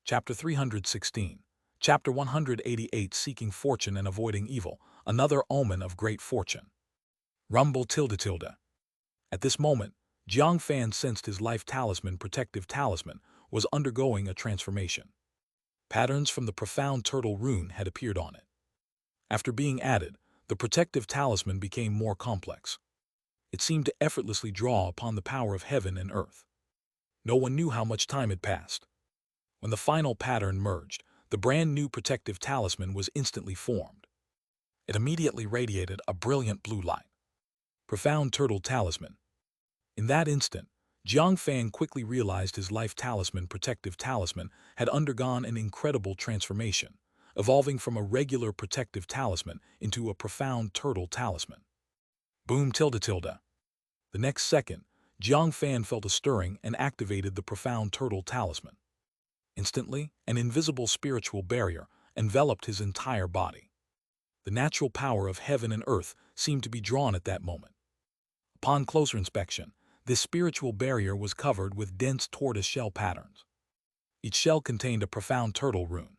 Chapter 316. Chapter 188 Seeking Fortune and Avoiding Evil, Another Omen of Great Fortune. Rumble tilde tilde. At this moment, Jiang Fan sensed his life talisman, protective talisman, was undergoing a transformation. Patterns from the profound turtle rune had appeared on it. After being added, the protective talisman became more complex. It seemed to effortlessly draw upon the power of heaven and earth. No one knew how much time had passed. When the final pattern merged, the brand new protective talisman was instantly formed. It immediately radiated a brilliant blue light. Profound turtle talisman. In that instant, Jiang Fan quickly realized his life talisman, protective talisman, had undergone an incredible transformation, evolving from a regular protective talisman into a profound turtle talisman. Boom tilde tilde. The next second, Jiang Fan felt a stirring and activated the profound turtle talisman. Instantly, an invisible spiritual barrier enveloped his entire body. The natural power of heaven and earth seemed to be drawn at that moment. Upon closer inspection, this spiritual barrier was covered with dense tortoise shell patterns. Each shell contained a profound turtle rune.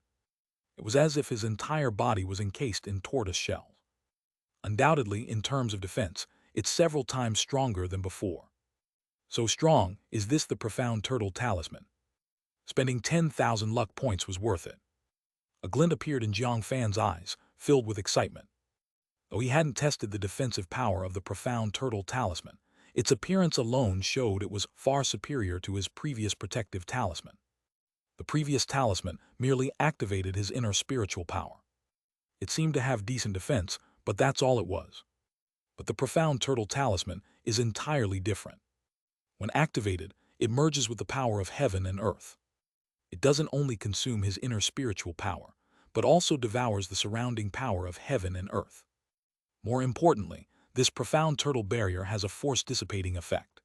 It was as if his entire body was encased in tortoise shells. Undoubtedly, in terms of defense, it's several times stronger than before. So strong is this the profound turtle talisman. Spending 10,000 luck points was worth it. A glint appeared in Jiang Fan's eyes, filled with excitement. Though he hadn't tested the defensive power of the profound turtle talisman, its appearance alone showed it was far superior to his previous protective talisman. The previous talisman merely activated his inner spiritual power. It seemed to have decent defense, but that's all it was. But the profound turtle talisman is entirely different. When activated, it merges with the power of heaven and earth. It doesn't only consume his inner spiritual power, but also devours the surrounding power of heaven and earth. More importantly, this profound turtle barrier has a force-dissipating effect.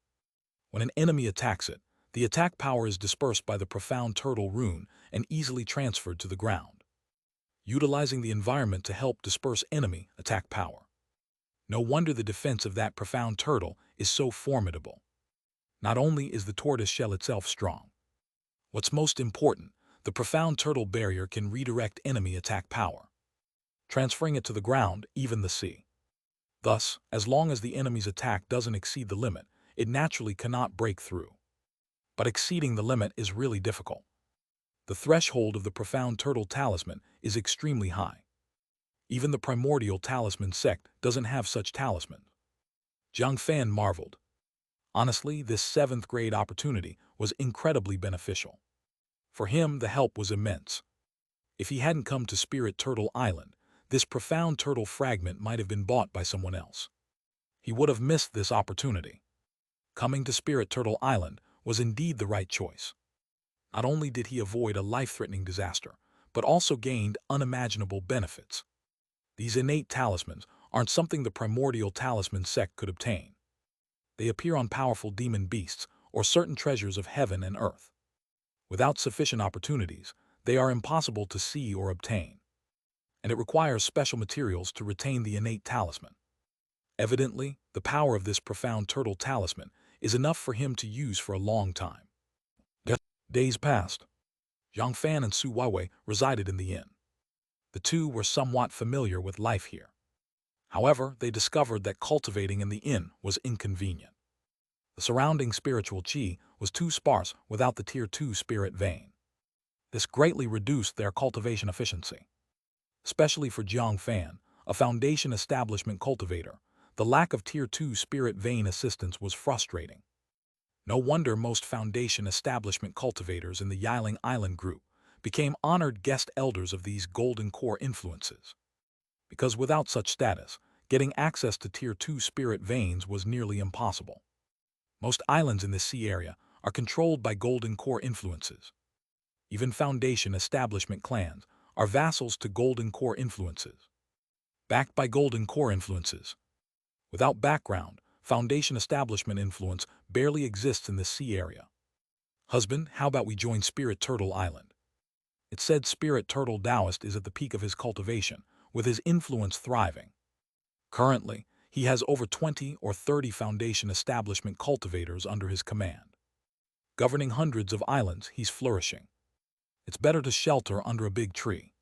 When an enemy attacks it, the attack power is dispersed by the profound turtle rune and easily transferred to the ground, utilizing the environment to help disperse enemy attack power. No wonder the defense of that profound turtle is so formidable. Not only is the tortoise shell itself strong. What's most important, the profound turtle barrier can redirect enemy attack power, transferring it to the ground, even the sea. Thus, as long as the enemy's attack doesn't exceed the limit, it naturally cannot break through. But exceeding the limit is really difficult. The threshold of the profound turtle talisman is extremely high. Even the primordial talisman sect doesn't have such talismans. Jiang Fan marveled. Honestly, this 7th grade opportunity was incredibly beneficial. For him, the help was immense. If he hadn't come to Spirit Turtle Island, this profound turtle fragment might have been bought by someone else. He would have missed this opportunity. Coming to Spirit Turtle Island was indeed the right choice. Not only did he avoid a life-threatening disaster, but also gained unimaginable benefits. These innate talismans aren't something the primordial talisman sect could obtain. They appear on powerful demon beasts or certain treasures of heaven and earth. Without sufficient opportunities, they are impossible to see or obtain. And it requires special materials to retain the innate talisman. Evidently, the power of this profound turtle talisman is enough for him to use for a long time. Days passed. Jiang Fan and Su Weiwei resided in the inn. The two were somewhat familiar with life here. However, they discovered that cultivating in the inn was inconvenient. The surrounding spiritual qi was too sparse without the Tier 2 spirit vein. This greatly reduced their cultivation efficiency. Especially for Jiang Fan, a foundation establishment cultivator, the lack of Tier 2 spirit vein assistance was frustrating. No wonder most foundation establishment cultivators in the Yiling Island group became honored guest elders of these golden core influences. Because without such status, getting access to Tier 2 spirit veins was nearly impossible. Most islands in this sea area are controlled by golden core influences. Even foundation establishment clans are vassals to golden core influences, backed by golden core influences. Without background, foundation establishment influence barely exists in this sea area. Husband, how about we join Spirit Turtle Island? It said Spirit Turtle Taoist is at the peak of his cultivation, with his influence thriving. Currently, he has over 20 or 30 foundation establishment cultivators under his command. Governing hundreds of islands, he's flourishing. It's better to shelter under a big tree.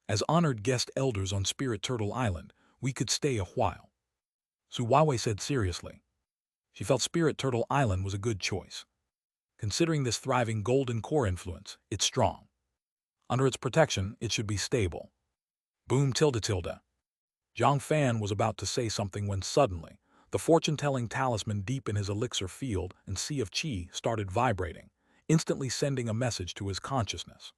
As honored guest elders on Spirit Turtle Island, we could stay a while. Su Huawei said seriously. She felt Spirit Turtle Island was a good choice. Considering this thriving golden core influence, it's strong. Under its protection, it should be stable. Boom tilde tilde. Jiang Fan was about to say something when suddenly, the fortune-telling talisman deep in his elixir field and sea of qi started vibrating, instantly sending a message to his consciousness.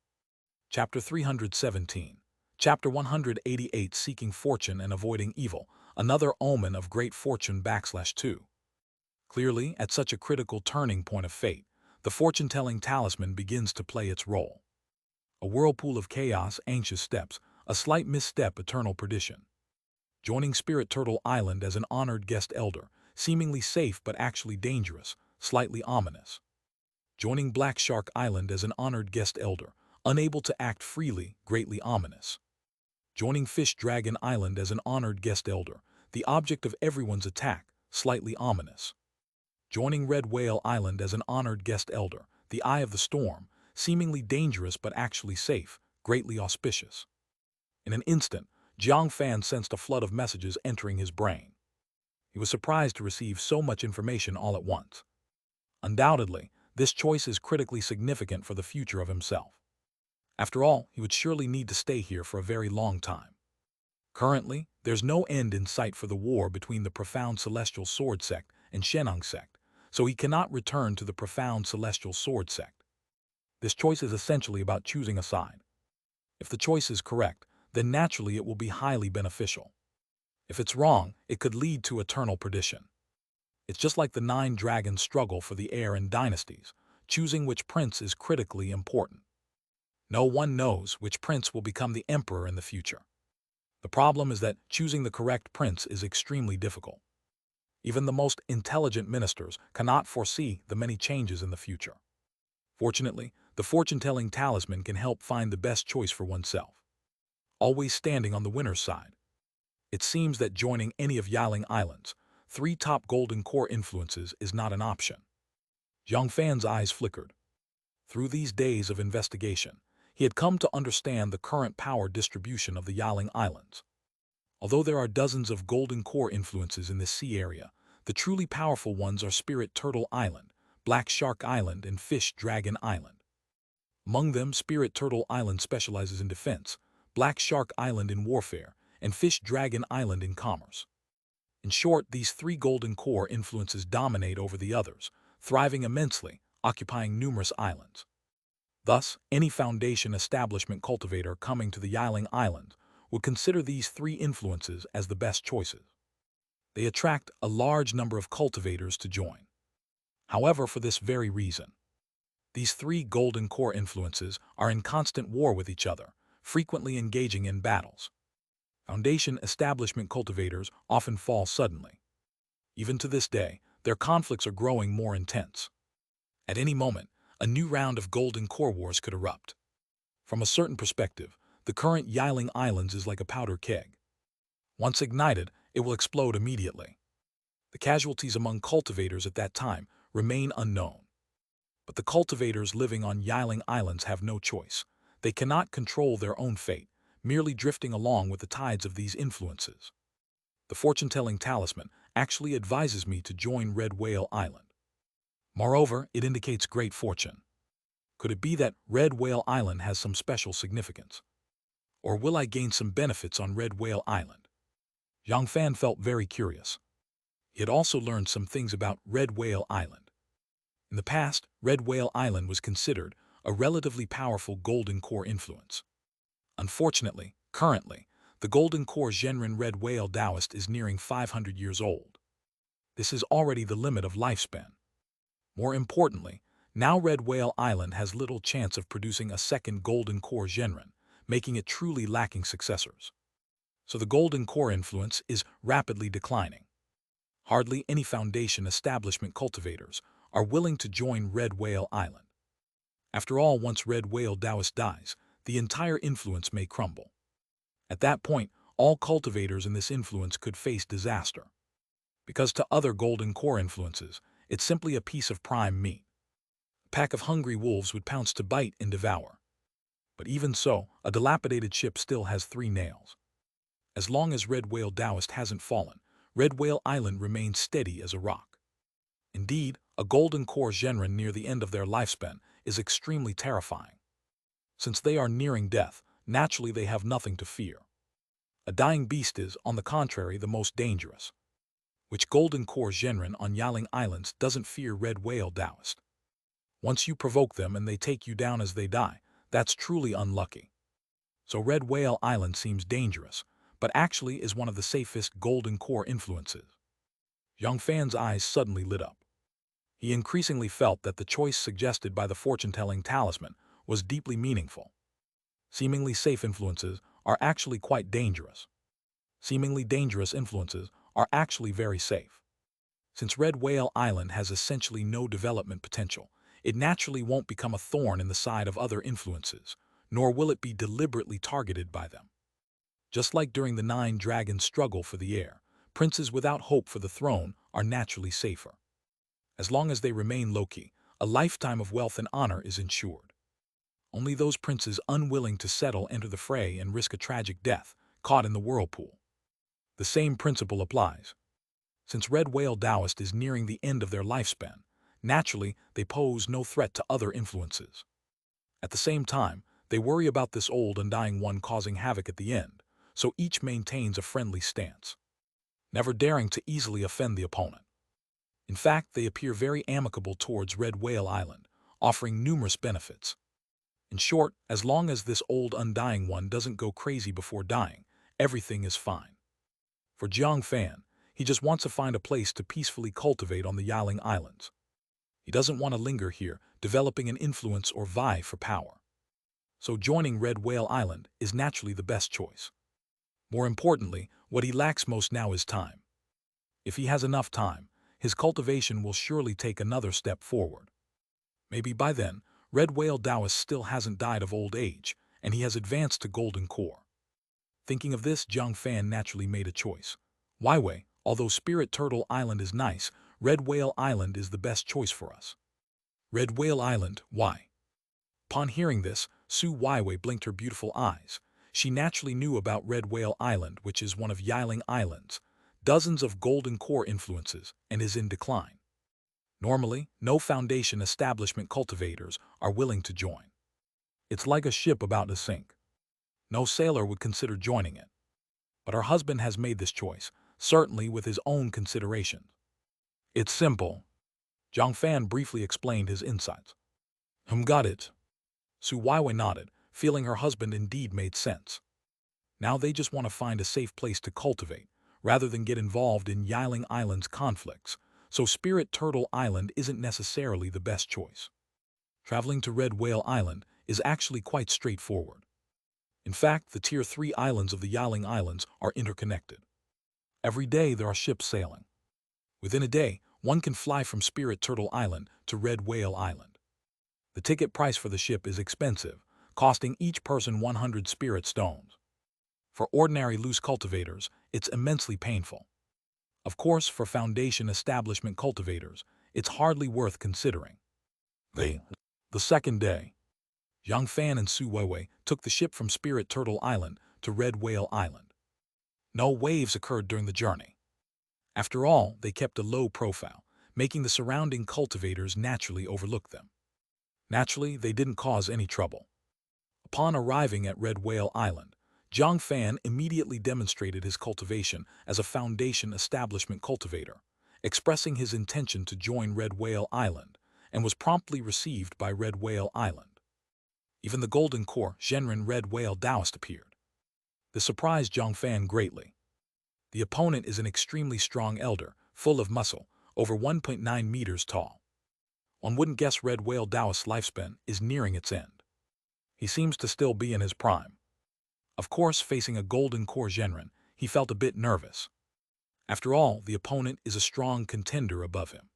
Chapter 317. Chapter 188 Seeking Fortune and Avoiding Evil, Another Omen of Great Fortune /2. Clearly, at such a critical turning point of fate, the fortune-telling talisman begins to play its role. A whirlpool of chaos, anxious steps, a slight misstep, eternal perdition. Joining Spirit Turtle Island as an honored guest elder, seemingly safe but actually dangerous, slightly ominous. Joining Black Shark Island as an honored guest elder, unable to act freely, greatly ominous. Joining Fish Dragon Island as an honored guest elder, the object of everyone's attack, slightly ominous. Joining Red Whale Island as an honored guest elder, the eye of the storm, seemingly dangerous but actually safe, greatly auspicious. In an instant, Jiang Fan sensed a flood of messages entering his brain. He was surprised to receive so much information all at once. Undoubtedly, this choice is critically significant for the future of himself. After all, he would surely need to stay here for a very long time. Currently, there's no end in sight for the war between the profound Celestial Sword Sect and Xianxia sect, so he cannot return to the profound Celestial Sword Sect. This choice is essentially about choosing a side. If the choice is correct, then naturally it will be highly beneficial. If it's wrong, it could lead to eternal perdition. It's just like the 9 dragons struggle for the heir in dynasties. Choosing which prince is critically important. No one knows which prince will become the emperor in the future. The problem is that choosing the correct prince is extremely difficult. Even the most intelligent ministers cannot foresee the many changes in the future. Fortunately, the fortune-telling talisman can help find the best choice for oneself. Always standing on the winner's side. It seems that joining any of Yiling Island's 3 top golden core influences is not an option. Jiang Fan's eyes flickered. Through these days of investigation, he had come to understand the current power distribution of the Yiling Islands. Although there are dozens of golden core influences in this sea area, the truly powerful ones are Spirit Turtle Island, Black Shark Island, and Fish Dragon Island. Among them, Spirit Turtle Island specializes in defense, Black Shark Island in warfare, and Fish Dragon Island in commerce. In short, these 3 golden core influences dominate over the others, thriving immensely, occupying numerous islands. Thus, any foundation establishment cultivator coming to the Yiling Islands would consider these 3 influences as the best choices. They attract a large number of cultivators to join. However, for this very reason, these 3 golden core influences are in constant war with each other, frequently engaging in battles. Foundation establishment cultivators often fall suddenly. Even to this day, their conflicts are growing more intense. At any moment, a new round of golden core wars could erupt. From a certain perspective, the current Yiling Islands is like a powder keg. Once ignited, it will explode immediately. The casualties among cultivators at that time remain unknown. But the cultivators living on Yiling Islands have no choice. They cannot control their own fate, merely drifting along with the tides of these influences. The fortune-telling talisman actually advises me to join Red Whale Island. Moreover, it indicates great fortune. Could it be that Red Whale Island has some special significance? Or will I gain some benefits on Red Whale Island? Jiang Fan felt very curious. He had also learned some things about Red Whale Island. In the past, Red Whale Island was considered a relatively powerful golden core influence. Unfortunately, currently, the golden core Zhenren Red Whale Taoist is nearing 500 years old. This is already the limit of lifespan. More importantly, now Red Whale Island has little chance of producing a second golden core Zhenren, making it truly lacking successors. So the golden core influence is rapidly declining. Hardly any foundation establishment cultivators are willing to join Red Whale Island. After all, once Red Whale Taoist dies, the entire influence may crumble. At that point, all cultivators in this influence could face disaster. Because to other golden core influences, it's simply a piece of prime meat. A pack of hungry wolves would pounce to bite and devour. But even so, a dilapidated ship still has 3 nails. As long as Red Whale Taoist hasn't fallen, Red Whale Island remains steady as a rock. Indeed, a golden core genre near the end of their lifespan is extremely terrifying. Since they are nearing death, naturally they have nothing to fear. A dying beast is, on the contrary, the most dangerous. Which golden core genre on Yaling Islands doesn't fear Red Whale Taoist? Once you provoke them and they take you down as they die, that's truly unlucky. So Red Whale Island seems dangerous, but actually is one of the safest golden core influences. Jiang Fan's eyes suddenly lit up. He increasingly felt that the choice suggested by the fortune-telling talisman was deeply meaningful. Seemingly safe influences are actually quite dangerous. Seemingly dangerous influences are actually very safe. Since Red Whale Island has essentially no development potential, it naturally won't become a thorn in the side of other influences, nor will it be deliberately targeted by them. Just like during the 9 dragons' struggle for the heir, princes without hope for the throne are naturally safer. As long as they remain low-key, a lifetime of wealth and honor is ensured. Only those princes unwilling to settle enter the fray and risk a tragic death, caught in the whirlpool. The same principle applies. Since Red Whale Taoist is nearing the end of their lifespan, naturally they pose no threat to other influences. At the same time, they worry about this old undying one causing havoc at the end, so each maintains a friendly stance, never daring to easily offend the opponent. In fact, they appear very amicable towards Red Whale Island, offering numerous benefits. In short, as long as this old undying one doesn't go crazy before dying, everything is fine. For Jiang Fan, he just wants to find a place to peacefully cultivate on the Yaling Islands. He doesn't want to linger here, developing an influence or vie for power. So joining Red Whale Island is naturally the best choice. More importantly, what he lacks most now is time. If he has enough time, his cultivation will surely take another step forward. Maybe by then, Red Whale Taoist still hasn't died of old age, and he has advanced to Golden Core. Thinking of this, Jiang Fan naturally made a choice. Waiwei, although Spirit Turtle Island is nice, Red Whale Island is the best choice for us. Red Whale Island, why? Upon hearing this, Su Waiwei blinked her beautiful eyes. She naturally knew about Red Whale Island, which is one of Yaling Islands, dozens of Golden Core influences, and is in decline. Normally, no foundation establishment cultivators are willing to join. It's like a ship about to sink. No sailor would consider joining it. But her husband has made this choice, certainly with his own considerations. It's simple. Jiang Fan briefly explained his insights. Got it. Su Waiwei nodded, feeling her husband indeed made sense. Now they just want to find a safe place to cultivate, rather than get involved in Yaling Island's conflicts, so Spirit Turtle Island isn't necessarily the best choice. Traveling to Red Whale Island is actually quite straightforward. In fact, the Tier 3 islands of the Yaling Islands are interconnected. Every day there are ships sailing. Within a day, one can fly from Spirit Turtle Island to Red Whale Island. The ticket price for the ship is expensive, costing each person 100 spirit stones. For ordinary loose cultivators, it's immensely painful. Of course, for foundation establishment cultivators, it's hardly worth considering. The second day, Jiang Fan and Su Waiwei took the ship from Spirit Turtle Island to Red Whale Island. No waves occurred during the journey. After all, they kept a low profile, making the surrounding cultivators naturally overlook them. Naturally, they didn't cause any trouble. Upon arriving at Red Whale Island, Jiang Fan immediately demonstrated his cultivation as a foundation establishment cultivator, expressing his intention to join Red Whale Island, and was promptly received by Red Whale Island. Even the Golden Core Zhenren Red Whale Taoist appeared. This surprised Jiang Fan greatly. The opponent is an extremely strong elder, full of muscle, over 1.9 meters tall. One wouldn't guess Red Whale Taoist's lifespan is nearing its end. He seems to still be in his prime. Of course, facing a Golden Core Zhenren, he felt a bit nervous. After all, the opponent is a strong contender above him.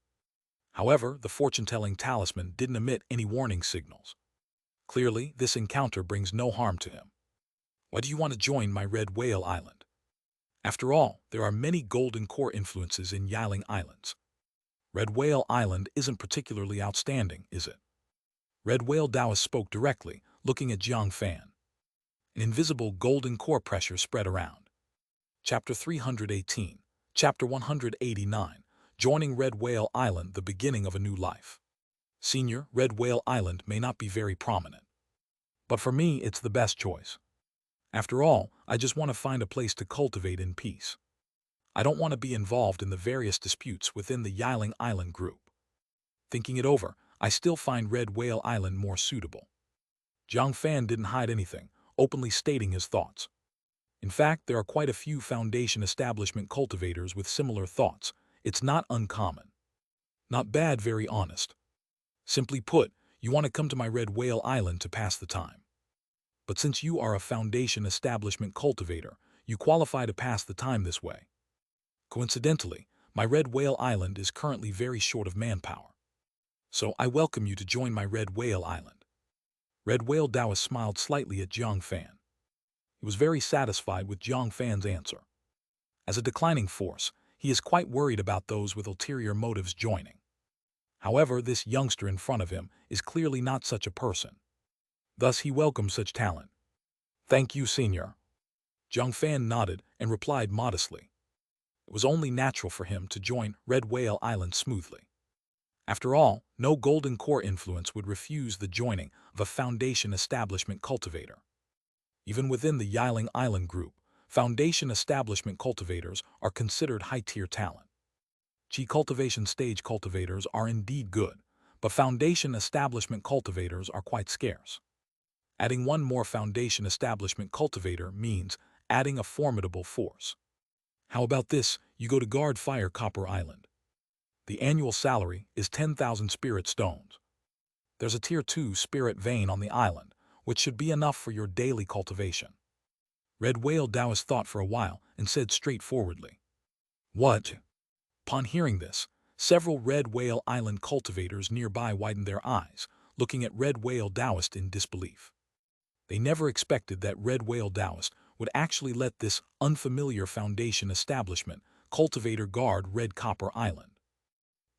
However, the fortune-telling talisman didn't emit any warning signals. Clearly, this encounter brings no harm to him. Why do you want to join my Red Whale Island? After all, there are many Golden Core influences in Yaling Islands. Red Whale Island isn't particularly outstanding, is it? Red Whale Taoist spoke directly, looking at Jiang Fan. An invisible golden core pressure spread around. Chapter 318. Chapter 189. Joining Red Whale Island, the beginning of a new life. Senior, Red Whale Island may not be very prominent. But for me, it's the best choice. After all, I just want to find a place to cultivate in peace. I don't want to be involved in the various disputes within the Yiling Island group. Thinking it over, I still find Red Whale Island more suitable. Jiang Fan didn't hide anything, openly stating his thoughts. In fact, there are quite a few Foundation establishment cultivators with similar thoughts. It's not uncommon. Not bad, very honest. Simply put, you want to come to my Red Whale Island to pass the time. But since you are a Foundation establishment cultivator, you qualify to pass the time this way. Coincidentally, my Red Whale Island is currently very short of manpower. So I welcome you to join my Red Whale Island. Red Whale Taoist smiled slightly at Jiang Fan. He was very satisfied with Jiang Fan's answer. As a declining force, he is quite worried about those with ulterior motives joining. However, this youngster in front of him is clearly not such a person. Thus, he welcomes such talent. Thank you, Senior. Jiang Fan nodded and replied modestly. It was only natural for him to join Red Whale Island smoothly. After all, no Golden Core influence would refuse the joining of a Foundation establishment cultivator. Even within the Yiling Island group, Foundation establishment cultivators are considered high-tier talent. Cultivation stage cultivators are indeed good, but Foundation establishment cultivators are quite scarce. Adding one more Foundation establishment cultivator means adding a formidable force. How about this, you go to guard Fire Copper Island. The annual salary is 10,000 spirit stones. There's a Tier 2 spirit vein on the island, which should be enough for your daily cultivation. Red Whale Taoist thought for a while and said straightforwardly. What? Upon hearing this, several Red Whale Island cultivators nearby widened their eyes, looking at Red Whale Taoist in disbelief. They never expected that Red Whale Taoist would actually let this unfamiliar Foundation establishment cultivator guard Red Copper Island.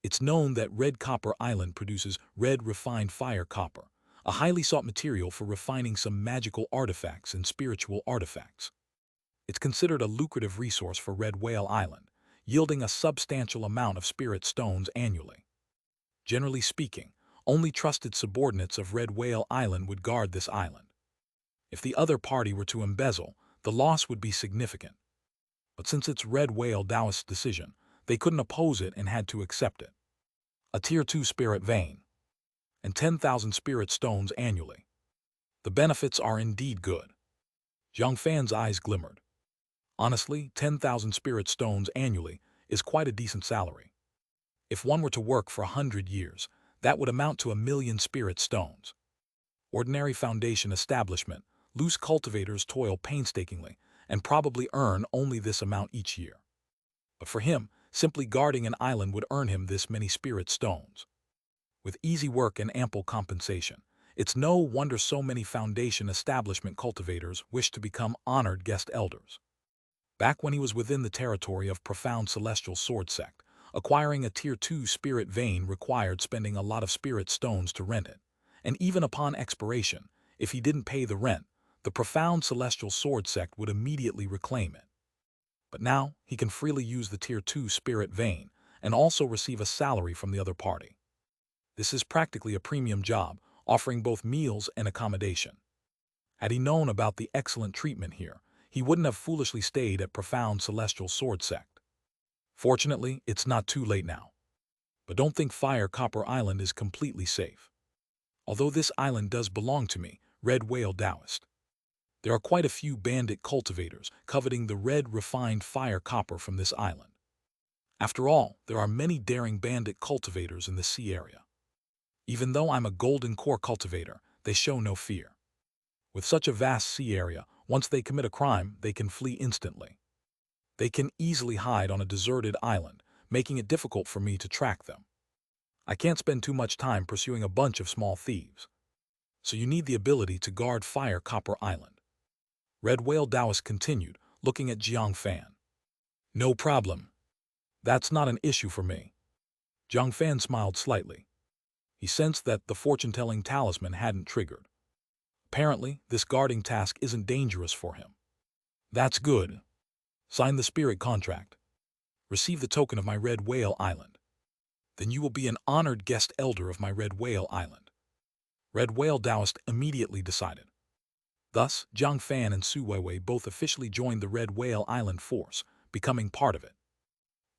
It's known that Red Copper Island produces red refined fire copper, a highly sought material for refining some magical artifacts and spiritual artifacts. It's considered a lucrative resource for Red Whale Island, yielding a substantial amount of spirit stones annually. Generally speaking, only trusted subordinates of Red Whale Island would guard this island. If the other party were to embezzle, the loss would be significant. But since it's Red Whale Taoist's decision, they couldn't oppose it and had to accept it. A Tier 2 spirit vein, and 10,000 spirit stones annually. The benefits are indeed good. Jiang Fan's eyes glimmered. Honestly, 10,000 spirit stones annually is quite a decent salary. If one were to work for 100 years, that would amount to 1,000,000 spirit stones. Ordinary Foundation establishment, loose cultivators toil painstakingly and probably earn only this amount each year. But for him, simply guarding an island would earn him this many spirit stones. With easy work and ample compensation, it's no wonder so many Foundation establishment cultivators wish to become honored guest elders. Back when he was within the territory of Profound Celestial Sword Sect, acquiring a Tier 2 spirit vein required spending a lot of spirit stones to rent it, and even upon expiration, if he didn't pay the rent, the Profound Celestial Sword Sect would immediately reclaim it. But now, he can freely use the Tier 2 spirit vein and also receive a salary from the other party. This is practically a premium job, offering both meals and accommodation. Had he known about the excellent treatment here, he wouldn't have foolishly stayed at Profound Celestial Sword Sect. Fortunately, it's not too late now. But don't think Fire Copper Island is completely safe. Although this island does belong to me, Red Whale Taoist. There are quite a few bandit cultivators coveting the red refined fire copper from this island. After all, there are many daring bandit cultivators in the sea area. Even though I'm a Golden Core cultivator, they show no fear. With such a vast sea area, once they commit a crime, they can flee instantly. They can easily hide on a deserted island, making it difficult for me to track them. I can't spend too much time pursuing a bunch of small thieves. So you need the ability to guard Fire Copper Island. Red Whale Taoist continued, looking at Jiang Fan. No problem. That's not an issue for me. Jiang Fan smiled slightly. He sensed that the fortune-telling talisman hadn't triggered. Apparently, this guarding task isn't dangerous for him. That's good. Sign the spirit contract. Receive the token of my Red Whale Island. Then you will be an honored guest elder of my Red Whale Island. Red Whale Taoist immediately decided. Thus, Jiang Fan and Su Weiwei both officially joined the Red Whale Island force, becoming part of it.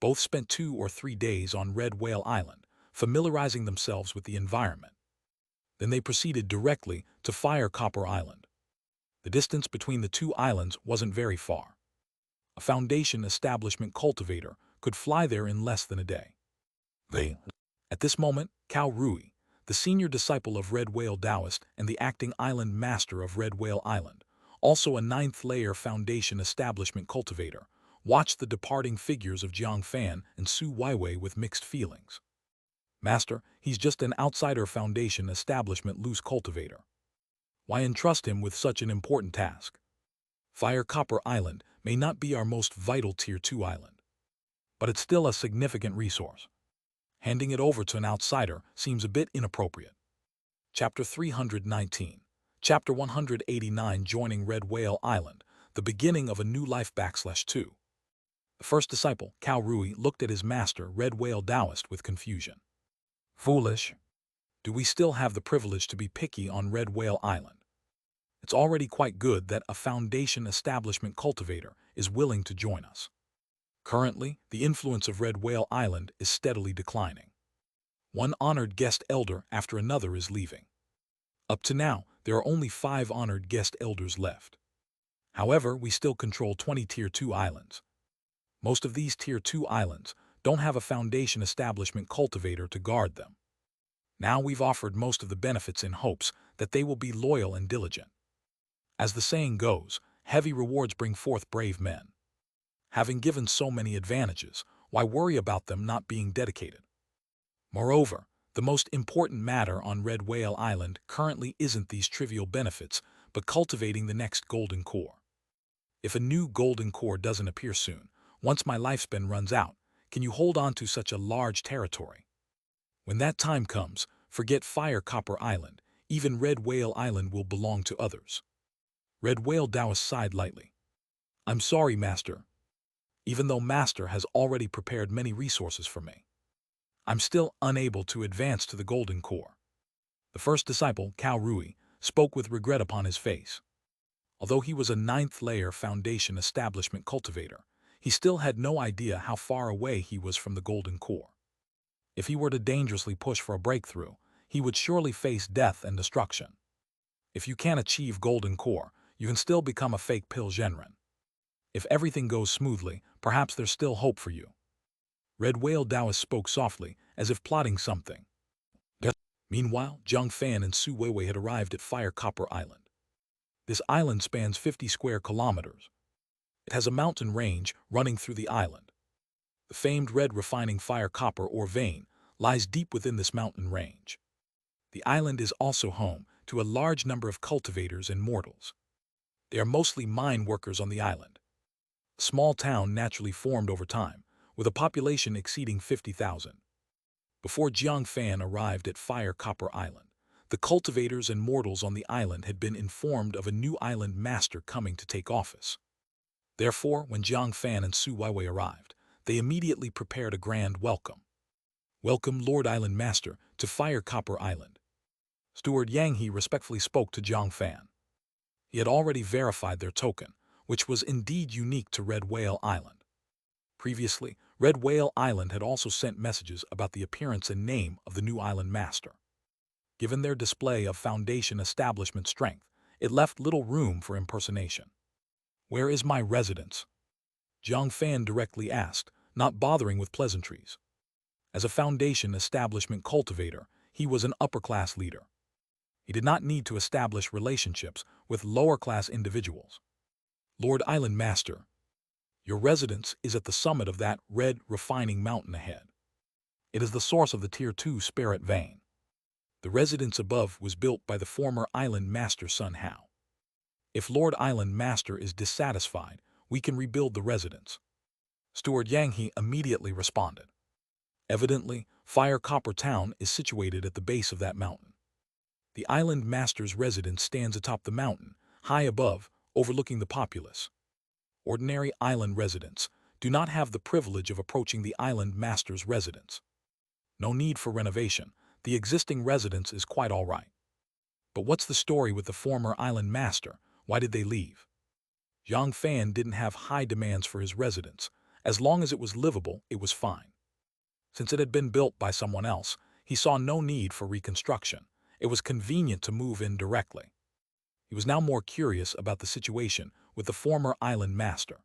Both spent 2 or 3 days on Red Whale Island, familiarizing themselves with the environment. Then they proceeded directly to Fire Copper Island. The distance between the 2 islands wasn't very far. A Foundation establishment cultivator could fly there in less than a day. At this moment, Cao Rui, the senior disciple of Red Whale Taoist and the acting island master of Red Whale Island, also a 9th-layer Foundation establishment cultivator, watched the departing figures of Jiang Fan and Su Weiwei with mixed feelings. Master, he's just an outsider Foundation establishment loose cultivator. Why entrust him with such an important task? Fire Copper Island may not be our most vital Tier 2 island, but it's still a significant resource. Handing it over to an outsider seems a bit inappropriate. Chapter 319. Chapter 189 Joining Red Whale Island, the beginning of a new life /2. The first disciple, Cao Rui, looked at his master, Red Whale Taoist, with confusion. Foolish. Do we still have the privilege to be picky on Red Whale Island? It's already quite good that a Foundation establishment cultivator is willing to join us. Currently, the influence of Red Whale Island is steadily declining. One honored guest elder after another is leaving. Up to now, there are only 5 honored guest elders left. However, we still control 20 Tier 2 islands. Most of these Tier 2 islands don't have a Foundation establishment cultivator to guard them. Now we've offered most of the benefits in hopes that they will be loyal and diligent. As the saying goes, heavy rewards bring forth brave men. Having given so many advantages, why worry about them not being dedicated? Moreover, the most important matter on Red Whale Island currently isn't these trivial benefits, but cultivating the next golden core. If a new golden core doesn't appear soon, once my lifespan runs out, can you hold on to such a large territory? When that time comes, forget Fire Copper Island, even Red Whale Island will belong to others. Red Whale Taoist sighed lightly. I'm sorry, Master. Even though Master has already prepared many resources for me, I'm still unable to advance to the golden core. The first disciple, Cao Rui, spoke with regret upon his face. Although he was a 9th-layer Foundation establishment cultivator, he still had no idea how far away he was from the golden core. If he were to dangerously push for a breakthrough, he would surely face death and destruction. If you can't achieve golden core, you can still become a fake Pilgenren. If everything goes smoothly, perhaps there's still hope for you. Red Whale Taoist spoke softly, as if plotting something. Meanwhile, Jiang Fan and Su Weiwei had arrived at Fire Copper Island. This island spans 50 square kilometers. It has a mountain range running through the island. The famed red refining fire copper ore vein lies deep within this mountain range. The island is also home to a large number of cultivators and mortals. They are mostly mine workers on the island. A small town naturally formed over time, with a population exceeding 50,000. Before Jiang Fan arrived at Fire Copper Island, the cultivators and mortals on the island had been informed of a new island master coming to take office. Therefore, when Jiang Fan and Su Weiwei arrived, they immediately prepared a grand welcome. Welcome, Lord Island Master, to Fire Copper Island. Steward Yang He respectfully spoke to Jiang Fan. He had already verified their token, which was indeed unique to Red Whale Island. Previously, Red Whale Island had also sent messages about the appearance and name of the new island master. Given their display of Foundation establishment strength, it left little room for impersonation. Where is my residence? Jiang Fan directly asked, not bothering with pleasantries. As a Foundation establishment cultivator, he was an upper-class leader. He did not need to establish relationships with lower-class individuals. Lord Island Master, your residence is at the summit of that red refining mountain ahead. It is the source of the Tier 2 spirit vein. The residence above was built by the former Island Master Sun Hao. If Lord Island Master is dissatisfied, we can rebuild the residence. Steward Yang He immediately responded. Evidently, Fire Copper Town is situated at the base of that mountain. The island master's residence stands atop the mountain, high above, overlooking the populace. Ordinary island residents do not have the privilege of approaching the island master's residence. No need for renovation. The existing residence is quite all right. But what's the story with the former island master? Why did they leave? Jiang Fan didn't have high demands for his residence. As long as it was livable, it was fine. Since it had been built by someone else, he saw no need for reconstruction. It was convenient to move in directly. He was now more curious about the situation with the former island master.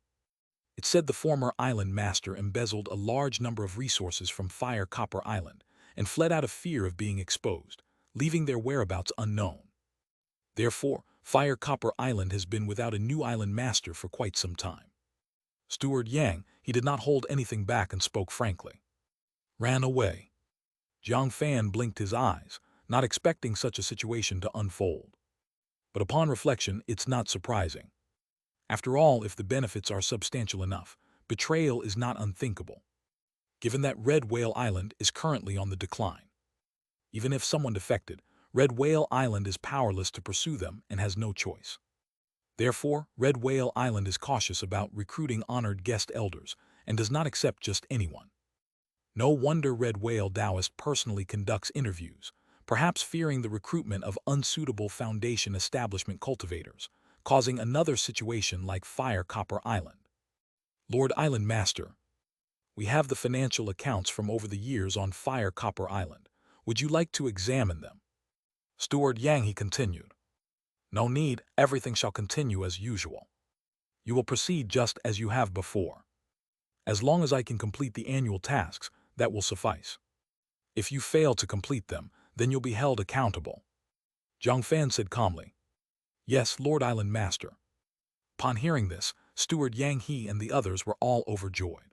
It said the former island master embezzled a large number of resources from Fire Copper Island and fled out of fear of being exposed, leaving their whereabouts unknown. Therefore, Fire Copper Island has been without a new island master for quite some time. Steward Yang, he did not hold anything back and spoke frankly. Ran away. Jiang Fan blinked his eyes, not expecting such a situation to unfold. But upon reflection, it's not surprising. After all, if the benefits are substantial enough, betrayal is not unthinkable, given that Red Whale Island is currently on the decline. Even if someone defected, Red Whale Island is powerless to pursue them and has no choice. Therefore, Red Whale Island is cautious about recruiting honored guest elders and does not accept just anyone. No wonder Red Whale Taoist personally conducts interviews, perhaps fearing the recruitment of unsuitable Foundation establishment cultivators, causing another situation like Fire Copper Island. Lord Island Master, we have the financial accounts from over the years on Fire Copper Island. Would you like to examine them? Steward Yang, he continued. No need, everything shall continue as usual. You will proceed just as you have before. As long as I can complete the annual tasks, that will suffice. If you fail to complete them, then you'll be held accountable. Jiang Fan said calmly. Yes, Lord Island Master. Upon hearing this, Steward Yang He and the others were all overjoyed.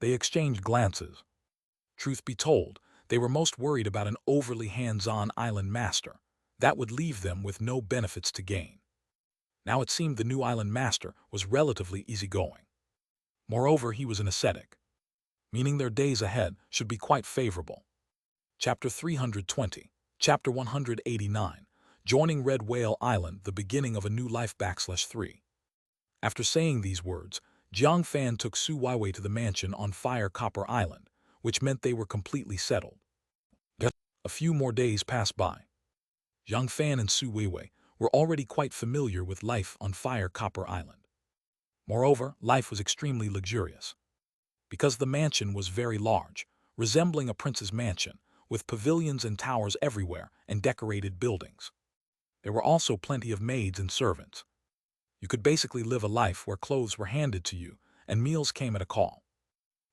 They exchanged glances. Truth be told, they were most worried about an overly hands-on island master. That would leave them with no benefits to gain. Now it seemed the new island master was relatively easygoing. Moreover, he was an ascetic, meaning their days ahead should be quite favorable. Chapter 320, Chapter 189, Joining Red Whale Island, the beginning of a new life /3. After saying these words, Jiang Fan took Su Weiwei to the mansion on Fire Copper Island, which meant they were completely settled. A few more days passed by. Jiang Fan and Su Weiwei were already quite familiar with life on Fire Copper Island. Moreover, life was extremely luxurious. Because the mansion was very large, resembling a prince's mansion, with pavilions and towers everywhere and decorated buildings. There were also plenty of maids and servants. You could basically live a life where clothes were handed to you and meals came at a call.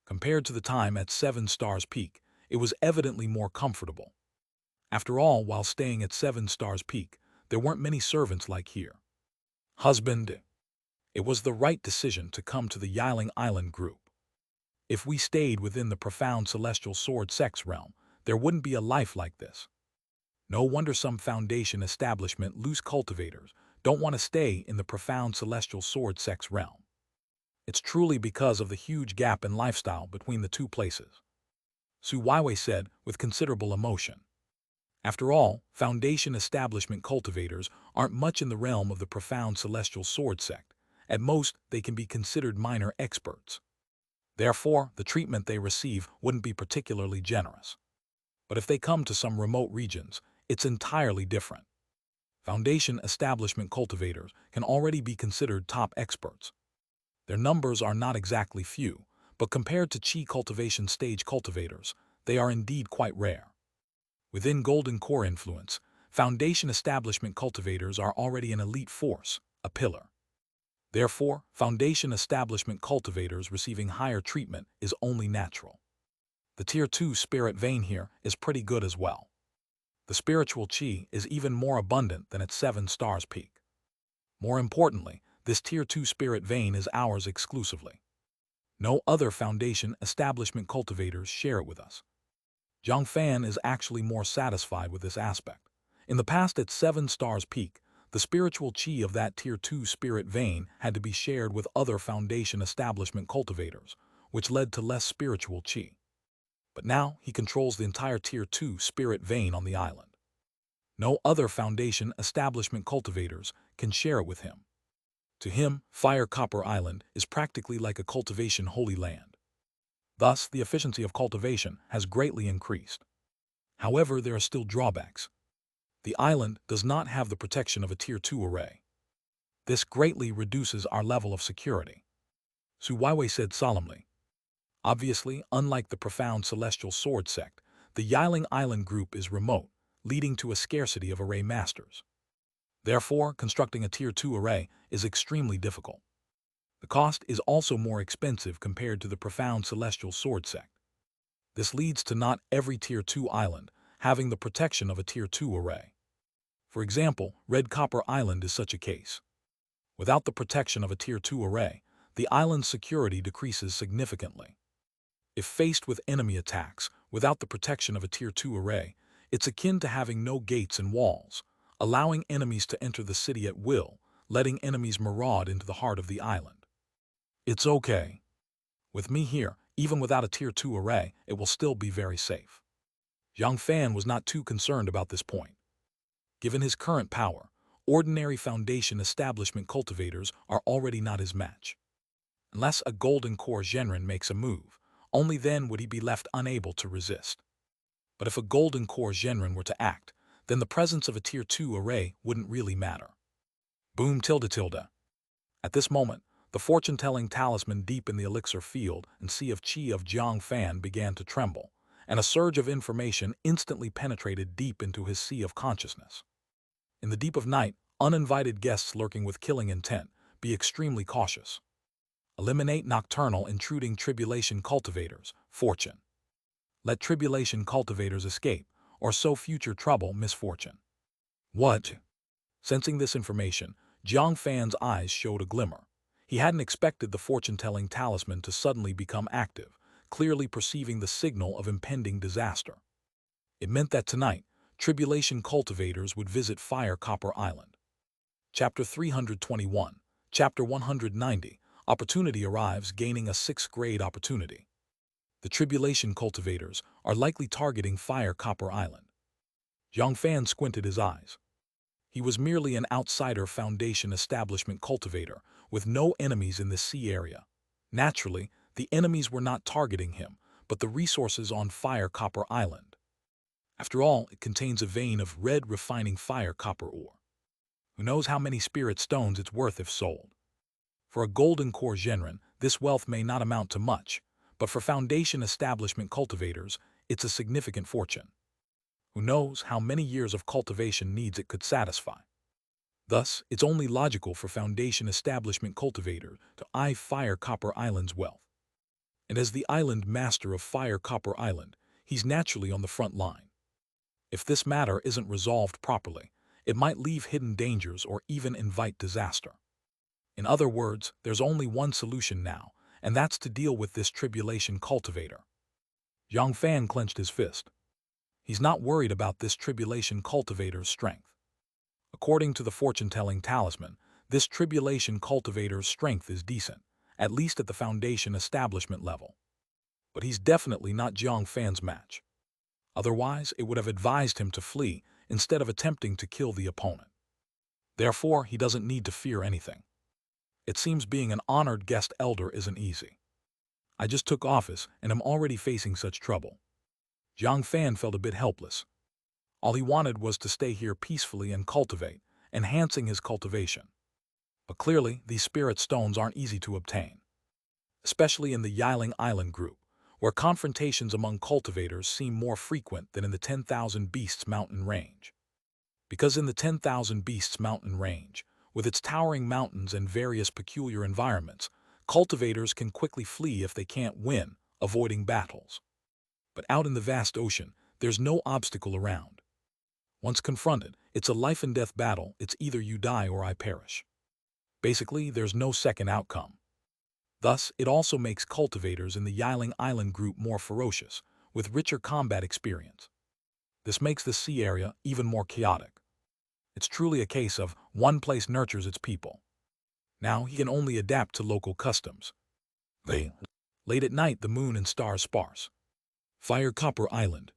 Compared to the time at 7 Stars Peak, it was evidently more comfortable. After all, while staying at 7 Stars Peak, there weren't many servants like here. Husband, it was the right decision to come to the Yiling Island group. If we stayed within the profound celestial sword sex realm, there wouldn't be a life like this. No wonder some Foundation establishment loose cultivators don't want to stay in the profound celestial sword sex realm. It's truly because of the huge gap in lifestyle between the two places. Su Weiwei said with considerable emotion. After all, Foundation establishment cultivators aren't much in the realm of the profound celestial sword sect. At most, they can be considered minor experts. Therefore, the treatment they receive wouldn't be particularly generous. But if they come to some remote regions, it's entirely different. Foundation establishment cultivators can already be considered top experts. Their numbers are not exactly few, but compared to Qi cultivation stage cultivators, they are indeed quite rare. Within Golden Core influence, Foundation establishment cultivators are already an elite force, a pillar. Therefore, Foundation establishment cultivators receiving higher treatment is only natural. The Tier 2 spirit vein here is pretty good as well. The spiritual Qi is even more abundant than at 7 Stars Peak. More importantly, this Tier 2 spirit vein is ours exclusively. No other Foundation establishment cultivators share it with us. Jiang Fan is actually more satisfied with this aspect. In the past at 7 Stars Peak, the spiritual Qi of that Tier 2 spirit vein had to be shared with other Foundation establishment cultivators, which led to less spiritual Qi. But now he controls the entire Tier 2 spirit vein on the island. No other Foundation establishment cultivators can share it with him. To him, Fire Copper Island is practically like a cultivation holy land. Thus, the efficiency of cultivation has greatly increased. However, there are still drawbacks. The island does not have the protection of a Tier 2 array. This greatly reduces our level of security. Su Weiwei said solemnly. Obviously, unlike the profound celestial sword sect, the Yiling Island group is remote, leading to a scarcity of array masters. Therefore, constructing a Tier 2 array is extremely difficult. The cost is also more expensive compared to the profound celestial sword sect. This leads to not every Tier 2 island having the protection of a Tier 2 array. For example, Red Copper Island is such a case. Without the protection of a Tier 2 array, the island's security decreases significantly. If faced with enemy attacks without the protection of a Tier 2 array, it's akin to having no gates and walls, allowing enemies to enter the city at will, letting enemies maraud into the heart of the island. It's okay. With me here, even without a Tier 2 array, it will still be very safe. Jiang Fan was not too concerned about this point. Given his current power, ordinary Foundation establishment cultivators are already not his match. Unless a golden core Zhenren makes a move, only then would he be left unable to resist. But if a golden core Zhenren were to act, then the presence of a Tier 2 array wouldn't really matter. Boom tilde tilde. At this moment, the fortune-telling talisman deep in the elixir field and sea of qi of Jiang Fan began to tremble, and a surge of information instantly penetrated deep into his sea of consciousness. In the deep of night, uninvited guests lurking with killing intent, be extremely cautious. Eliminate nocturnal intruding tribulation cultivators, fortune. Let tribulation cultivators escape, or so future trouble misfortune. What? Sensing this information, Jiang Fan's eyes showed a glimmer. He hadn't expected the fortune-telling talisman to suddenly become active, clearly perceiving the signal of impending disaster. It meant that tonight, tribulation cultivators would visit Fire Copper Island. Chapter 321, Chapter 190, Opportunity arrives gaining a 6th grade opportunity. The tribulation cultivators are likely targeting Fire Copper Island. Jiang Fan squinted his eyes. He was merely an outsider Foundation establishment cultivator, with no enemies in the sea area. Naturally, the enemies were not targeting him, but the resources on Fire Copper Island. After all, it contains a vein of red refining fire copper ore. Who knows how many spirit stones it's worth if sold? For a golden core Zhenren, this wealth may not amount to much, but for Foundation establishment cultivators, it's a significant fortune. Who knows how many years of cultivation needs it could satisfy? Thus, it's only logical for Foundation establishment cultivator to eye Fire Copper Island's wealth. And as the island master of Fire Copper Island, he's naturally on the front line. If this matter isn't resolved properly, it might leave hidden dangers or even invite disaster. In other words, there's only one solution now, and that's to deal with this tribulation cultivator. Jiang Fan clenched his fist. He's not worried about this tribulation cultivator's strength. According to the fortune-telling talisman, this tribulation cultivator's strength is decent, at least at the Foundation establishment level. But he's definitely not Jiang Fan's match. Otherwise, it would have advised him to flee instead of attempting to kill the opponent. Therefore, he doesn't need to fear anything. It seems being an honored guest elder isn't easy. I just took office and am already facing such trouble. Jiang Fan felt a bit helpless. All he wanted was to stay here peacefully and cultivate, enhancing his cultivation. But clearly, these spirit stones aren't easy to obtain. Especially in the Yiling Island group, where confrontations among cultivators seem more frequent than in the 10,000 Beasts mountain range. Because in the 10,000 Beasts mountain range, with its towering mountains and various peculiar environments, cultivators can quickly flee if they can't win, avoiding battles. But out in the vast ocean, there's no obstacle around. Once confronted, it's a life-and-death battle. It's either you die or I perish. Basically, there's no second outcome. Thus, it also makes cultivators in the Yiling Island group more ferocious, with richer combat experience. This makes the sea area even more chaotic. It's truly a case of one place nurtures its people. Now he can only adapt to local customs. Late at night, the moon and stars sparse. Fire Copper Island.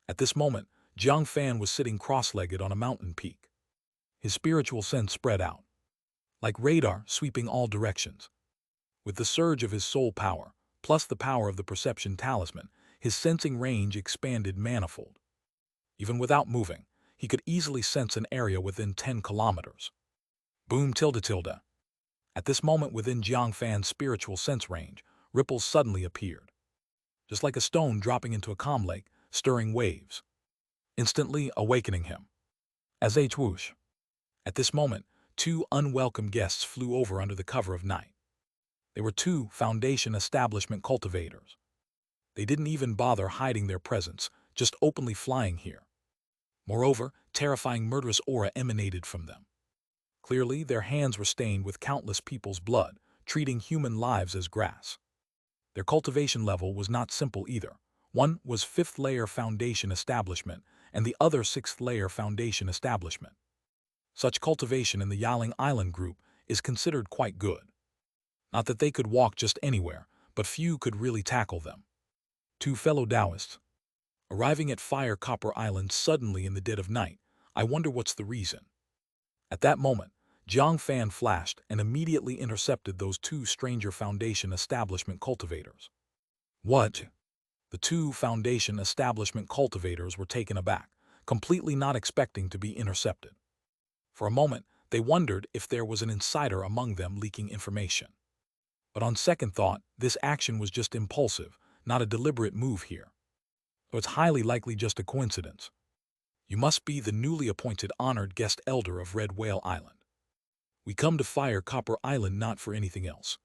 At this moment, Jiang Fan was sitting cross-legged on a mountain peak. His spiritual sense spread out, like radar sweeping all directions. With the surge of his soul power, plus the power of the perception talisman, his sensing range expanded manifold. Even without moving, he could easily sense an area within 10 kilometers. Boom tilde tilde. At this moment within Jiang Fan's spiritual sense range, ripples suddenly appeared. Just like a stone dropping into a calm lake, stirring waves, instantly awakening him. As a whoosh. At this moment, two unwelcome guests flew over under the cover of night. They were two Foundation establishment cultivators. They didn't even bother hiding their presence, just openly flying here. Moreover, terrifying murderous aura emanated from them. Clearly, their hands were stained with countless people's blood, treating human lives as grass. Their cultivation level was not simple either. One was 5th layer Foundation establishment, and the other 6th layer Foundation establishment. Such cultivation in the Yaling Island group is considered quite good. Not that they could walk just anywhere, but few could really tackle them. Two fellow Taoists. Arriving at Fire Copper Island suddenly in the dead of night, I wonder what's the reason. At that moment, Jiang Fan flashed and immediately intercepted those two stranger Foundation establishment cultivators. What? The two Foundation establishment cultivators were taken aback, completely not expecting to be intercepted. For a moment, they wondered if there was an insider among them leaking information. But on second thought, this action was just impulsive, not a deliberate move here. So it's highly likely just a coincidence. You must be the newly appointed honored guest elder of Red Whale Island. We come to Fire Copper Island not for anything else.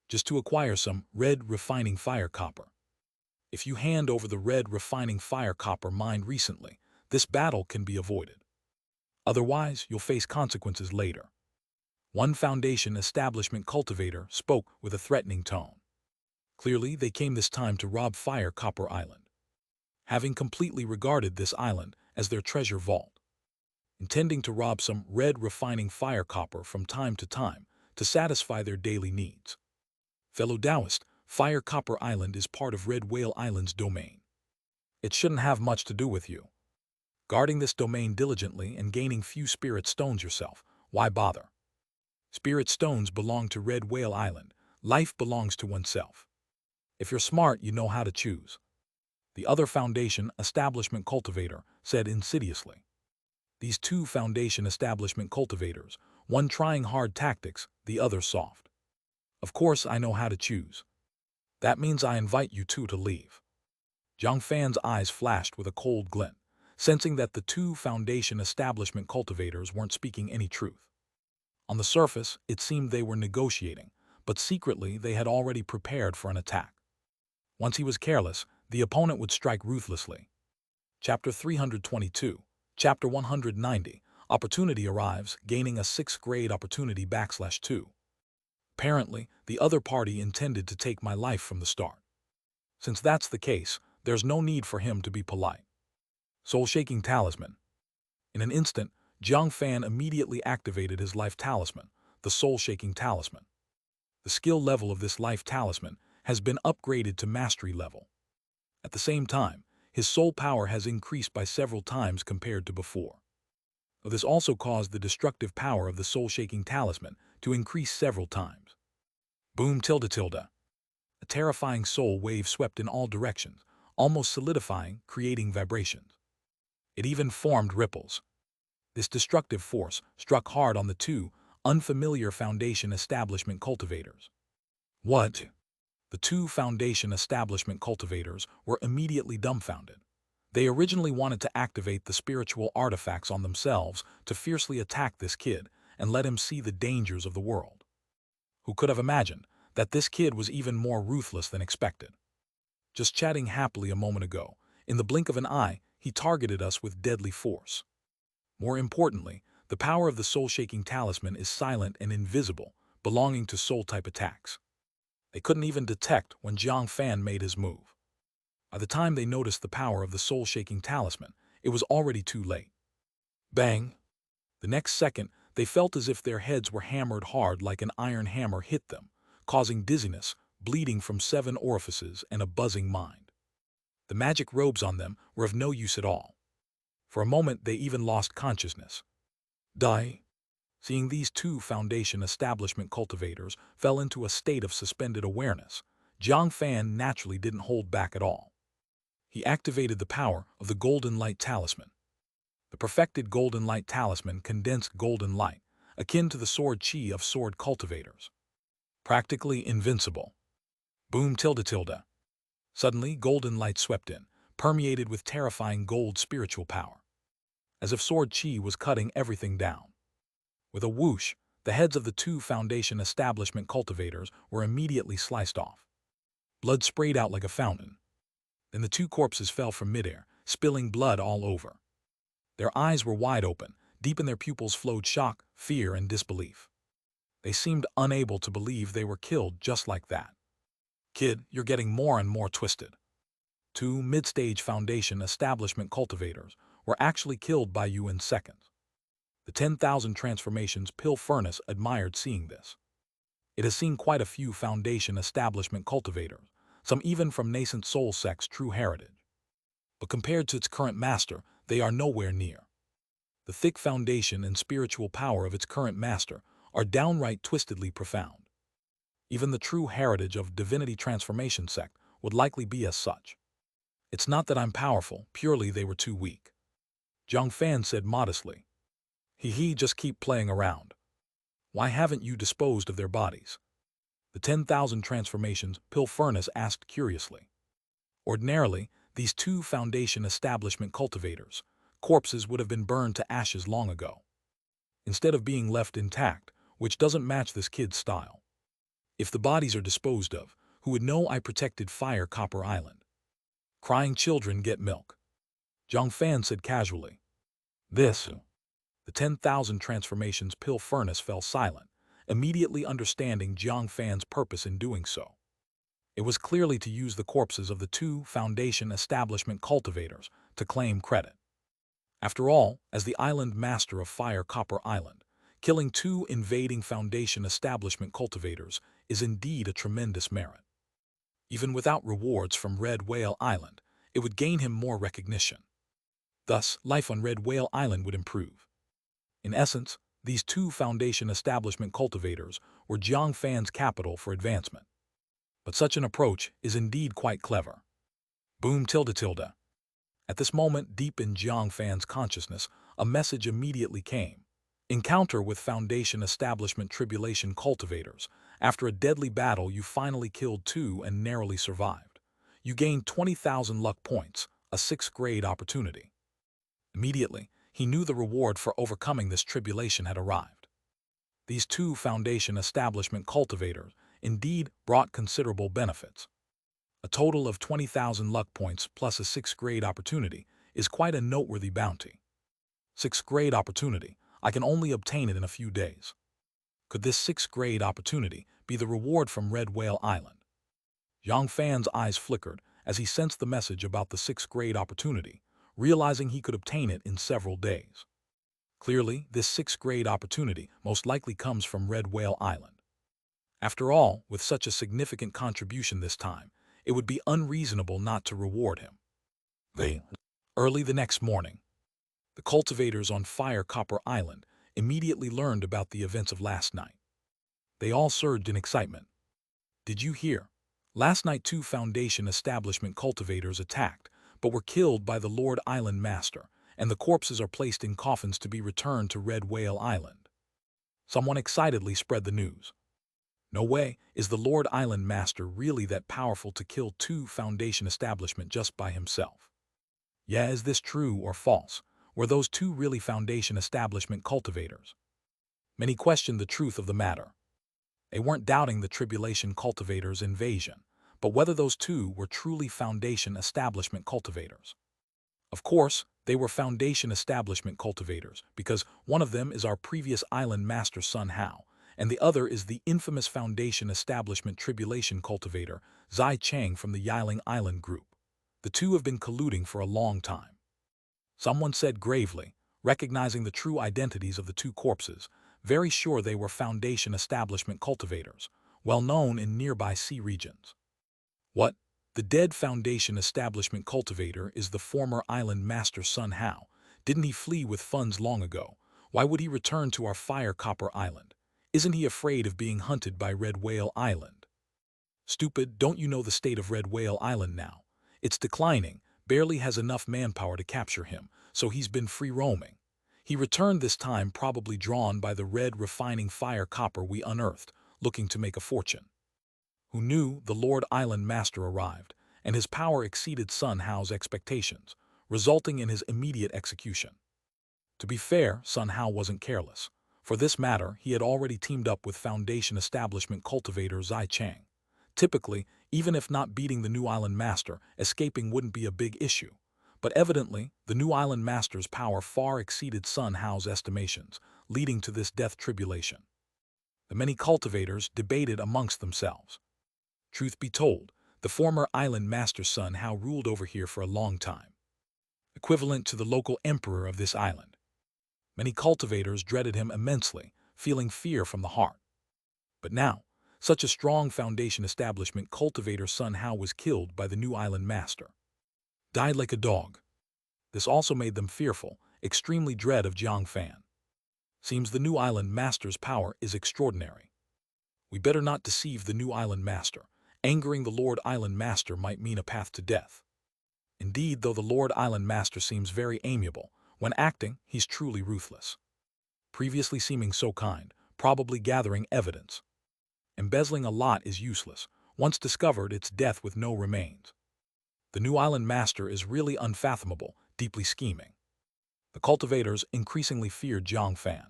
Just to acquire some red refining fire copper. If you hand over the red refining fire copper mined recently, this battle can be avoided. Otherwise, you'll face consequences later. One Foundation establishment cultivator spoke with a threatening tone. Clearly, they came this time to rob Fire Copper Island, having completely regarded this island as their treasure vault, intending to rob some red refining fire copper from time to satisfy their daily needs. Fellow Taoist, Fire Copper Island is part of Red Whale Island's domain. It shouldn't have much to do with you. Guarding this domain diligently and gaining few spirit stones yourself, why bother? Spirit stones belong to Red Whale Island. Life belongs to oneself. If you're smart, you know how to choose. The other Foundation establishment cultivator said insidiously. These two Foundation establishment cultivators, one trying hard tactics, the other soft. Of course I know how to choose. That means I invite you two to leave. Jiang Fan's eyes flashed with a cold glint, sensing that the two Foundation establishment cultivators weren't speaking any truth. On the surface, it seemed they were negotiating, but secretly they had already prepared for an attack. Once he was careless, the opponent would strike ruthlessly. Chapter 322, Chapter 190, Opportunity arrives, gaining a 6th grade opportunity /2. Apparently, the other party intended to take my life from the start. Since that's the case, there's no need for him to be polite. Soul-shaking talisman. In an instant, Jiang Fan immediately activated his life talisman, the soul-shaking talisman. The skill level of this life talisman has been upgraded to mastery level. At the same time, his soul power has increased by several times compared to before. This also caused the destructive power of the soul-shaking talisman to increase several times. Boom tilde tilde. A terrifying soul wave swept in all directions, almost solidifying, creating vibrations. It even formed ripples. This destructive force struck hard on the two unfamiliar Foundation establishment cultivators. What? The two Foundation establishment cultivators were immediately dumbfounded. They originally wanted to activate the spiritual artifacts on themselves to fiercely attack this kid and let him see the dangers of the world. Who could have imagined that this kid was even more ruthless than expected? Just chatting happily a moment ago, in the blink of an eye, he targeted us with deadly force. More importantly, the power of the soul-shaking talisman is silent and invisible, belonging to soul-type attacks. They couldn't even detect when Jiang Fan made his move. By the time they noticed the power of the soul-shaking talisman, it was already too late. Bang! The next second, they felt as if their heads were hammered hard like an iron hammer hit them, causing dizziness, bleeding from 7 orifices, and a buzzing mind. The magic robes on them were of no use at all. For a moment, they even lost consciousness. Die. Seeing these two Foundation establishment cultivators fell into a state of suspended awareness, Jiang Fan naturally didn't hold back at all. He activated the power of the Golden Light Talisman. The perfected Golden Light Talisman condensed golden light, akin to the sword chi of sword cultivators. Practically invincible. Boom tilde tilde. Suddenly, golden light swept in, permeated with terrifying gold spiritual power. As if sword chi was cutting everything down. With a whoosh, the heads of the two Foundation establishment cultivators were immediately sliced off. Blood sprayed out like a fountain. Then the two corpses fell from midair, spilling blood all over. Their eyes were wide open. Deep in their pupils flowed shock, fear, and disbelief. They seemed unable to believe they were killed just like that. Kid, you're getting more and more twisted. Two mid-stage Foundation establishment cultivators were actually killed by you in seconds. The 10,000 transformations pill furnace admired seeing this. It has seen quite a few Foundation establishment cultivators, some even from nascent soul sect's true heritage. But compared to its current master, they are nowhere near. The thick foundation and spiritual power of its current master are downright twistedly profound. Even the true heritage of Divinity Transformation sect would likely be as such. It's not that I'm powerful, purely they were too weak. Jiang Fan said modestly. Just keep playing around. Why haven't you disposed of their bodies? The 10,000 transformations pill furnace asked curiously. Ordinarily, these two Foundation establishment cultivators' corpses would have been burned to ashes long ago. Instead of being left intact, which doesn't match this kid's style. If the bodies are disposed of, who would know I protected Fire Copper Island? Crying children get milk. Jiang Fan said casually. The 10,000 transformations pill furnace fell silent, immediately understanding Jiang Fan's purpose in doing so. It was clearly to use the corpses of the two Foundation establishment cultivators to claim credit. After all, as the island master of Fire Copper Island, killing two invading Foundation establishment cultivators is indeed a tremendous merit. Even without rewards from Red Whale Island, it would gain him more recognition. Thus, life on Red Whale Island would improve. In essence, these two Foundation establishment cultivators were Jiang Fan's capital for advancement. But such an approach is indeed quite clever. Boom tilde tilde. At this moment, deep in Jiang Fan's consciousness, a message immediately came. Encounter with Foundation establishment tribulation cultivators. After a deadly battle, you finally killed two and narrowly survived. You gained 20,000 luck points, a 6th grade opportunity. Immediately, he knew the reward for overcoming this tribulation had arrived. These two Foundation establishment cultivators indeed brought considerable benefits. A total of 20,000 luck points plus a 6th grade opportunity is quite a noteworthy bounty. 6th grade opportunity, I can only obtain it in a few days. Could this 6th grade opportunity be the reward from Red Whale Island? Jiang Fan's eyes flickered as he sensed the message about the 6th grade opportunity, realizing he could obtain it in several days. Clearly, this 6th grade opportunity most likely comes from Red Whale Island. After all, with such a significant contribution this time, it would be unreasonable not to reward him. Early the next morning, the cultivators on Fire Copper Island immediately learned about the events of last night. They all surged in excitement. Did you hear? Last night 2 Foundation establishment cultivators attacked, but were killed by the Lord Island Master, and the corpses are placed in coffins to be returned to Red Whale Island. Someone excitedly spread the news. No way, is the Lord Island Master really that powerful to kill 2 Foundation establishment just by himself? Yeah, is this true or false? Were those 2 really Foundation establishment cultivators? Many questioned the truth of the matter. They weren't doubting the Tribulation cultivators' invasion, but whether those 2 were truly Foundation establishment cultivators. Of course, they were Foundation establishment cultivators, because one of them is our previous island master Sun Hao, and the other is the infamous Foundation establishment tribulation cultivator Zai Chang from the Yiling Island group. The 2 have been colluding for a long time. Someone said gravely, recognizing the true identities of the 2 corpses, very sure they were Foundation establishment cultivators, well known in nearby sea regions. What? The dead Foundation establishment cultivator is the former island master Sun Hao, Didn't he flee with funds long ago? Why would he return to our Fire Copper Island? Isn't he afraid of being hunted by Red Whale Island? Stupid, don't you know the state of Red Whale Island now? It's declining, barely has enough manpower to capture him, so he's been free roaming. He returned this time probably drawn by the red refining fire copper we unearthed, looking to make a fortune. Who knew the Lord Island Master arrived, and his power exceeded Sun Hao's expectations, resulting in his immediate execution. To be fair, Sun Hao wasn't careless. For this matter, he had already teamed up with Foundation Establishment cultivator Zai Chang. Typically, even if not beating the new island master, escaping wouldn't be a big issue. But evidently, the new island master's power far exceeded Sun Hao's estimations, leading to this death tribulation. The many cultivators debated amongst themselves. Truth be told, the former island master Sun Hao ruled over here for a long time, equivalent to the local emperor of this island. Many cultivators dreaded him immensely, feeling fear from the heart. But now, such a strong Foundation Establishment cultivator Sun Hao was killed by the new island master. Died like a dog. This also made them fearful, extremely dread of Jiang Fan. Seems the new island master's power is extraordinary. We better not deceive the new island master. Angering the Lord Island Master might mean a path to death. Indeed, though the Lord Island Master seems very amiable, when acting, he's truly ruthless. Previously seeming so kind, probably gathering evidence. Embezzling a lot is useless. Once discovered, it's death with no remains. The new island master is really unfathomable, deeply scheming. The cultivators increasingly feared Jiang Fan.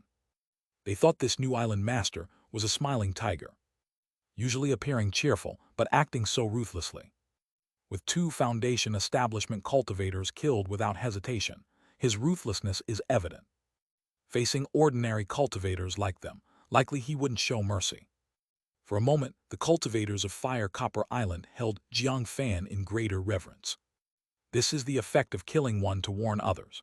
They thought this new island master was a smiling tiger, usually appearing cheerful, but acting so ruthlessly. With 2 Foundation Establishment cultivators killed without hesitation, his ruthlessness is evident. Facing ordinary cultivators like them, likely he wouldn't show mercy. For a moment, the cultivators of Fire Copper Island held Jiang Fan in greater reverence. This is the effect of killing one to warn others.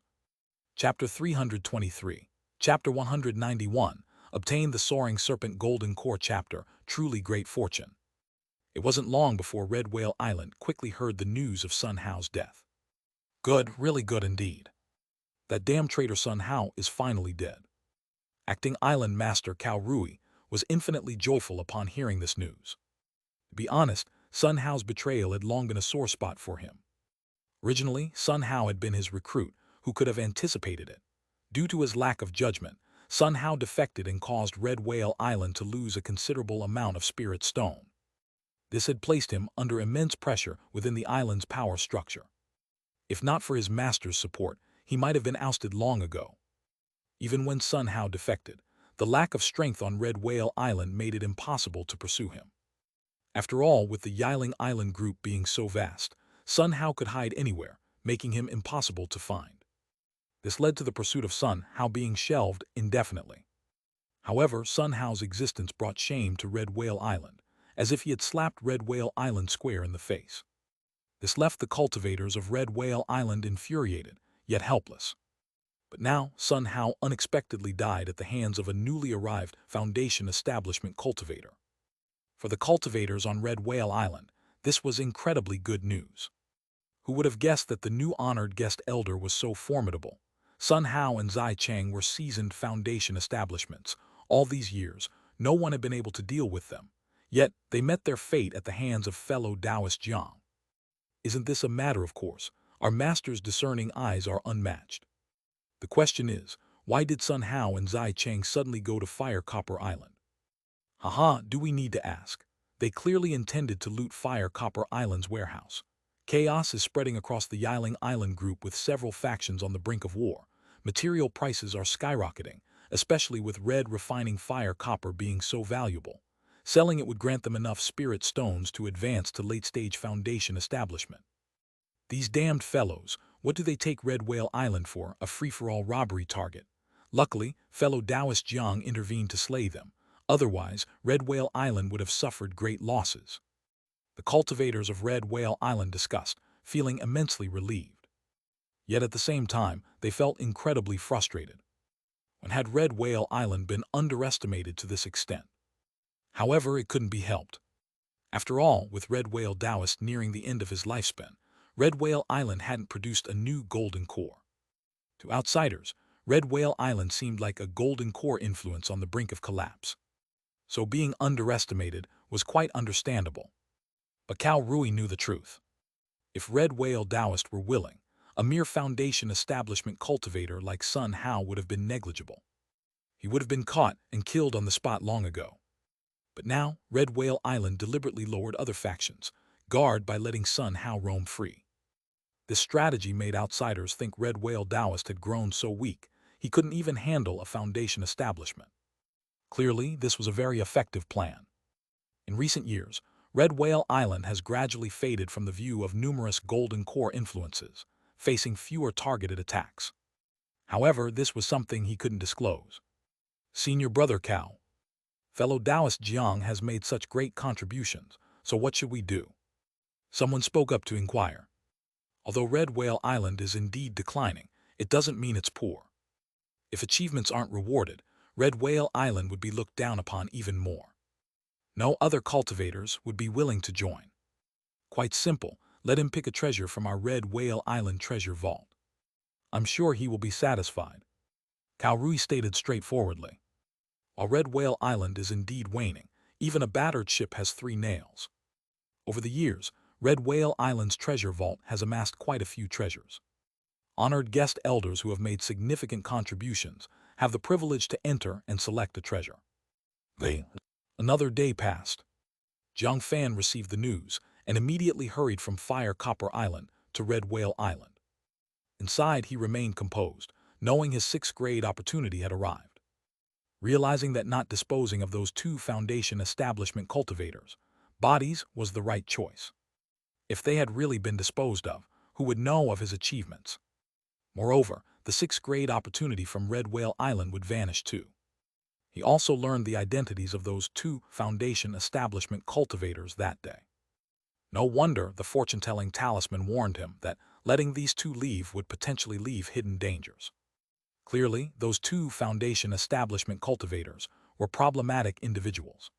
Chapter 323. Chapter 191. Obtain the Soaring Serpent Golden Core Chapter, Truly Great Fortune. It wasn't long before Red Whale Island quickly heard the news of Sun Hao's death. Good, really good indeed. That damn traitor Sun Hao is finally dead. Acting Island Master Cao Rui was infinitely joyful upon hearing this news. To be honest, Sun Hao's betrayal had long been a sore spot for him. Originally, Sun Hao had been his recruit, who could have anticipated it. Due to his lack of judgment, Sun Hao defected and caused Red Whale Island to lose a considerable amount of spirit stone. This had placed him under immense pressure within the island's power structure. If not for his master's support, he might have been ousted long ago. Even when Sun Hao defected, the lack of strength on Red Whale Island made it impossible to pursue him. After all, with the Yiling Island group being so vast, Sun Hao could hide anywhere, making him impossible to find. This led to the pursuit of Sun Hao being shelved indefinitely. However, Sun Hao's existence brought shame to Red Whale Island, as if he had slapped Red Whale Island square in the face. This left the cultivators of Red Whale Island infuriated, yet helpless. But now, Sun Hao unexpectedly died at the hands of a newly arrived Foundation Establishment cultivator. For the cultivators on Red Whale Island, this was incredibly good news. Who would have guessed that the new honored guest elder was so formidable? Sun Hao and Zai Chang were seasoned Foundation establishments. All these years, no one had been able to deal with them. Yet, they met their fate at the hands of fellow Taoist Jiang. Isn't this a matter of course? Our master's discerning eyes are unmatched. The question is, why did Sun Hao and Zai Chang suddenly go to Fire Copper Island? Haha, do we need to ask? They clearly intended to loot Fire Copper Island's warehouse. Chaos is spreading across the Yiling Island group with several factions on the brink of war. Material prices are skyrocketing, especially with red refining fire copper being so valuable. Selling it would grant them enough spirit stones to advance to late-stage Foundation establishment. These damned fellows, what do they take Red Whale Island for? A free-for-all robbery target. Luckily, fellow Taoist Jiang intervened to slay them. Otherwise, Red Whale Island would have suffered great losses. The cultivators of Red Whale Island discussed, feeling immensely relieved. Yet at the same time, they felt incredibly frustrated. When had Red Whale Island been underestimated to this extent? However, it couldn't be helped. After all, with Red Whale Taoist nearing the end of his lifespan, Red Whale Island hadn't produced a new golden core. To outsiders, Red Whale Island seemed like a golden core influence on the brink of collapse. So being underestimated was quite understandable. But Cao Rui knew the truth. If Red Whale Taoist were willing, a mere foundation establishment cultivator like Sun Hao would have been negligible. He would have been caught and killed on the spot long ago. But now, Red Whale Island deliberately lowered other factions, guard by letting Sun Hao roam free. This strategy made outsiders think Red Whale Taoist had grown so weak, he couldn't even handle a foundation establishment. Clearly, this was a very effective plan. In recent years, Red Whale Island has gradually faded from the view of numerous golden core influences, facing fewer targeted attacks. However, this was something he couldn't disclose. Senior Brother Cao, fellow Taoist Jiang has made such great contributions, so what should we do? Someone spoke up to inquire. Although Red Whale Island is indeed declining, it doesn't mean it's poor. If achievements aren't rewarded, Red Whale Island would be looked down upon even more. No other cultivators would be willing to join. Quite simple, let him pick a treasure from our Red Whale Island treasure vault. I'm sure he will be satisfied. Cao Rui stated straightforwardly. While Red Whale Island is indeed waning, even a battered ship has 3 nails. Over the years, Red Whale Island's treasure vault has amassed quite a few treasures. Honored guest elders who have made significant contributions have the privilege to enter and select a treasure. Another day passed. Jiang Fan received the news and immediately hurried from Fire Copper Island to Red Whale Island. Inside, he remained composed, knowing his 6th grade opportunity had arrived. Realizing that not disposing of those 2 foundation establishment cultivators' bodies was the right choice. If they had really been disposed of, who would know of his achievements? Moreover, the 6th grade opportunity from Red Whale Island would vanish too. He also learned the identities of those 2 foundation establishment cultivators that day. No wonder the fortune-telling talisman warned him that letting these 2 leave would potentially leave hidden dangers. Clearly, those 2 foundation establishment cultivators were problematic individuals.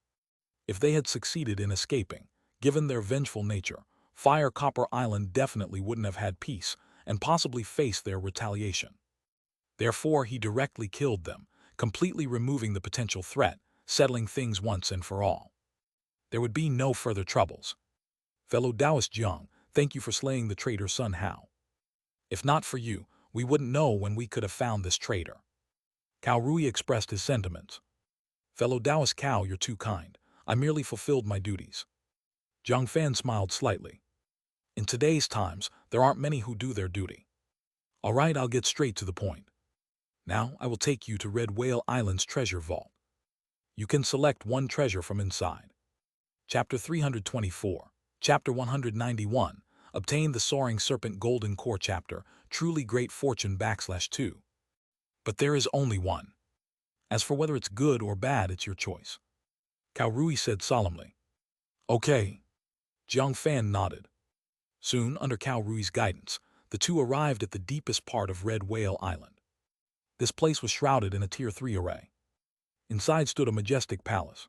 If they had succeeded in escaping, given their vengeful nature, Fire Copper Island definitely wouldn't have had peace and possibly faced their retaliation. Therefore, he directly killed them, completely removing the potential threat, settling things once and for all. There would be no further troubles. Fellow Taoist Jiang, thank you for slaying the traitor Sun Hao. If not for you, we wouldn't know when we could have found this traitor. Cao Rui expressed his sentiments. Fellow Taoist Cao, you're too kind. I merely fulfilled my duties. Jiang Fan smiled slightly. In today's times, there aren't many who do their duty. All right, I'll get straight to the point. Now, I will take you to Red Whale Island's treasure vault. You can select 1 treasure from inside. Chapter 324. Chapter 191. Obtain the Soaring Serpent Golden Core Chapter, Truly Great Fortune /2. But there is only 1. As for whether it's good or bad, it's your choice. Cao Rui said solemnly. Okay. Jiang Fan nodded. Soon, under Cao Rui's guidance, the 2 arrived at the deepest part of Red Whale Island. This place was shrouded in a Tier 3 array. Inside stood a majestic palace.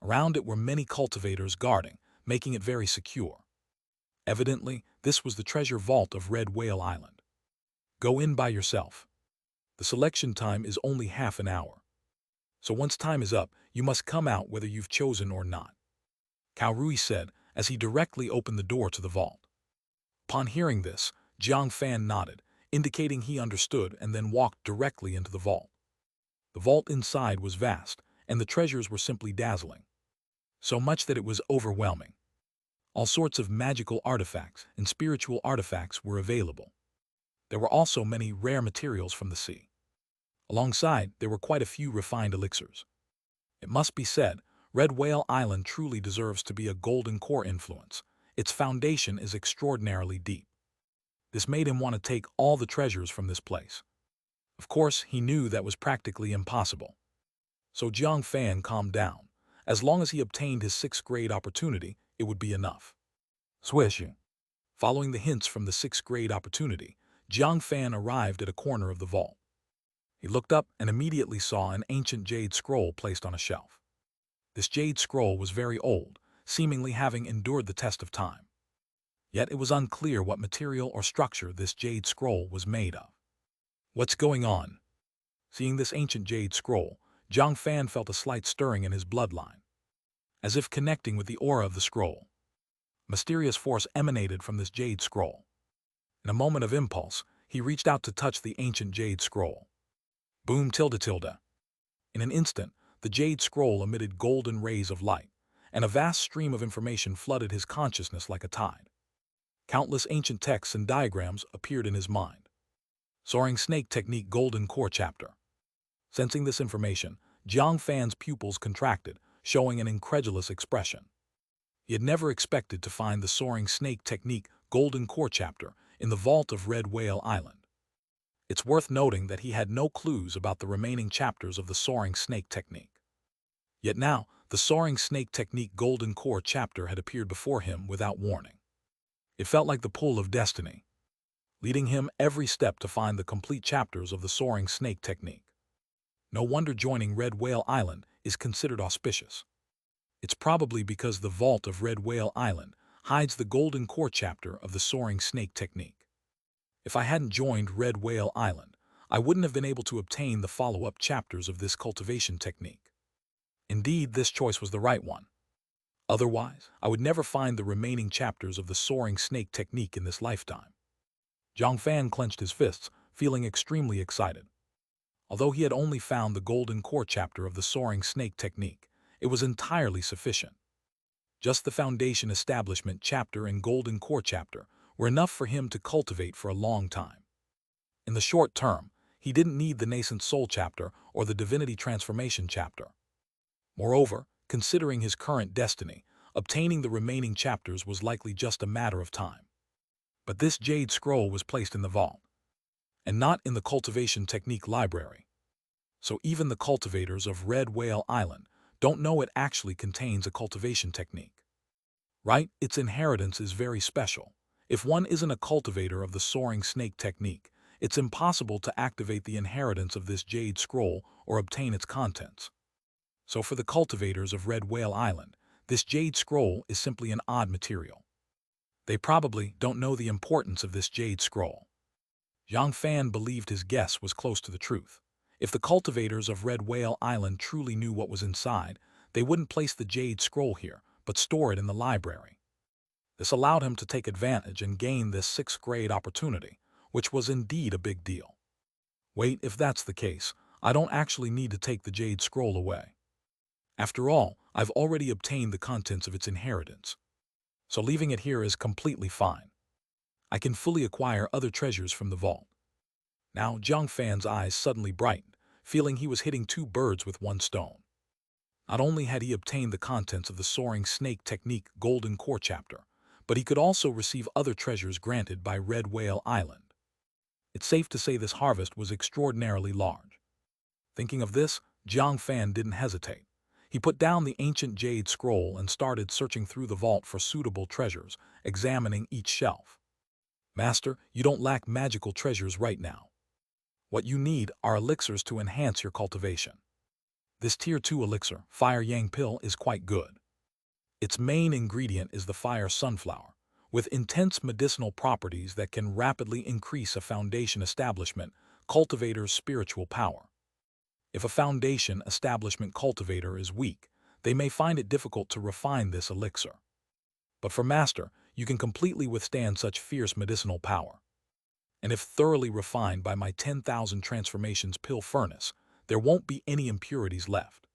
Around it were many cultivators guarding, making it very secure. Evidently, this was the treasure vault of Red Whale Island. Go in by yourself. The selection time is only half an hour. So once time is up, you must come out whether you've chosen or not. Cao Rui said as he directly opened the door to the vault. Upon hearing this, Jiang Fan nodded, indicating he understood, and then walked directly into the vault. The vault inside was vast, and the treasures were simply dazzling. So much that it was overwhelming. All sorts of magical artifacts and spiritual artifacts were available. There were also many rare materials from the sea. Alongside, there were quite a few refined elixirs. It must be said, Red Whale Island truly deserves to be a golden core influence. Its foundation is extraordinarily deep. This made him want to take all the treasures from this place. Of course, he knew that was practically impossible. So Jiang Fan calmed down. As long as he obtained his 6th grade opportunity, it would be enough. Swish. Following the hints from the 6th grade opportunity, Jiang Fan arrived at a corner of the vault. He looked up and immediately saw an ancient jade scroll placed on a shelf. This jade scroll was very old, seemingly having endured the test of time. Yet it was unclear what material or structure this jade scroll was made of. What's going on? Seeing this ancient jade scroll, Jiang Fan felt a slight stirring in his bloodline, as if connecting with the aura of the scroll. Mysterious force emanated from this jade scroll. In a moment of impulse, he reached out to touch the ancient jade scroll. Boom tilde tilde. In an instant, the jade scroll emitted golden rays of light, and a vast stream of information flooded his consciousness like a tide. Countless ancient texts and diagrams appeared in his mind. Soaring Snake Technique Golden Core Chapter. Sensing this information, Jiang Fan's pupils contracted, showing an incredulous expression. He had never expected to find the Soaring Snake Technique Golden Core Chapter in the vault of Red Whale Island. It's worth noting that he had no clues about the remaining chapters of the Soaring Snake Technique. Yet now, the Soaring Snake Technique Golden Core Chapter had appeared before him without warning. It felt like the pull of destiny, leading him every step to find the complete chapters of the Soaring Snake Technique. No wonder joining Red Whale Island is considered auspicious. It's probably because the vault of Red Whale Island hides the Golden Core Chapter of the Soaring Snake Technique. If I hadn't joined Red Whale Island, I wouldn't have been able to obtain the follow-up chapters of this cultivation technique. Indeed, this choice was the right one. Otherwise, I would never find the remaining chapters of the Soaring Snake Technique in this lifetime. Jiang Fan clenched his fists, feeling extremely excited. Although he had only found the Golden Core Chapter of the Soaring Snake Technique, it was entirely sufficient. Just the Foundation Establishment Chapter and Golden Core Chapter were enough for him to cultivate for a long time. In the short term, he didn't need the Nascent Soul Chapter or the Divinity Transformation Chapter. Moreover, considering his current destiny, obtaining the remaining chapters was likely just a matter of time. But this jade scroll was placed in the vault, and not in the Cultivation Technique Library. So even the cultivators of Red Whale Island don't know it actually contains a cultivation technique. Right? Its inheritance is very special. If one isn't a cultivator of the Soaring Snake Technique, it's impossible to activate the inheritance of this jade scroll or obtain its contents. So for the cultivators of Red Whale Island, this jade scroll is simply an odd material. They probably don't know the importance of this jade scroll. Jiang Fan believed his guess was close to the truth. If the cultivators of Red Whale Island truly knew what was inside, they wouldn't place the jade scroll here, but store it in the library. This allowed him to take advantage and gain this 6th grade opportunity, which was indeed a big deal. Wait, if that's the case, I don't actually need to take the jade scroll away. After all, I've already obtained the contents of its inheritance. So leaving it here is completely fine. I can fully acquire other treasures from the vault. Now Jiang Fan's eyes suddenly brightened, feeling he was hitting 2 birds with 1 stone. Not only had he obtained the contents of the Soaring Snake Technique Golden Core Chapter, but he could also receive other treasures granted by Red Whale Island. It's safe to say this harvest was extraordinarily large. Thinking of this, Jiang Fan didn't hesitate. He put down the ancient jade scroll and started searching through the vault for suitable treasures, examining each shelf. Master, you don't lack magical treasures right now. What you need are elixirs to enhance your cultivation. This Tier 2 elixir, Fire Yang Pill, is quite good. Its main ingredient is the fire sunflower, with intense medicinal properties that can rapidly increase a foundation establishment cultivator's spiritual power. If a foundation establishment cultivator is weak, they may find it difficult to refine this elixir. But for Master, you can completely withstand such fierce medicinal power. And if thoroughly refined by my 10,000 transformations pill furnace, there won't be any impurities left.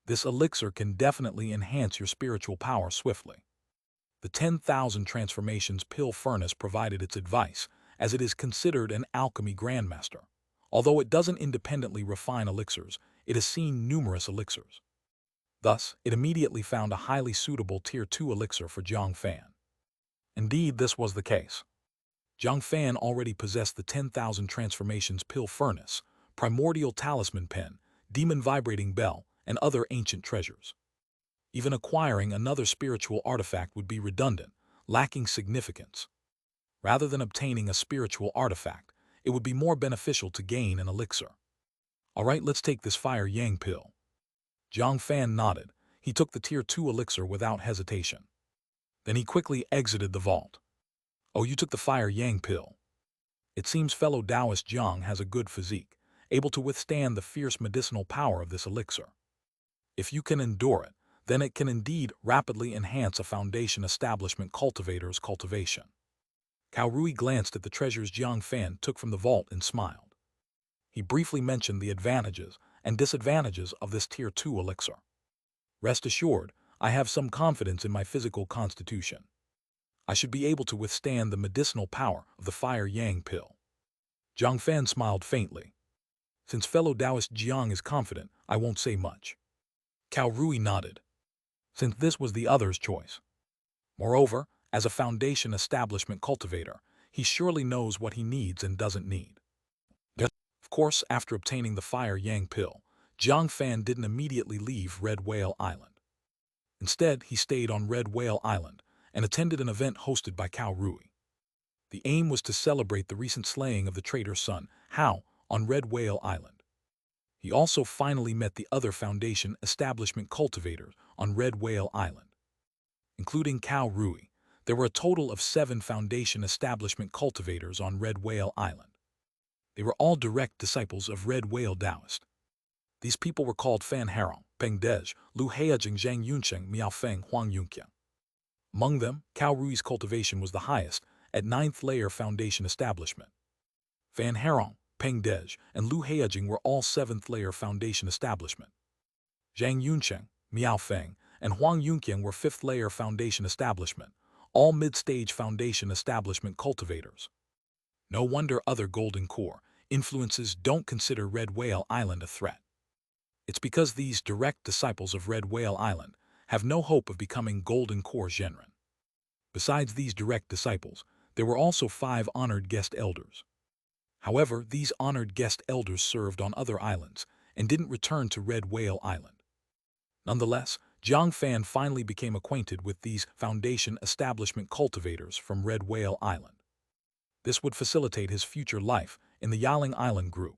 This elixir can definitely enhance your spiritual power swiftly. The 10,000 transformations pill furnace provided its advice, as it is considered an alchemy grandmaster. Although it doesn't independently refine elixirs, it has seen numerous elixirs. Thus, it immediately found a highly suitable Tier 2 elixir for Jiang Fan. Indeed, this was the case. Jiang Fan already possessed the 10,000 transformations pill furnace, primordial talisman pen, demon vibrating bell, and other ancient treasures. Even acquiring another spiritual artifact would be redundant, lacking significance. Rather than obtaining a spiritual artifact, it would be more beneficial to gain an elixir. Alright, let's take this Fire Yang Pill. Jiang Fan nodded. He took the Tier 2 elixir without hesitation. Then he quickly exited the vault. Oh, you took the Fire Yang Pill. It seems fellow Taoist Jiang has a good physique, able to withstand the fierce medicinal power of this elixir. If you can endure it, then it can indeed rapidly enhance a foundation establishment cultivator's cultivation. Cao Rui glanced at the treasures Jiang Fan took from the vault and smiled. He briefly mentioned the advantages and disadvantages of this Tier 2 elixir. Rest assured, I have some confidence in my physical constitution. I should be able to withstand the medicinal power of the Fire Yang pill. Jiang Fan smiled faintly. Since fellow Taoist Jiang is confident, I won't say much. Cao Rui nodded, since this was the other's choice. Moreover, as a foundation establishment cultivator, he surely knows what he needs and doesn't need. Of course, after obtaining the Fire Yang pill, Jiang Fan didn't immediately leave Red Whale Island. Instead, he stayed on Red Whale Island and attended an event hosted by Cao Rui. The aim was to celebrate the recent slaying of the traitor's son, Hao, on Red Whale Island. He also finally met the other Foundation establishment cultivators on Red Whale Island. Including Cao Rui, there were a total of 7 Foundation establishment cultivators on Red Whale Island. They were all direct disciples of Red Whale Taoist. These people were called Fan Harong, Peng Dej, Lu Heijing, Zhang Yunsheng, Miao Feng, Huang Yunqiang. Among them, Cao Rui's cultivation was the highest, at 9th layer Foundation establishment. Fan Harong, Peng Dej, and Lu Heijing were all 7th layer Foundation establishment. Zhang Yunsheng, Miao Feng, and Huang Yunqiang were 5th layer Foundation establishment, all mid-stage Foundation establishment cultivators. No wonder other Golden Core influences don't consider Red Whale Island a threat. It's because these direct disciples of Red Whale Island have no hope of becoming Golden Core Genren. Besides these direct disciples, there were also 5 honored guest elders. However, these honored guest elders served on other islands and didn't return to Red Whale Island. Nonetheless, Jiang Fan finally became acquainted with these Foundation establishment cultivators from Red Whale Island. This would facilitate his future life in the Yaling Island group.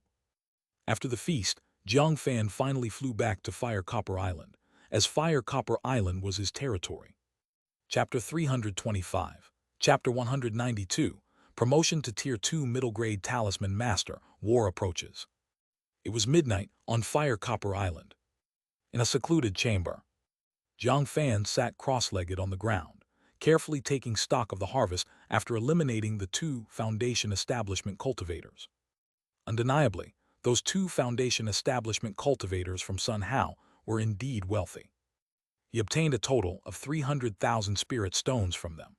After the feast, Jiang Fan finally flew back to Fire Copper Island, as Fire Copper Island was his territory. Chapter 325, Chapter 192, Promotion to Tier 2 Middle Grade Talisman Master, War Approaches. It was midnight on Fire Copper Island. In a secluded chamber, Jiang Fan sat cross-legged on the ground, carefully taking stock of the harvest after eliminating the 2 Foundation establishment cultivators. Undeniably, those 2 Foundation establishment cultivators from Sun Hao were indeed wealthy. He obtained a total of 300,000 spirit stones from them.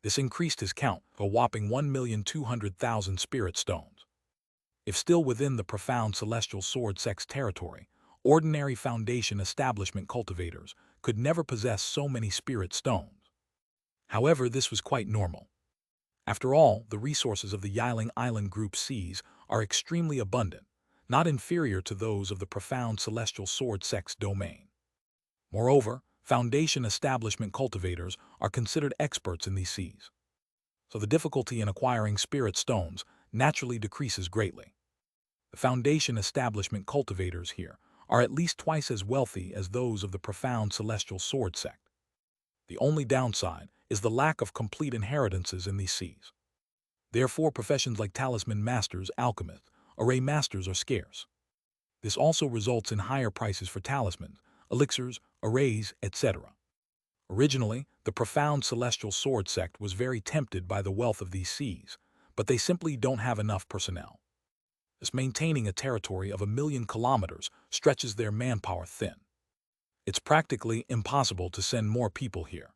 This increased his count to a whopping 1,200,000 spirit stones. If still within the profound celestial sword sex territory, ordinary Foundation establishment cultivators could never possess so many spirit stones. However, this was quite normal. After all, the resources of the Yiling Island Group Cs are extremely abundant, not inferior to those of the profound celestial sword sex domain. Moreover, Foundation establishment cultivators are considered experts in these seas. So the difficulty in acquiring spirit stones naturally decreases greatly. The Foundation establishment cultivators here are at least twice as wealthy as those of the profound celestial sword sect. The only downside is the lack of complete inheritances in these seas. Therefore, professions like talisman masters, alchemists, array masters are scarce. This also results in higher prices for talismans, elixirs, arrays, etc. Originally, the profound celestial sword sect was very tempted by the wealth of these seas, but they simply don't have enough personnel. Thus, maintaining a territory of 1,000,000 kilometers stretches their manpower thin. It's practically impossible to send more people here.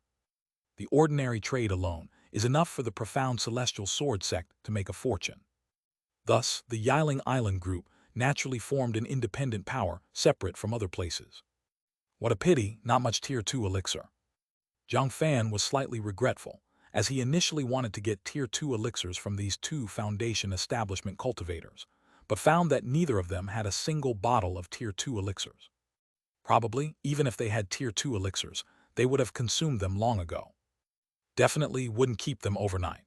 The ordinary trade alone is enough for the profound celestial sword sect to make a fortune. Thus, the Yiling Island Group naturally formed an independent power separate from other places. What a pity, not much Tier 2 elixir. Jiang Fan was slightly regretful, as he initially wanted to get Tier 2 elixirs from these 2 Foundation establishment cultivators, but found that neither of them had a single bottle of Tier 2 elixirs. Probably, even if they had Tier 2 elixirs, they would have consumed them long ago. Definitely wouldn't keep them overnight.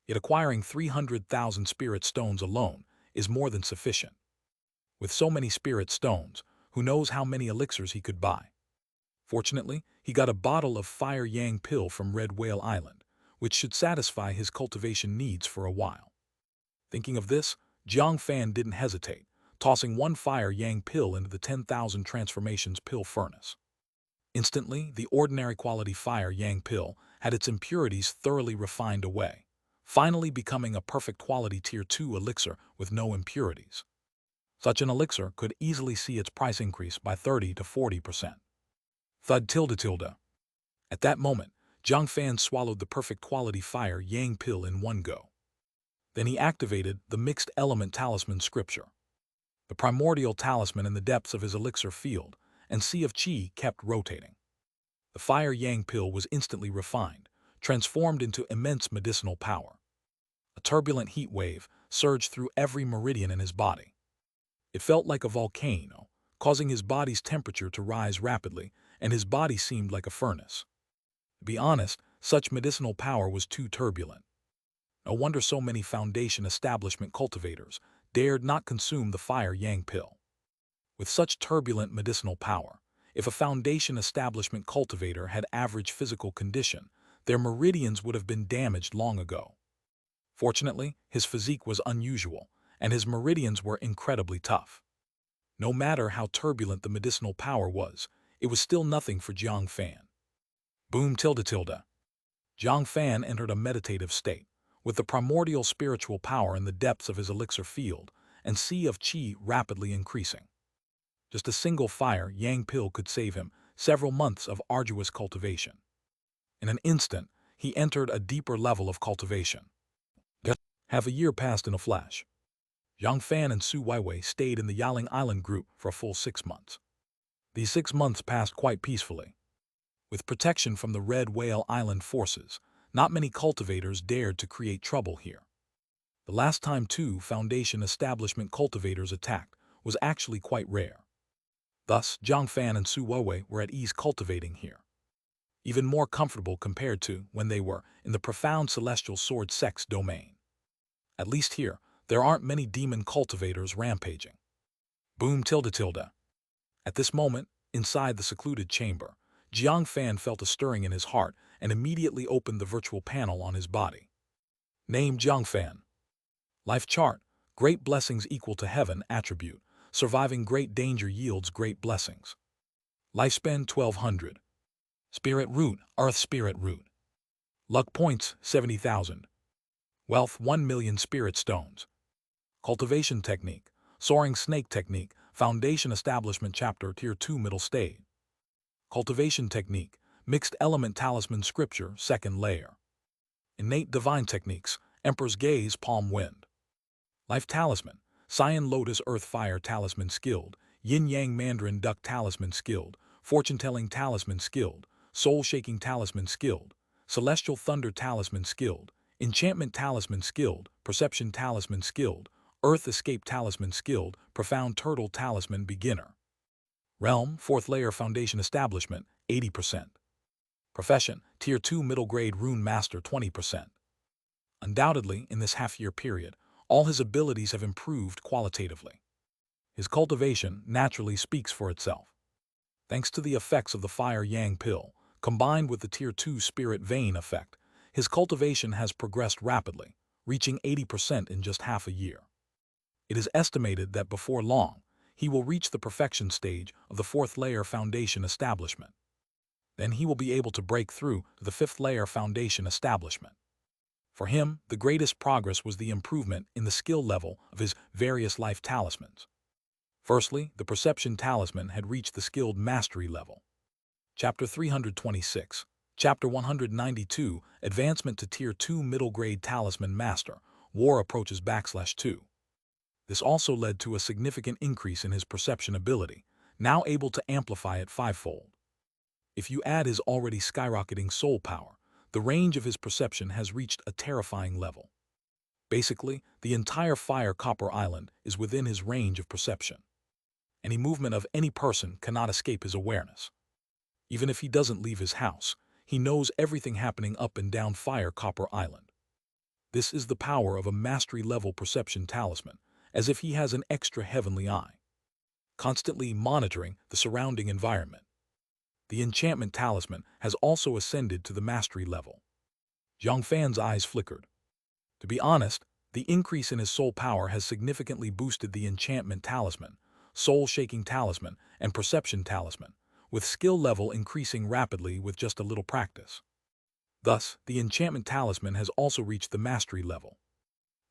Yet acquiring 300,000 spirit stones alone is more than sufficient. With so many spirit stones, who knows how many elixirs he could buy. Fortunately, he got a bottle of Fire Yang pill from Red Whale Island, which should satisfy his cultivation needs for a while. Thinking of this, Jiang Fan didn't hesitate, tossing one fire yang pill into the 10,000 transformations pill furnace. Instantly, the ordinary quality fire yang pill had its impurities thoroughly refined away, finally becoming a perfect quality tier 2 elixir with no impurities. Such an elixir could easily see its price increase by 30 to 40%. Thud tilde tilde. At that moment, Jiang Fan swallowed the perfect quality fire yang pill in one go. Then he activated the mixed element talisman scripture. The primordial talisman in the depths of his elixir field and sea of qi kept rotating. The fire yang pill was instantly refined, transformed into immense medicinal power. A turbulent heat wave surged through every meridian in his body. It felt like a volcano, causing his body's temperature to rise rapidly, and his body seemed like a furnace. To be honest, such medicinal power was too turbulent. No wonder so many foundation establishment cultivators dared not consume the fire yang pill. With such turbulent medicinal power, if a foundation establishment cultivator had average physical condition, their meridians would have been damaged long ago. Fortunately, his physique was unusual, and his meridians were incredibly tough. No matter how turbulent the medicinal power was, it was still nothing for Jiang Fan. Boom tilde tilde. Jiang Fan entered a meditative state, with the primordial spiritual power in the depths of his elixir field and sea of qi rapidly increasing. Just a single fire yang pill could save him several months of arduous cultivation. In an instant, he entered a deeper level of cultivation. Half a year passed in a flash. Jiang Fan and Su Weiwei stayed in the Yaling Island group for a full 6 months. These 6 months passed quite peacefully. With protection from the Red Whale Island forces, not many cultivators dared to create trouble here. The last time 2 foundation establishment cultivators attacked was actually quite rare. Thus, Jiang Fan and Su Weiwei were at ease cultivating here, even more comfortable compared to when they were in the profound celestial sword sex domain. At least here, there aren't many demon cultivators rampaging. Boom tilde tilde. At this moment, inside the secluded chamber, Jiang Fan felt a stirring in his heart and immediately opened the virtual panel on his body. Name Jiang Fan. Life chart, great blessings equal to heaven attribute, surviving great danger yields great blessings. Lifespan 1200. Spirit root, earth spirit root. Luck points 70,000. Wealth 1,000,000 spirit stones. Cultivation technique, soaring snake technique, foundation establishment chapter tier 2 middle stage. Cultivation technique, mixed element talisman scripture second layer. Innate divine techniques, emperor's gaze palm wind. Life talisman, cyan lotus earth fire talisman skilled, yin yang mandarin duck talisman skilled, fortune telling talisman skilled, soul shaking talisman skilled, celestial thunder talisman skilled, enchantment talisman skilled, perception talisman skilled, earth escape talisman skilled, profound turtle talisman beginner. Realm, 4th layer foundation establishment, 80%. Profession, tier 2 middle grade rune master, 20%. Undoubtedly, in this half-year period, all his abilities have improved qualitatively. His cultivation naturally speaks for itself. Thanks to the effects of the fire yang pill, combined with the tier 2 spirit vein effect, his cultivation has progressed rapidly, reaching 80% in just half a year. It is estimated that before long, he will reach the perfection stage of the 4th layer foundation establishment. Then he will be able to break through to the 5th layer foundation establishment. For him, the greatest progress was the improvement in the skill level of his various life talismans. Firstly, the perception talisman had reached the skilled mastery level. Chapter 326. Chapter 192, Advancement to Tier 2 Middle Grade Talisman Master, War Approaches /2. This also led to a significant increase in his perception ability, now able to amplify it 5-fold. If you add his already skyrocketing soul power, the range of his perception has reached a terrifying level. Basically, the entire Fire Copper Island is within his range of perception. Any movement of any person cannot escape his awareness. Even if he doesn't leave his house, he knows everything happening up and down Fire Copper Island. This is the power of a mastery-level perception talisman, as if he has an extra heavenly eye, constantly monitoring the surrounding environment. The enchantment talisman has also ascended to the mastery level. Jiang Fan's eyes flickered. To be honest, The increase in his soul power has significantly boosted the enchantment talisman, soul-shaking talisman, and perception talisman, with skill level increasing rapidly with just a little practice. Thus, the enchantment talisman has also reached the mastery level.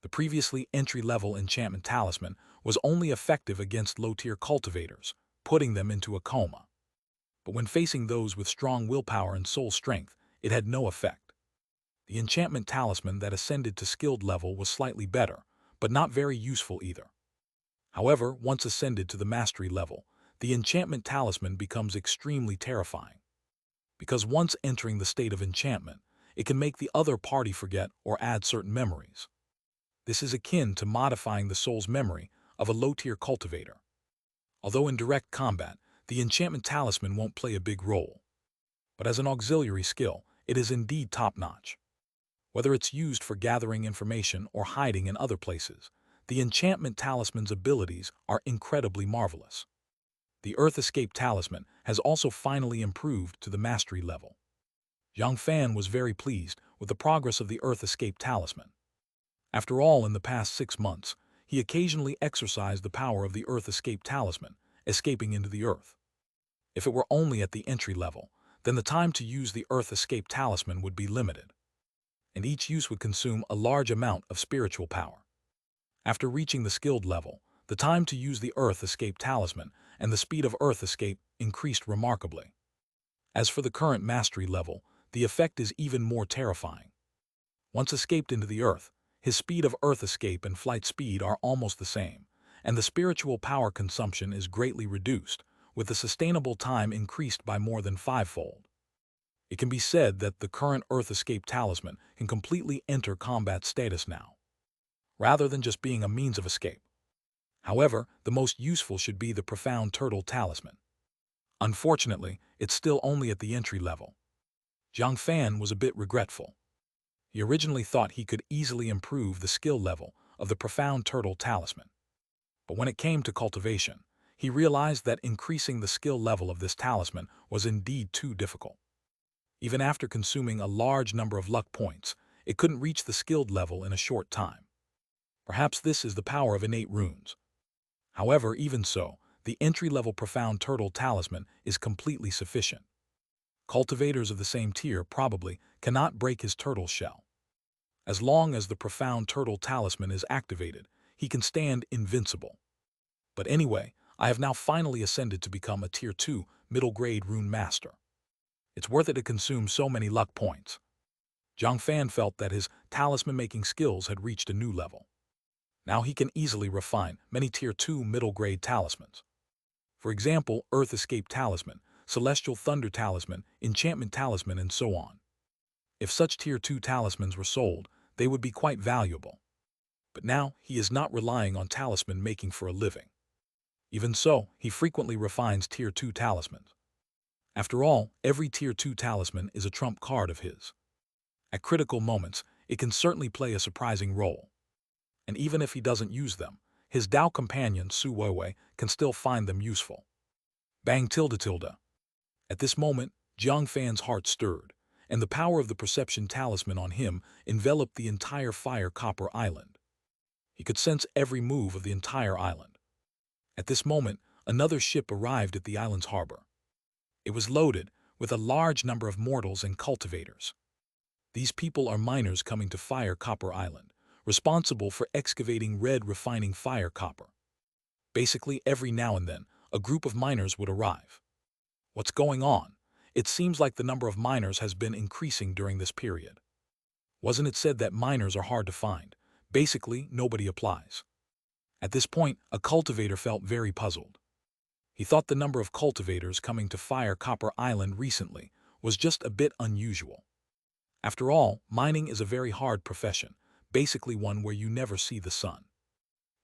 The previously entry-level enchantment talisman was only effective against low-tier cultivators, putting them into a coma. But when facing those with strong willpower and soul strength, it had no effect. The enchantment talisman that ascended to skilled level was slightly better, but not very useful either. However, once ascended to the mastery level, the enchantment talisman becomes extremely terrifying. Because once entering the state of enchantment, it can make the other party forget or add certain memories. This is akin to modifying the soul's memory of a low-tier cultivator. Although in direct combat, the enchantment talisman won't play a big role. But as an auxiliary skill, it is indeed top-notch. Whether it's used for gathering information or hiding in other places, the enchantment talisman's abilities are incredibly marvelous. The Earth Escape talisman has also finally improved to the mastery level. Jiang Fan was very pleased with the progress of the Earth Escape talisman. After all, in the past 6 months, he occasionally exercised the power of the Earth Escape talisman, escaping into the Earth. If it were only at the entry level, then the time to use the Earth Escape talisman would be limited, and each use would consume a large amount of spiritual power. After reaching the skilled level, the time to use the Earth Escape talisman and the speed of Earth Escape increased remarkably. As for the current mastery level, the effect is even more terrifying. Once escaped into the Earth, his speed of Earth Escape and flight speed are almost the same, and the spiritual power consumption is greatly reduced, with the sustainable time increased by more than 5-fold. It can be said that the current Earth Escape talisman can completely enter combat status now, rather than just being a means of escape. However, the most useful should be the Profound Turtle talisman. Unfortunately, it's still only at the entry level. Jiang Fan was a bit regretful. He originally thought he could easily improve the skill level of the Profound Turtle talisman. But when it came to cultivation, he realized that increasing the skill level of this talisman was indeed too difficult. Even after consuming a large number of luck points, it couldn't reach the skilled level in a short time. Perhaps this is the power of innate runes. However, even so, the entry-level Profound Turtle talisman is completely sufficient. Cultivators of the same tier probably cannot break his turtle shell. As long as the Profound Turtle talisman is activated, he can stand invincible. But anyway, I have now finally ascended to become a Tier 2 middle-grade rune master. It's worth it to consume so many luck points. Jiang Fan felt that his talisman-making skills had reached a new level. Now he can easily refine many Tier 2 middle-grade talismans. For example, Earth Escape talisman, Celestial Thunder talisman, Enchantment talisman, and so on. If such Tier 2 talismans were sold, they would be quite valuable. But now he is not relying on talisman making for a living. Even so, he frequently refines Tier 2 talismans. After all, every Tier 2 talisman is a trump card of his. At critical moments, it can certainly play a surprising role. And even if he doesn't use them, his Dao companion Su Weiwei can still find them useful. Bang tilde tilde. At this moment, Jiang Fan's heart stirred, and the power of the perception talisman on him enveloped the entire Fire Copper Island. He could sense every move of the entire island. At this moment, another ship arrived at the island's harbor. It was loaded with a large number of mortals and cultivators. These people are miners coming to Fire Copper Island, responsible for excavating red refining fire copper. Basically, every now and then, a group of miners would arrive. What's going on? It seems like the number of miners has been increasing during this period. Wasn't it said that miners are hard to find? Basically, nobody applies. At this point, a cultivator felt very puzzled. He thought the number of cultivators coming to Fire Copper Island recently was just a bit unusual. After all, mining is a very hard profession, basically one where you never see the sun.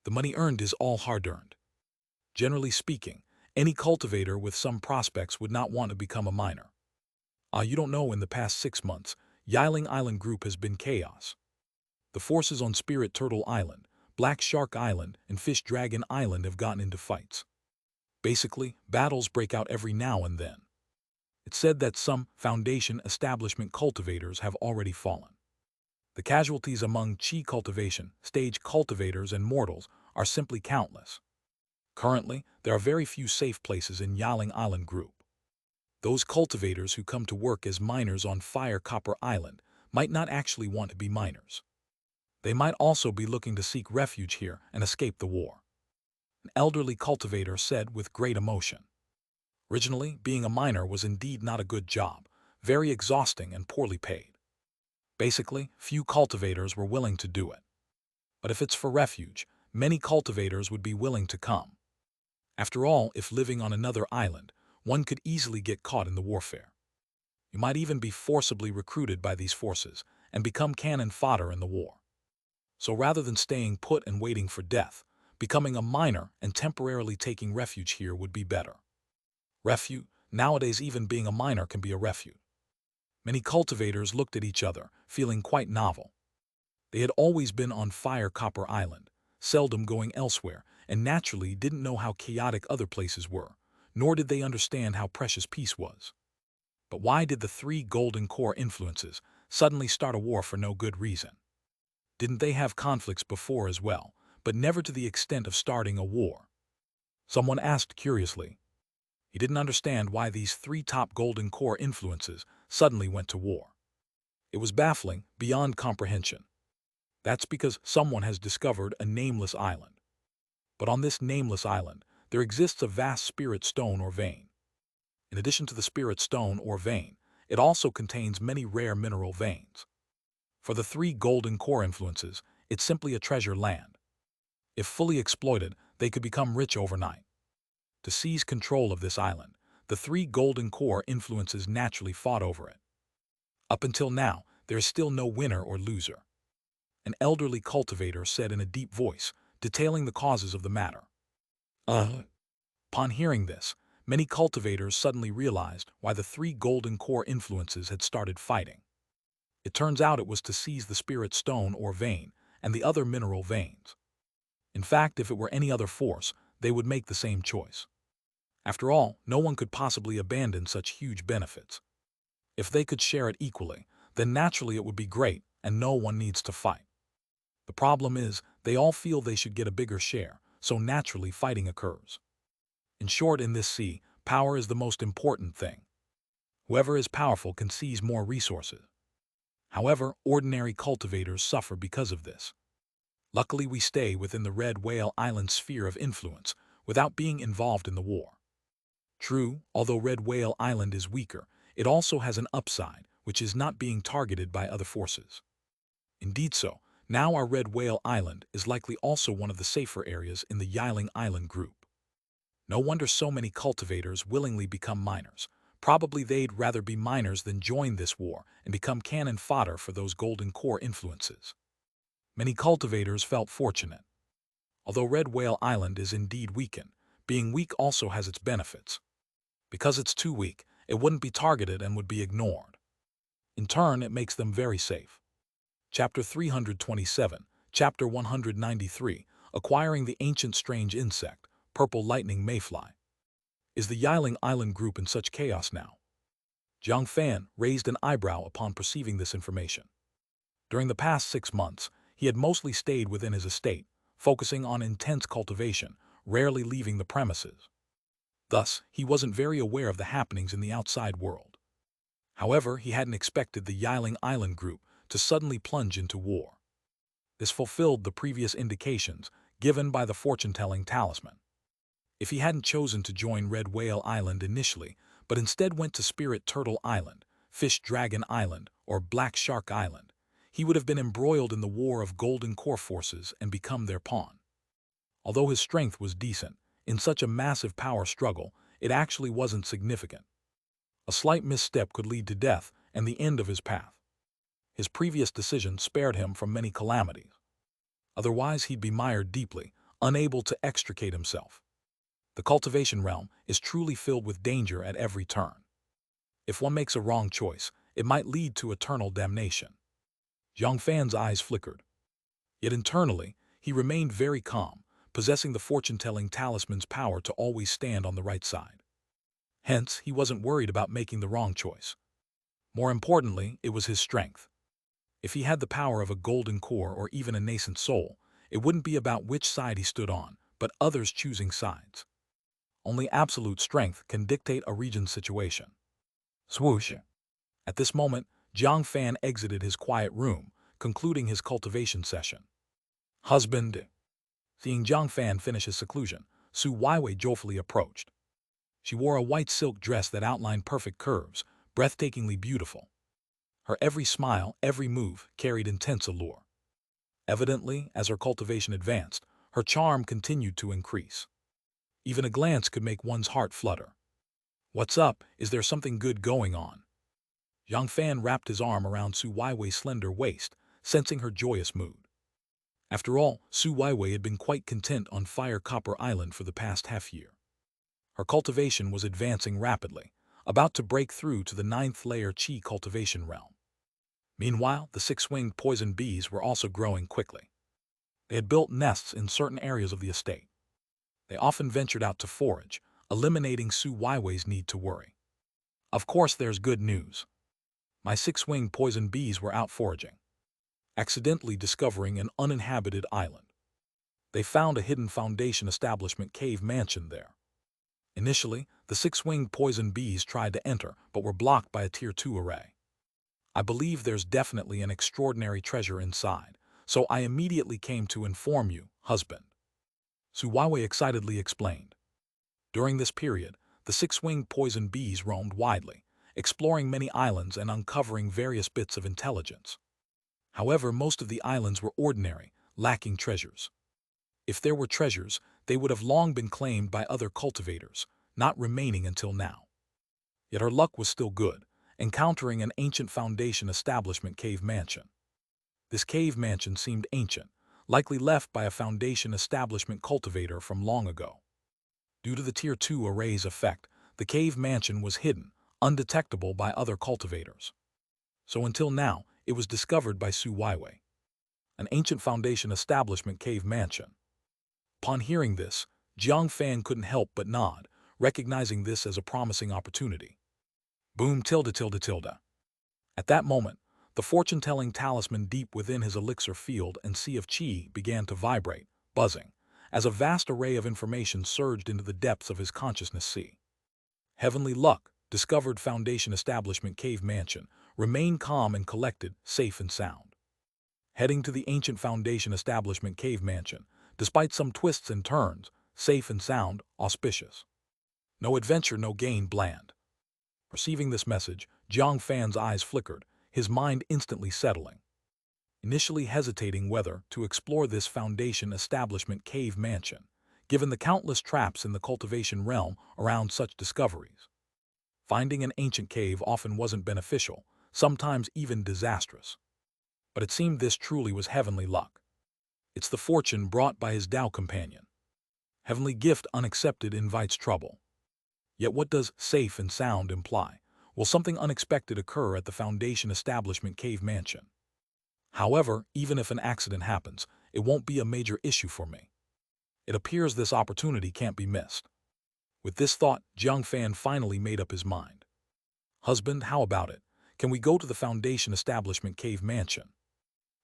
The money earned is all hard-earned. Generally speaking, any cultivator with some prospects would not want to become a miner. You don't know, in the past 6 months, Yiling Island Group has been chaos. The forces on Spirit Turtle Island, Black Shark Island, and Fish Dragon Island have gotten into fights. Basically, battles break out every now and then. It's said that some Foundation establishment cultivators have already fallen. The casualties among Qi cultivation, stage cultivators, and mortals are simply countless. Currently, there are very few safe places in Yaling Island Group. Those cultivators who come to work as miners on Fire Copper Island might not actually want to be miners. They might also be looking to seek refuge here and escape the war. An elderly cultivator said with great emotion. Originally, being a miner was indeed not a good job, very exhausting and poorly paid. Basically, few cultivators were willing to do it. But if it's for refuge, many cultivators would be willing to come. After all, if living on another island, one could easily get caught in the warfare. You might even be forcibly recruited by these forces and become cannon fodder in the war. So rather than staying put and waiting for death, becoming a miner and temporarily taking refuge here would be better. Refuge, nowadays even being a miner can be a refuge. Many cultivators looked at each other, feeling quite novel. They had always been on Fire Copper Island, seldom going elsewhere, and naturally didn't know how chaotic other places were, nor did they understand how precious peace was. But why did the three golden core influences suddenly start a war for no good reason? Didn't they have conflicts before as well, but never to the extent of starting a war? Someone asked curiously. He didn't understand why these three top golden core influences suddenly went to war. It was baffling, beyond comprehension. That's because someone has discovered a nameless island. But on this nameless island, there exists a vast spirit stone or vein. In addition to the spirit stone or vein, it also contains many rare mineral veins. For the three golden core influences, it's simply a treasure land. If fully exploited, they could become rich overnight. To seize control of this island, the three golden core influences naturally fought over it. Up until now, there is still no winner or loser. An elderly cultivator said in a deep voice, detailing the causes of the matter. Upon hearing this, many cultivators suddenly realized why the three golden core influences had started fighting. It turns out it was to seize the spirit stone or vein and the other mineral veins. In fact, if it were any other force, they would make the same choice. After all, no one could possibly abandon such huge benefits. If they could share it equally, then naturally it would be great and no one needs to fight. The problem is, they all feel they should get a bigger share, so naturally fighting occurs. In short, in this sea, power is the most important thing. Whoever is powerful can seize more resources. However, ordinary cultivators suffer because of this. Luckily, we stay within the Red Whale Island sphere of influence without being involved in the war. True, although Red Whale Island is weaker, it also has an upside, which is not being targeted by other forces. Indeed so, now our Red Whale Island is likely also one of the safer areas in the Yaling Island group. No wonder so many cultivators willingly become miners. Probably they'd rather be miners than join this war and become cannon fodder for those golden core influences. Many cultivators felt fortunate. Although Red Whale Island is indeed weakened, being weak also has its benefits. Because it's too weak, it wouldn't be targeted and would be ignored. In turn, it makes them very safe. Chapter 327, Chapter 193, Acquiring the Ancient Strange Insect, Purple Lightning Mayfly. Is the Yiling Island group in such chaos now? Jiang Fan raised an eyebrow upon perceiving this information. During the past 6 months, he had mostly stayed within his estate, focusing on intense cultivation, rarely leaving the premises. Thus, he wasn't very aware of the happenings in the outside world. However, he hadn't expected the Yiling Island group to suddenly plunge into war. This fulfilled the previous indications given by the fortune-telling talisman. If he hadn't chosen to join Red Whale Island initially, but instead went to Spirit Turtle Island, Fish Dragon Island, or Black Shark Island, he would have been embroiled in the war of Golden Core forces and become their pawn. Although his strength was decent, in such a massive power struggle, it actually wasn't significant. A slight misstep could lead to death and the end of his path. His previous decision spared him from many calamities. Otherwise, he'd be mired deeply, unable to extricate himself. The cultivation realm is truly filled with danger at every turn. If one makes a wrong choice, it might lead to eternal damnation. Jiang Fan's eyes flickered. Yet internally, he remained very calm, possessing the fortune-telling talisman's power to always stand on the right side. Hence, he wasn't worried about making the wrong choice. More importantly, it was his strength. If he had the power of a golden core or even a nascent soul, it wouldn't be about which side he stood on, but others choosing sides. Only absolute strength can dictate a region's situation. Swoosh. At this moment, Jiang Fan exited his quiet room, concluding his cultivation session. Husband. Seeing Jiang Fan finish his seclusion, Su Weiwei joyfully approached. She wore a white silk dress that outlined perfect curves, breathtakingly beautiful. Her every smile, every move, carried intense allure. Evidently, as her cultivation advanced, her charm continued to increase. Even a glance could make one's heart flutter. What's up? Is there something good going on? Jiang Fan wrapped his arm around Su Weiwei's slender waist, sensing her joyous mood. After all, Su Weiwei had been quite content on Fire Copper Island for the past half-year. Her cultivation was advancing rapidly, about to break through to the 9th-layer Qi cultivation realm. Meanwhile, the 6-winged poison bees were also growing quickly. They had built nests in certain areas of the estate. They often ventured out to forage, eliminating Su Weiwei's need to worry. Of course, there's good news. My 6-winged poison bees were out foraging, accidentally discovering an uninhabited island. They found a hidden Foundation establishment cave mansion there. Initially, the 6-winged poison bees tried to enter, but were blocked by a Tier 2 array. I believe there's definitely an extraordinary treasure inside, so I immediately came to inform you, husband. Su Weiwei excitedly explained. During this period, the 6-winged poison bees roamed widely, exploring many islands and uncovering various bits of intelligence. However, most of the islands were ordinary, lacking treasures. If there were treasures, they would have long been claimed by other cultivators, not remaining until now. Yet her luck was still good, encountering an ancient Foundation establishment cave mansion. This cave mansion seemed ancient, likely left by a Foundation establishment cultivator from long ago. Due to the Tier 2 array's effect, the cave mansion was hidden, undetectable by other cultivators. So until now, it was discovered by Su Weiwei. An ancient Foundation establishment cave mansion. Upon hearing this, Jiang Fan couldn't help but nod, recognizing this as a promising opportunity. Boom tilde tilde tilde. At that moment, the fortune-telling talisman deep within his elixir field and sea of qi began to vibrate, buzzing, as a vast array of information surged into the depths of his consciousness sea. Heavenly luck, discovered Foundation establishment cave mansion, remain calm and collected, safe and sound. Heading to the ancient Foundation establishment cave mansion, despite some twists and turns, safe and sound, auspicious. No adventure, no gain, bland. Receiving this message, Jiang Fan's eyes flickered, his mind instantly settling. Initially hesitating whether to explore this Foundation establishment cave mansion, given the countless traps in the cultivation realm around such discoveries. Finding an ancient cave often wasn't beneficial, sometimes even disastrous. But it seemed this truly was heavenly luck. It's the fortune brought by his Tao companion. Heavenly gift unaccepted invites trouble. Yet what does safe and sound imply? Will something unexpected occur at the Foundation establishment cave mansion? However, even if an accident happens, it won't be a major issue for me. It appears this opportunity can't be missed. With this thought, Jiang Fan finally made up his mind. Husband, how about it? Can we go to the Foundation establishment cave mansion?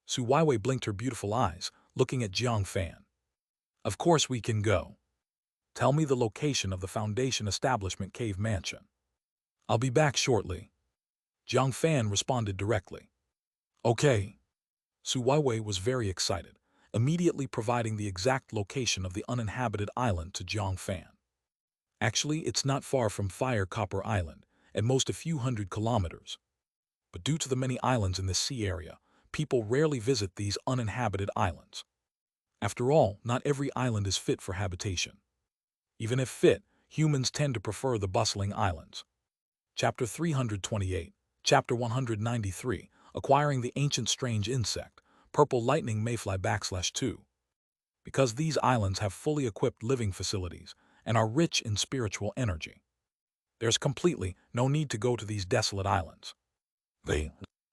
Su Weiwei blinked her beautiful eyes, looking at Jiang Fan. Of course we can go. Tell me the location of the Foundation establishment cave mansion. I'll be back shortly. Jiang Fan responded directly. Okay. Su Weiwei was very excited, immediately providing the exact location of the uninhabited island to Jiang Fan. Actually, it's not far from Fire Copper Island, at most a few hundred kilometers. But due to the many islands in this sea area, people rarely visit these uninhabited islands. After all, not every island is fit for habitation. Even if fit, humans tend to prefer the bustling islands. Chapter 328, Chapter 193, Acquiring the Ancient Strange Insect, Purple Lightning Mayfly /2. Because these islands have fully equipped living facilities and are rich in spiritual energy, there's completely no need to go to these desolate islands.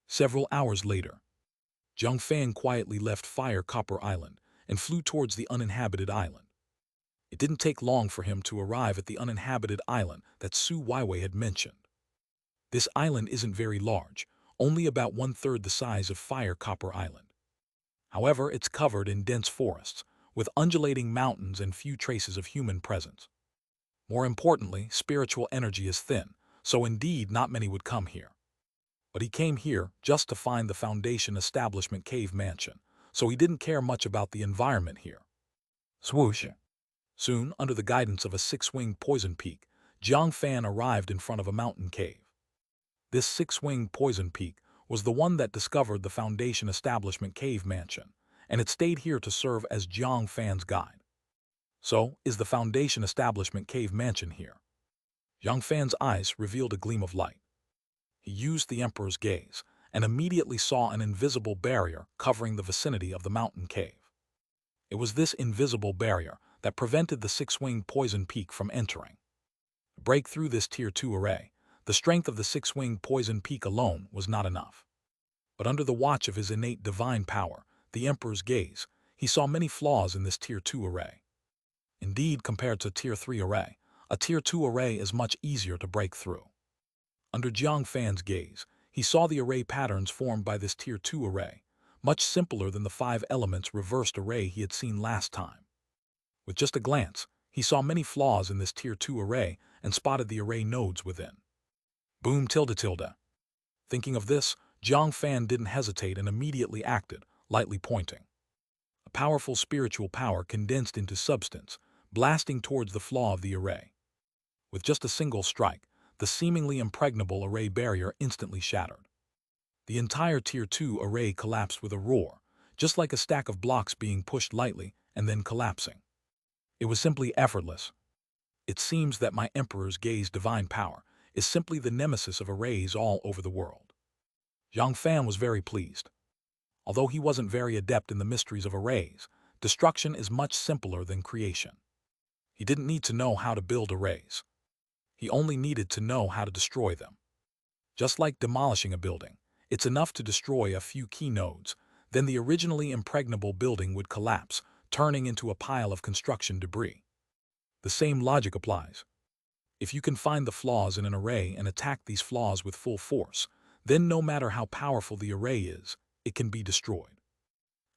Several hours later, Jiang Fan quietly left Fire Copper Island and flew towards the uninhabited island. It didn't take long for him to arrive at the uninhabited island that Su Weiwei had mentioned. This island isn't very large, only about one-third the size of Fire Copper Island. However, it's covered in dense forests, with undulating mountains and few traces of human presence. More importantly, spiritual energy is thin, so indeed not many would come here. But he came here just to find the Foundation Establishment Cave Mansion, so he didn't care much about the environment here. Swoosh! Soon, under the guidance of a six-winged poison peak, Jiang Fan arrived in front of a mountain cave. This six-winged poison peak was the one that discovered the Foundation Establishment Cave Mansion, and it stayed here to serve as Jiang Fan's guide. So, is the Foundation Establishment Cave Mansion here? Jiang Fan's eyes revealed a gleam of light. He used the Emperor's gaze and immediately saw an invisible barrier covering the vicinity of the mountain cave. It was this invisible barrier that prevented the six-winged poison peak from entering. To break through this Tier 2 array, the strength of the six-winged poison peak alone was not enough. But under the watch of his innate divine power, the Emperor's gaze, he saw many flaws in this Tier 2 array. Indeed, compared to Tier 3 array, a Tier 2 array is much easier to break through. Under Jiang Fan's gaze, he saw the array patterns formed by this Tier 2 array, much simpler than the 5 elements reversed array he had seen last time. With just a glance, he saw many flaws in this Tier 2 array and spotted the array nodes within. Boom tilde tilde. Thinking of this, Jiang Fan didn't hesitate and immediately acted, lightly pointing. A powerful spiritual power condensed into substance, blasting towards the flaw of the array. With just a single strike, the seemingly impregnable array barrier instantly shattered. The entire Tier 2 array collapsed with a roar, just like a stack of blocks being pushed lightly and then collapsing. It was simply effortless. It seems that my Emperor's gaze divine power is simply the nemesis of arrays all over the world. Jiang Fan was very pleased. Although he wasn't very adept in the mysteries of arrays, destruction is much simpler than creation. He didn't need to know how to build arrays. He only needed to know how to destroy them. Just like demolishing a building, it's enough to destroy a few key nodes, then the originally impregnable building would collapse, turning into a pile of construction debris. The same logic applies. If you can find the flaws in an array and attack these flaws with full force, then no matter how powerful the array is, it can be destroyed.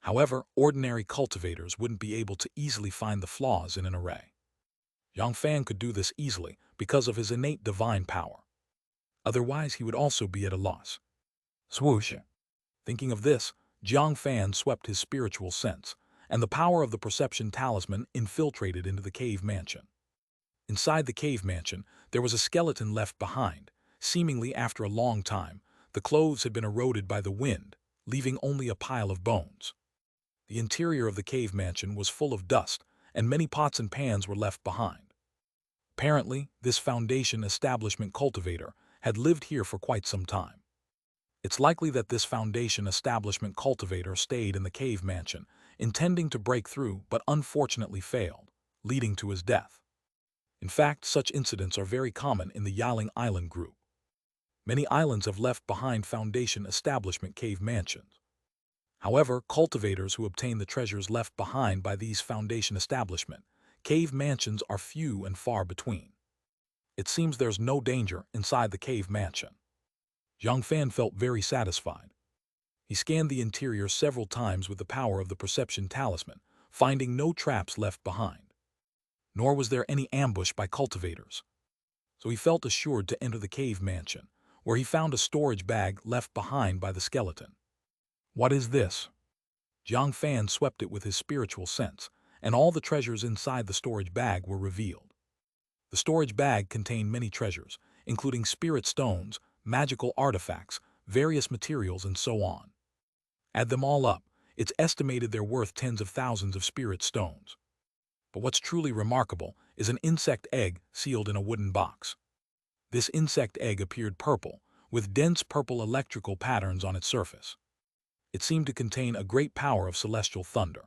However, ordinary cultivators wouldn't be able to easily find the flaws in an array. Jiang Fan could do this easily because of his innate divine power. Otherwise, he would also be at a loss. Swoosh! Thinking of this, Jiang Fan swept his spiritual sense, and the power of the perception talisman infiltrated into the cave mansion. Inside the cave mansion, there was a skeleton left behind. Seemingly after a long time, the clothes had been eroded by the wind, leaving only a pile of bones. The interior of the cave mansion was full of dust, and many pots and pans were left behind. Apparently, this Foundation Establishment cultivator had lived here for quite some time. It's likely that this Foundation Establishment cultivator stayed in the cave mansion, intending to break through but unfortunately failed, leading to his death. In fact, such incidents are very common in the Yaling Island group. Many islands have left behind Foundation Establishment cave mansions. However, cultivators who obtain the treasures left behind by these Foundation Establishment cave mansions are few and far between. It seems there's no danger inside the cave mansion. Jiang Fan felt very satisfied. He scanned the interior several times with the power of the perception talisman, finding no traps left behind. Nor was there any ambush by cultivators. So he felt assured to enter the cave mansion, where he found a storage bag left behind by the skeleton. What is this? Jiang Fan swept it with his spiritual sense, and all the treasures inside the storage bag were revealed. The storage bag contained many treasures, including spirit stones, magical artifacts, various materials, and so on. Add them all up, it's estimated they're worth tens of thousands of spirit stones. But what's truly remarkable is an insect egg sealed in a wooden box. This insect egg appeared purple, with dense purple electrical patterns on its surface. It seemed to contain a great power of celestial thunder.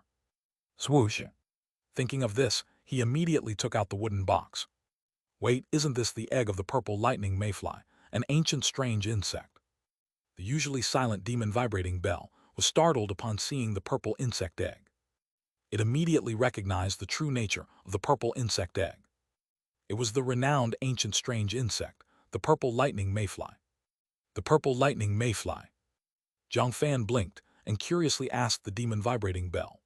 Swoosh! Thinking of this, he immediately took out the wooden box. Wait, isn't this the egg of the purple lightning mayfly, an ancient strange insect? The usually silent demon vibrating bell was startled upon seeing the purple insect egg. It immediately recognized the true nature of the purple insect egg. It was the renowned ancient strange insect, the purple lightning mayfly. The purple lightning mayfly. Jiang Fan blinked and curiously asked the demon vibrating bell.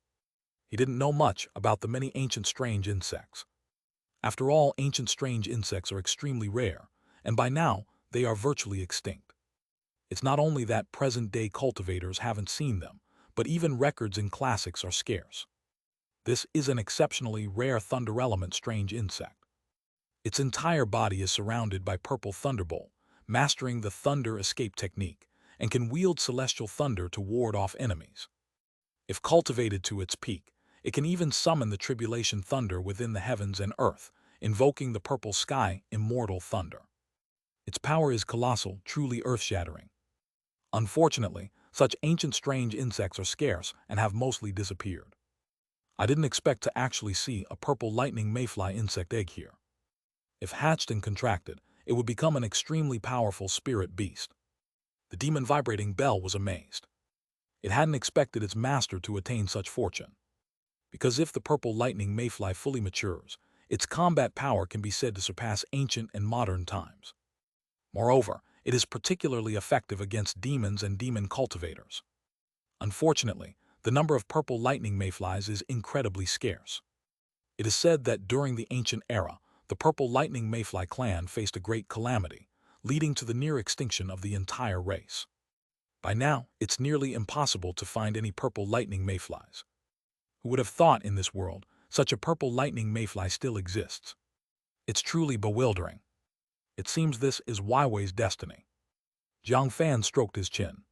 He didn't know much about the many ancient strange insects. After all, ancient strange insects are extremely rare, and by now they are virtually extinct. It's not only that present-day cultivators haven't seen them, but even records in classics are scarce. This is an exceptionally rare thunder element strange insect. Its entire body is surrounded by purple thunderbolt, mastering the thunder escape technique, and can wield celestial thunder to ward off enemies. If cultivated to its peak, it can even summon the tribulation thunder within the heavens and earth, invoking the purple sky immortal thunder. Its power is colossal, truly earth-shattering. Unfortunately, such ancient strange insects are scarce and have mostly disappeared. I didn't expect to actually see a purple lightning mayfly insect egg here. If hatched and contracted, it would become an extremely powerful spirit beast. The demon vibrating bell was amazed. It hadn't expected its master to attain such fortune. Because if the purple lightning mayfly fully matures, its combat power can be said to surpass ancient and modern times. Moreover, it is particularly effective against demons and demon cultivators. Unfortunately, the number of purple lightning mayflies is incredibly scarce. It is said that during the ancient era, the purple lightning mayfly clan faced a great calamity, leading to the near extinction of the entire race. By now, it's nearly impossible to find any purple lightning mayflies. Who would have thought in this world such a purple lightning mayfly still exists? It's truly bewildering. It seems this is Weiwei's destiny. Jiang Fan stroked his chin.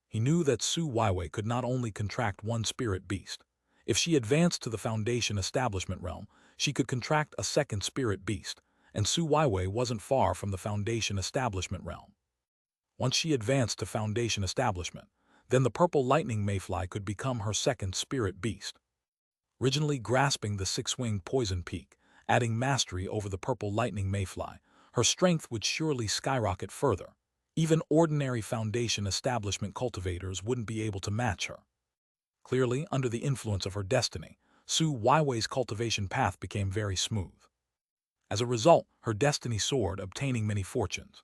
He knew that Su Weiwei could not only contract one spirit beast. If she advanced to the Foundation Establishment realm, she could contract a second spirit beast, and Su Weiwei wasn't far from the Foundation Establishment realm. Once she advanced to Foundation Establishment, then the purple lightning mayfly could become her second spirit beast. Originally grasping the six-winged poison peak, adding mastery over the purple lightning mayfly, her strength would surely skyrocket further. Even ordinary Foundation Establishment cultivators wouldn't be able to match her. Clearly, under the influence of her destiny, Su Weiwei's cultivation path became very smooth. As a result, her destiny soared, obtaining many fortunes.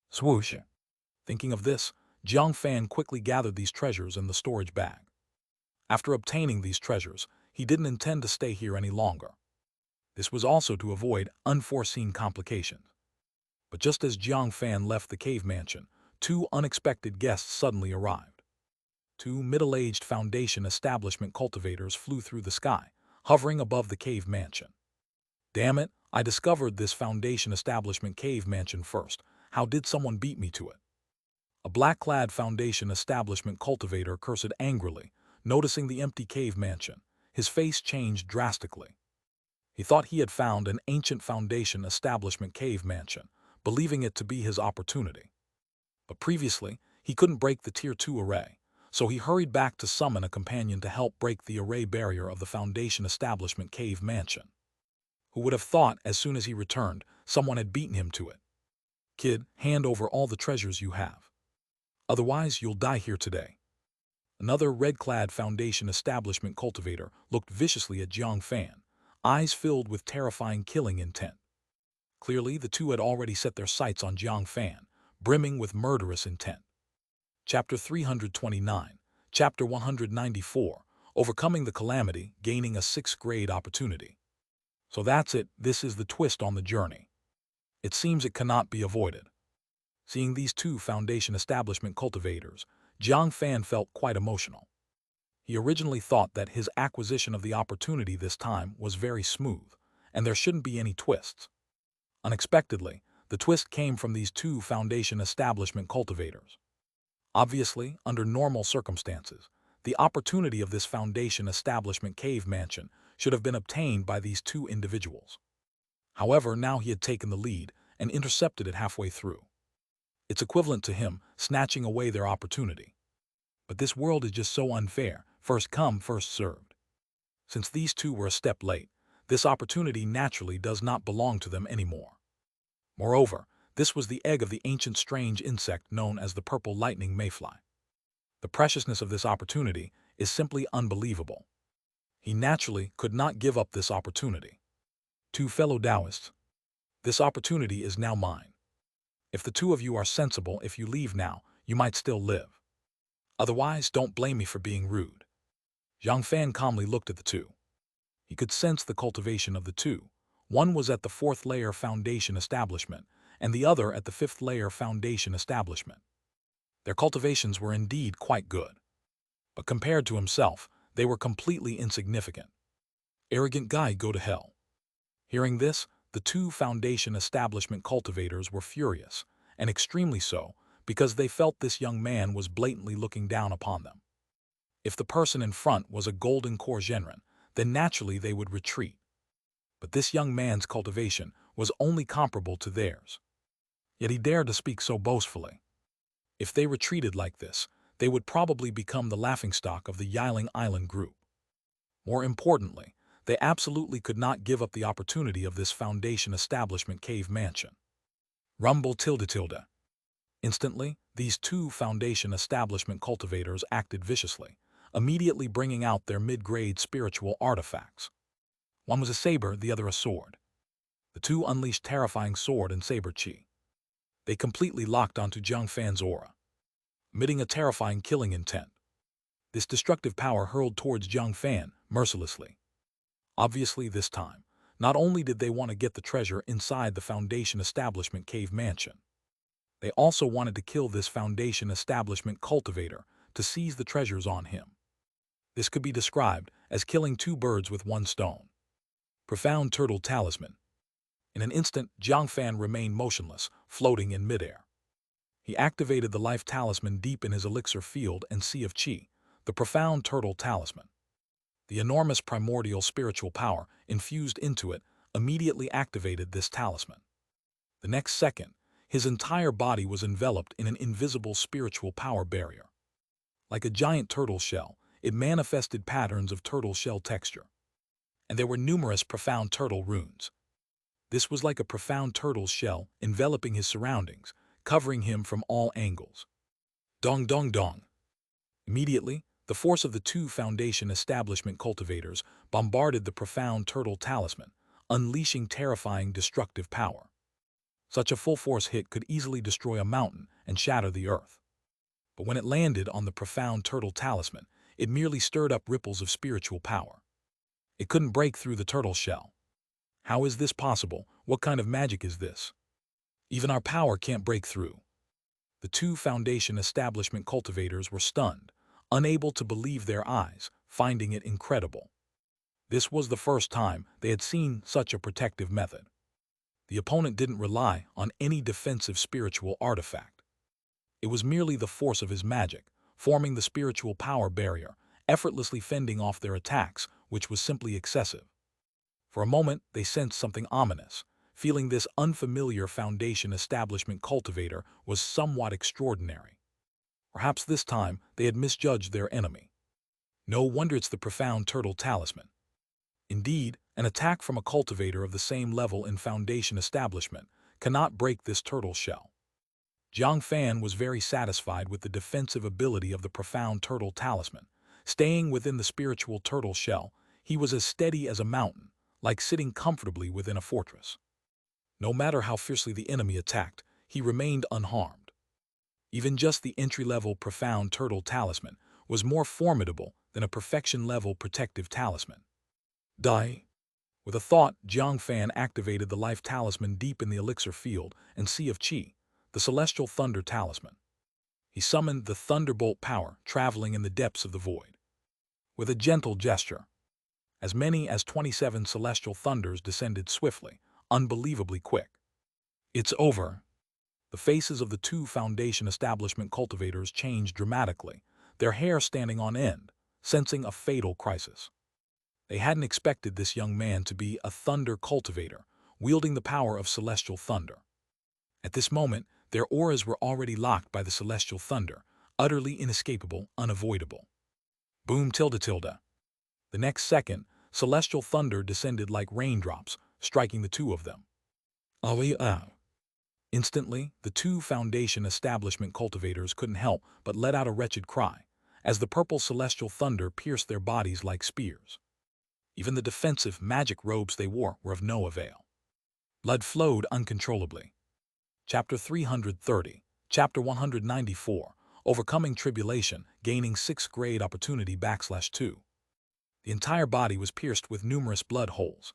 Swoosh! Thinking of this, Jiang Fan quickly gathered these treasures in the storage bag. After obtaining these treasures, he didn't intend to stay here any longer. This was also to avoid unforeseen complications. But just as Jiang Fan left the cave mansion, two unexpected guests suddenly arrived. Two middle-aged Foundation Establishment cultivators flew through the sky, hovering above the cave mansion. Damn it, I discovered this Foundation Establishment cave mansion first. How did someone beat me to it? A black-clad Foundation Establishment cultivator cursed angrily, noticing the empty cave mansion. His face changed drastically. He thought he had found an ancient Foundation Establishment cave mansion, believing it to be his opportunity. But previously, he couldn't break the Tier 2 array, so he hurried back to summon a companion to help break the array barrier of the Foundation Establishment cave mansion. Who would have thought as soon as he returned, someone had beaten him to it? Kid, hand over all the treasures you have. Otherwise, you'll die here today. Another red-clad Foundation Establishment cultivator looked viciously at Jiang Fan, eyes filled with terrifying killing intent. Clearly, the two had already set their sights on Jiang Fan, brimming with murderous intent. Chapter 329, Chapter 194, Overcoming the Calamity, Gaining a 6th Grade Opportunity. So that's it, this is the twist on the journey. It seems it cannot be avoided. Seeing these two Foundation Establishment cultivators, Jiang Fan felt quite emotional. He originally thought that his acquisition of the opportunity this time was very smooth, and there shouldn't be any twists. Unexpectedly, the twist came from these two Foundation Establishment cultivators. Obviously, under normal circumstances, the opportunity of this Foundation Establishment cave mansion should have been obtained by these two individuals. However, now he had taken the lead and intercepted it halfway through. It's equivalent to him snatching away their opportunity. But this world is just so unfair, first come, first served. Since these two were a step late, this opportunity naturally does not belong to them anymore. Moreover, this was the egg of the ancient strange insect known as the purple lightning mayfly. The preciousness of this opportunity is simply unbelievable. He naturally could not give up this opportunity. To fellow Taoists, this opportunity is now mine. If the two of you are sensible, if you leave now, you might still live. Otherwise, don't blame me for being rude." Jiang Fan calmly looked at the two. He could sense the cultivation of the two. One was at the 4th layer foundation establishment, and the other at the 5th layer foundation establishment. Their cultivations were indeed quite good. But compared to himself, they were completely insignificant. Arrogant guy, go to hell. Hearing this, the two foundation establishment cultivators were furious, and extremely so, because they felt this young man was blatantly looking down upon them. If the person in front was a golden core Genren, then naturally they would retreat. But this young man's cultivation was only comparable to theirs. Yet he dared to speak so boastfully. If they retreated like this, they would probably become the laughingstock of the Yiling Island group. More importantly, they absolutely could not give up the opportunity of this foundation establishment cave mansion. Rumble tilde tilde. Instantly, these two foundation establishment cultivators acted viciously, immediately bringing out their mid-grade spiritual artifacts. One was a saber, the other a sword. The two unleashed terrifying sword and saber chi. They completely locked onto Jiang Fan's aura, emitting a terrifying killing intent. This destructive power hurled towards Jiang Fan mercilessly. Obviously this time, not only did they want to get the treasure inside the foundation establishment cave mansion, they also wanted to kill this foundation establishment cultivator to seize the treasures on him. This could be described as killing two birds with one stone. Profound turtle talisman. In an instant, Jiang Fan remained motionless, floating in midair. He activated the life talisman deep in his elixir field and sea of chi, the profound turtle talisman. The enormous primordial spiritual power infused into it immediately activated this talisman. The next second, his entire body was enveloped in an invisible spiritual power barrier. Like a giant turtle shell, it manifested patterns of turtle shell texture. And there were numerous profound turtle runes. This was like a profound turtle's shell enveloping his surroundings, covering him from all angles. Dong dong dong. Immediately, the force of the two foundation establishment cultivators bombarded the profound turtle talisman, unleashing terrifying destructive power. Such a full-force hit could easily destroy a mountain and shatter the earth. But when it landed on the profound turtle talisman, it merely stirred up ripples of spiritual power. It couldn't break through the turtle shell. How is this possible? What kind of magic is this? Even our power can't break through. The two foundation establishment cultivators were stunned, unable to believe their eyes, finding it incredible. This was the first time they had seen such a protective method. The opponent didn't rely on any defensive spiritual artifact. It was merely the force of his magic, forming the spiritual power barrier, effortlessly fending off their attacks, which was simply excessive. For a moment, they sensed something ominous, feeling this unfamiliar foundation establishment cultivator was somewhat extraordinary. Perhaps this time they had misjudged their enemy. No wonder it's the profound turtle talisman. Indeed, an attack from a cultivator of the same level in foundation establishment cannot break this turtle shell. Jiang Fan was very satisfied with the defensive ability of the profound turtle talisman. Staying within the spiritual turtle shell, he was as steady as a mountain, like sitting comfortably within a fortress. No matter how fiercely the enemy attacked, he remained unharmed. Even just the entry-level profound turtle talisman was more formidable than a perfection-level protective talisman. Die. With a thought, Jiang Fan activated the life talisman deep in the elixir field and sea of chi, the celestial thunder talisman. He summoned the thunderbolt power traveling in the depths of the void. With a gentle gesture, as many as 27 celestial thunders descended swiftly, unbelievably quick. It's over. The faces of the two foundation establishment cultivators changed dramatically, their hair standing on end, sensing a fatal crisis. They hadn't expected this young man to be a thunder cultivator, wielding the power of celestial thunder. At this moment, their auras were already locked by the celestial thunder, utterly inescapable, unavoidable. Boom tilde tilde. The next second, celestial thunder descended like raindrops, striking the two of them. Instantly, the two foundation establishment cultivators couldn't help but let out a wretched cry, as the purple celestial thunder pierced their bodies like spears. Even the defensive magic robes they wore were of no avail. Blood flowed uncontrollably. Chapter 330, Chapter 194, Overcoming Tribulation, Gaining 6th Grade Opportunity /2. The entire body was pierced with numerous blood holes.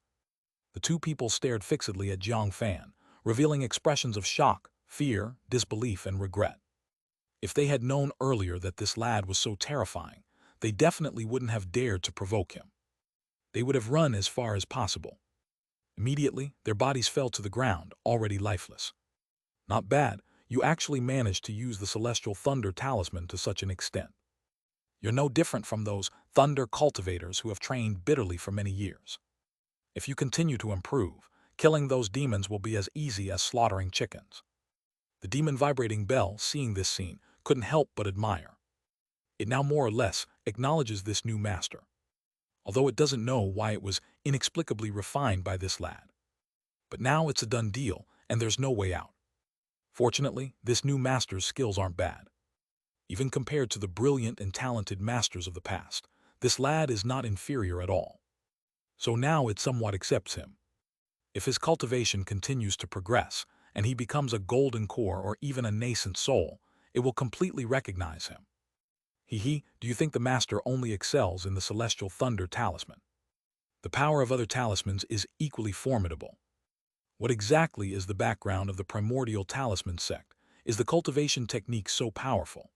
The two people stared fixedly at Jiang Fan, revealing expressions of shock, fear, disbelief, and regret. If they had known earlier that this lad was so terrifying, they definitely wouldn't have dared to provoke him. They would have run as far as possible. Immediately, their bodies fell to the ground, already lifeless. Not bad, you actually managed to use the celestial thunder talisman to such an extent. You're no different from those thunder cultivators who have trained bitterly for many years. If you continue to improve, killing those demons will be as easy as slaughtering chickens. The demon vibrating bell, seeing this scene, couldn't help but admire. It now more or less acknowledges this new master, although it doesn't know why it was inexplicably refined by this lad. But now it's a done deal, and there's no way out. Fortunately, this new master's skills aren't bad. Even compared to the brilliant and talented masters of the past, this lad is not inferior at all. So now it somewhat accepts him. If his cultivation continues to progress, and he becomes a golden core or even a nascent soul, it will completely recognize him. Do you think the master only excels in the celestial thunder talisman? The power of other talismans is equally formidable. What exactly is the background of the primordial talisman sect? Is the cultivation technique so powerful?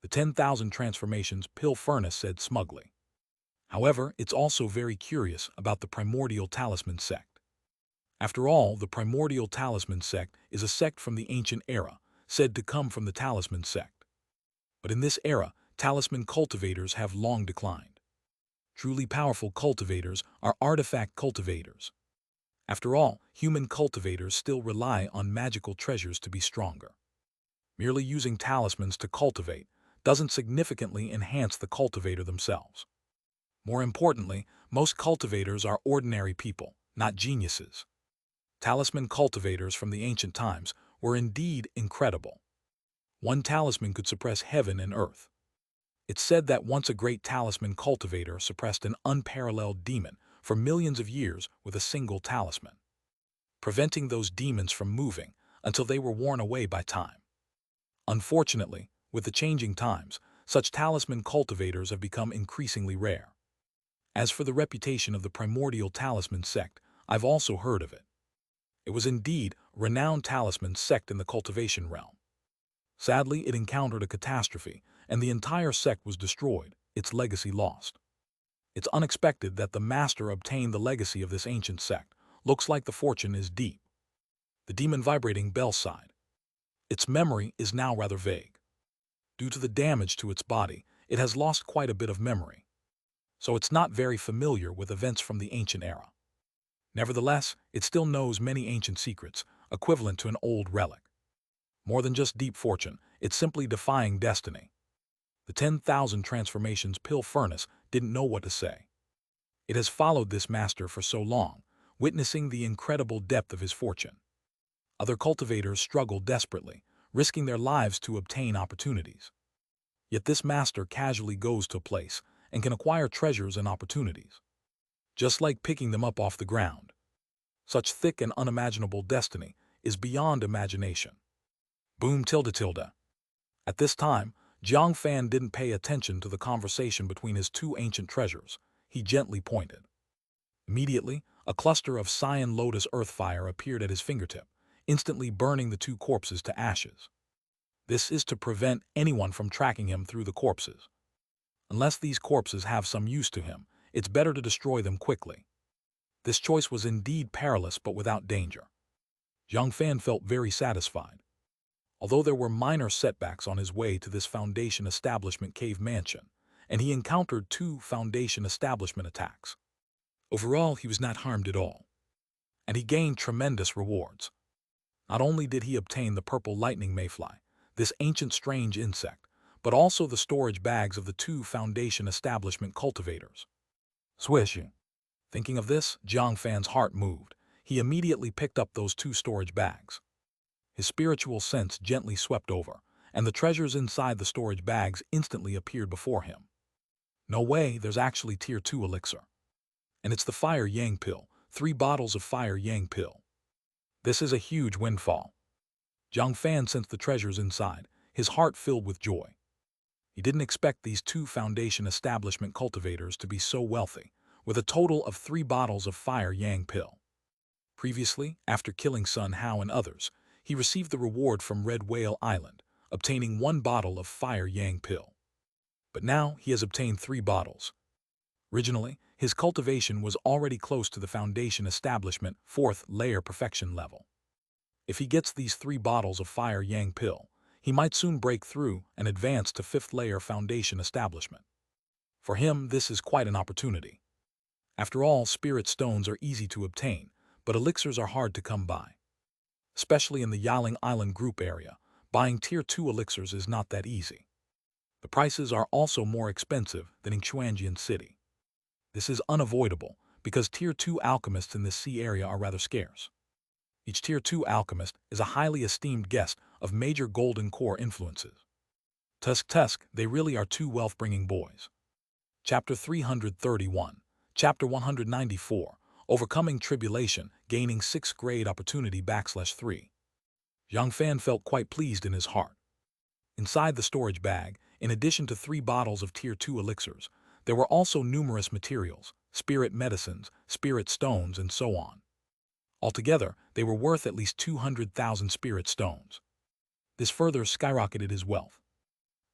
The 10,000 transformations pill furnace said smugly. However, it's also very curious about the primordial talisman sect. After all, the primordial talisman sect is a sect from the ancient era, said to come from the talisman sect. But in this era, talisman cultivators have long declined. Truly powerful cultivators are artifact cultivators. After all, human cultivators still rely on magical treasures to be stronger. Merely using talismans to cultivate doesn't significantly enhance the cultivator themselves. More importantly, most cultivators are ordinary people, not geniuses. Talisman cultivators from the ancient times were indeed incredible. One talisman could suppress heaven and earth. It's said that once a great talisman cultivator suppressed an unparalleled demon for millions of years with a single talisman, preventing those demons from moving until they were worn away by time. Unfortunately, with the changing times, such talisman cultivators have become increasingly rare. As for the reputation of the primordial talisman sect, I've also heard of it. It was indeed a renowned talisman sect in the cultivation realm. Sadly, it encountered a catastrophe, and the entire sect was destroyed, its legacy lost. It's unexpected that the master obtained the legacy of this ancient sect. Looks like the fortune is deep. The demon vibrating bell sighed. Its memory is now rather vague. Due to the damage to its body, it has lost quite a bit of memory. So it's not very familiar with events from the ancient era. Nevertheless, it still knows many ancient secrets, equivalent to an old relic. More than just deep fortune, it's simply defying destiny. The 10,000 transformations pill furnace didn't know what to say. It has followed this master for so long, witnessing the incredible depth of his fortune. Other cultivators struggle desperately, risking their lives to obtain opportunities. Yet this master casually goes to a place and can acquire treasures and opportunities, just like picking them up off the ground. Such thick and unimaginable destiny is beyond imagination. Boom tilde tilde. At this time, Jiang Fan didn't pay attention to the conversation between his two ancient treasures. He gently pointed. Immediately, a cluster of cyan lotus earth fire appeared at his fingertip, instantly burning the two corpses to ashes. This is to prevent anyone from tracking him through the corpses. Unless these corpses have some use to him, it's better to destroy them quickly. This choice was indeed perilous but without danger. Jiang Fan felt very satisfied. Although there were minor setbacks on his way to this Foundation Establishment cave mansion, and he encountered 2 Foundation Establishment attacks. Overall, he was not harmed at all. And he gained tremendous rewards. Not only did he obtain the purple lightning mayfly, this ancient strange insect, but also the storage bags of the 2 Foundation Establishment cultivators. Swishing. Thinking of this, Jiang Fan's heart moved. He immediately picked up those 2 storage bags. His spiritual sense gently swept over, and the treasures inside the storage bags instantly appeared before him. No way, there's actually Tier 2 elixir. And it's the Fire Yang pill, 3 bottles of Fire Yang pill. This is a huge windfall. Jiang Fan sensed the treasures inside, his heart filled with joy. He didn't expect these two Foundation establishment cultivators to be so wealthy, with a total of 3 bottles of Fire Yang pill. Previously, after killing Sun Hao and others, he received the reward from Red Whale Island, obtaining 1 bottle of Fire Yang pill. But now he has obtained 3 bottles. Originally, his cultivation was already close to the Foundation establishment 4th layer perfection level. If he gets these 3 bottles of Fire Yang pill, he might soon break through and advance to 5th layer Foundation establishment. For him, this is quite an opportunity. After all, spirit stones are easy to obtain, but elixirs are hard to come by. Especially in the Yaling Island group area, buying Tier 2 elixirs is not that easy. The prices are also more expensive than in Xianxia City. This is unavoidable because Tier 2 alchemists in this sea area are rather scarce. Each Tier 2 alchemist is a highly esteemed guest of major golden core influences. Tusk, they really are 2 wealth-bringing boys. Chapter 331, Chapter 194, Overcoming Tribulation, Gaining 6th Grade Opportunity /3. Jiang Fan felt quite pleased in his heart. Inside the storage bag, in addition to 3 bottles of Tier 2 elixirs, there were also numerous materials, spirit medicines, spirit stones, and so on. Altogether, they were worth at least 200,000 spirit stones. This further skyrocketed his wealth.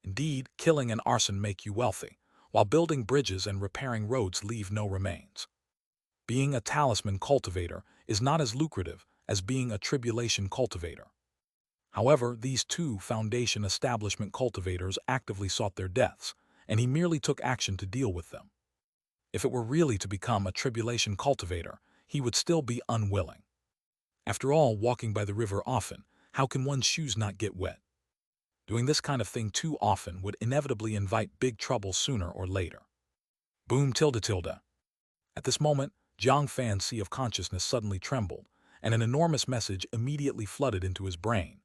Indeed, killing and arson make you wealthy, while building bridges and repairing roads leave no remains. Being a talisman cultivator is not as lucrative as being a tribulation cultivator. However, these 2 Foundation establishment cultivators actively sought their deaths, and he merely took action to deal with them. If it were really to become a tribulation cultivator, he would still be unwilling. After all, walking by the river often, how can one's shoes not get wet? Doing this kind of thing too often would inevitably invite big trouble sooner or later. Boom tilde. At this moment, Jiang Fan's sea of consciousness suddenly trembled, and an enormous message immediately flooded into his brain.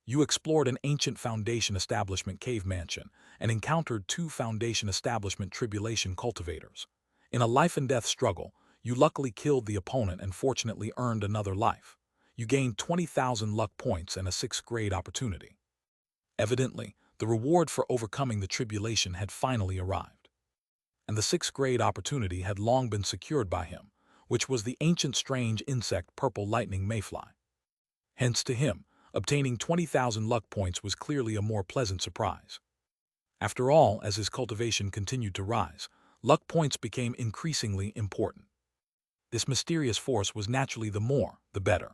You explored an ancient Foundation establishment cave mansion and encountered 2 Foundation establishment tribulation cultivators. In a life-and-death struggle, you luckily killed the opponent and fortunately earned another life. You gained 20,000 luck points and a 6th grade opportunity. Evidently, the reward for overcoming the tribulation had finally arrived. And the 6th grade opportunity had long been secured by him, which was the ancient strange insect purple lightning mayfly. Hence to him, obtaining 20,000 luck points was clearly a more pleasant surprise. After all, as his cultivation continued to rise, luck points became increasingly important. This mysterious force was naturally the more, the better.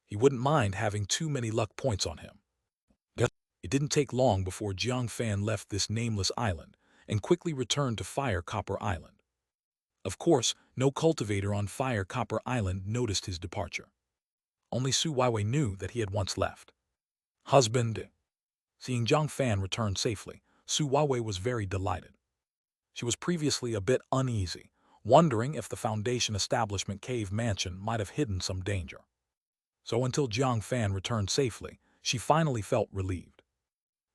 He wouldn't mind having too many luck points on him. It didn't take long before Jiang Fan left this nameless island and quickly returned to Fire Copper Island. Of course, no cultivator on Fire Copper Island noticed his departure. Only Su Weiwei knew that he had once left. Husband. Seeing Jiang Fan return safely, Su Weiwei was very delighted. She was previously a bit uneasy, wondering if the Foundation establishment cave mansion might have hidden some danger. So until Jiang Fan returned safely, she finally felt relieved.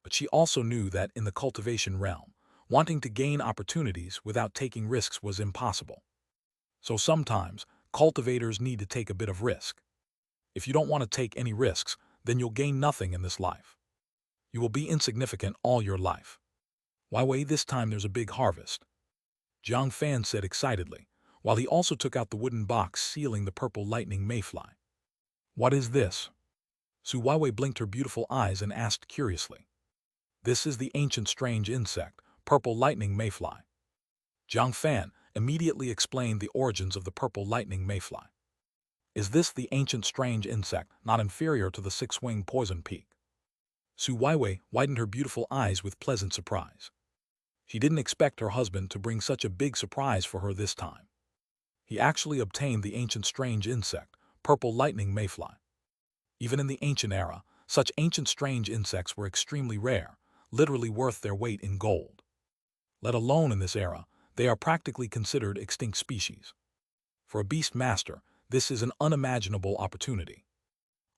But she also knew that in the cultivation realm, wanting to gain opportunities without taking risks was impossible. So sometimes, cultivators need to take a bit of risk. If you don't want to take any risks, then you'll gain nothing in this life. You will be insignificant all your life. Why wait, this time there's a big harvest? Jiang Fan said excitedly, while he also took out the wooden box sealing the purple lightning mayfly. What is this? Su Weiwei blinked her beautiful eyes and asked curiously. This is the ancient strange insect, purple lightning mayfly. Jiang Fan immediately explained the origins of the purple lightning mayfly. Is this the ancient strange insect not inferior to the 6-winged poison peak? Su Weiwei widened her beautiful eyes with pleasant surprise. She didn't expect her husband to bring such a big surprise for her this time. He actually obtained the ancient strange insect, purple lightning mayfly. Even in the ancient era, such ancient strange insects were extremely rare, literally worth their weight in gold. Let alone in this era, they are practically considered extinct species. For a beast master, this is an unimaginable opportunity.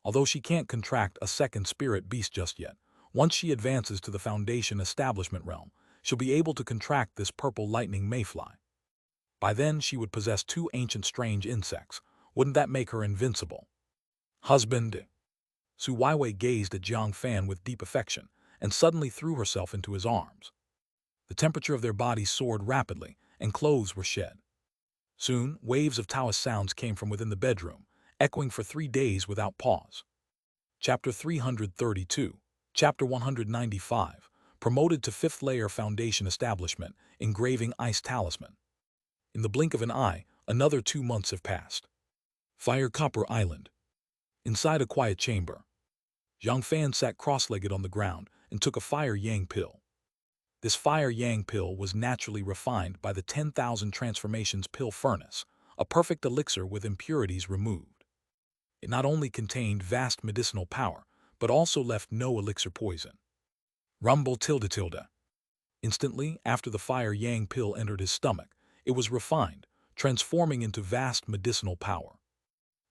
Although she can't contract a second spirit beast just yet, once she advances to the Foundation establishment realm, she'll be able to contract this purple lightning mayfly. By then, she would possess 2 ancient strange insects. Wouldn't that make her invincible? Husband. Su Weiwei gazed at Jiang Fan with deep affection and suddenly threw herself into his arms. The temperature of their bodies soared rapidly, and clothes were shed. Soon, waves of Taoist sounds came from within the bedroom, echoing for 3 days without pause. Chapter 332, Chapter 195, Promoted to 5th Layer Foundation Establishment, Engraving Ice Talisman. In the blink of an eye, another 2 months have passed. Fire Copper Island. Inside a quiet chamber, Jiang Fan sat cross-legged on the ground and took a fire yang pill. This fire yang pill was naturally refined by the 10,000 transformations pill furnace, a perfect elixir with impurities removed. It not only contained vast medicinal power, but also left no elixir poison. Rumble tilde tilde. Instantly, after the fire yang pill entered his stomach, it was refined, transforming into vast medicinal power.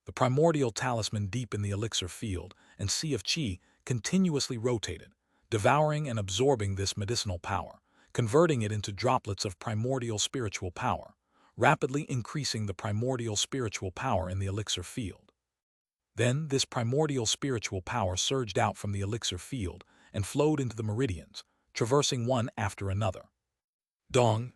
The primordial talisman deep in the elixir field and sea of qi continuously rotated, devouring and absorbing this medicinal power, converting it into droplets of primordial spiritual power, rapidly increasing the primordial spiritual power in the elixir field. Then this primordial spiritual power surged out from the elixir field and flowed into the meridians, traversing one after another. Dong!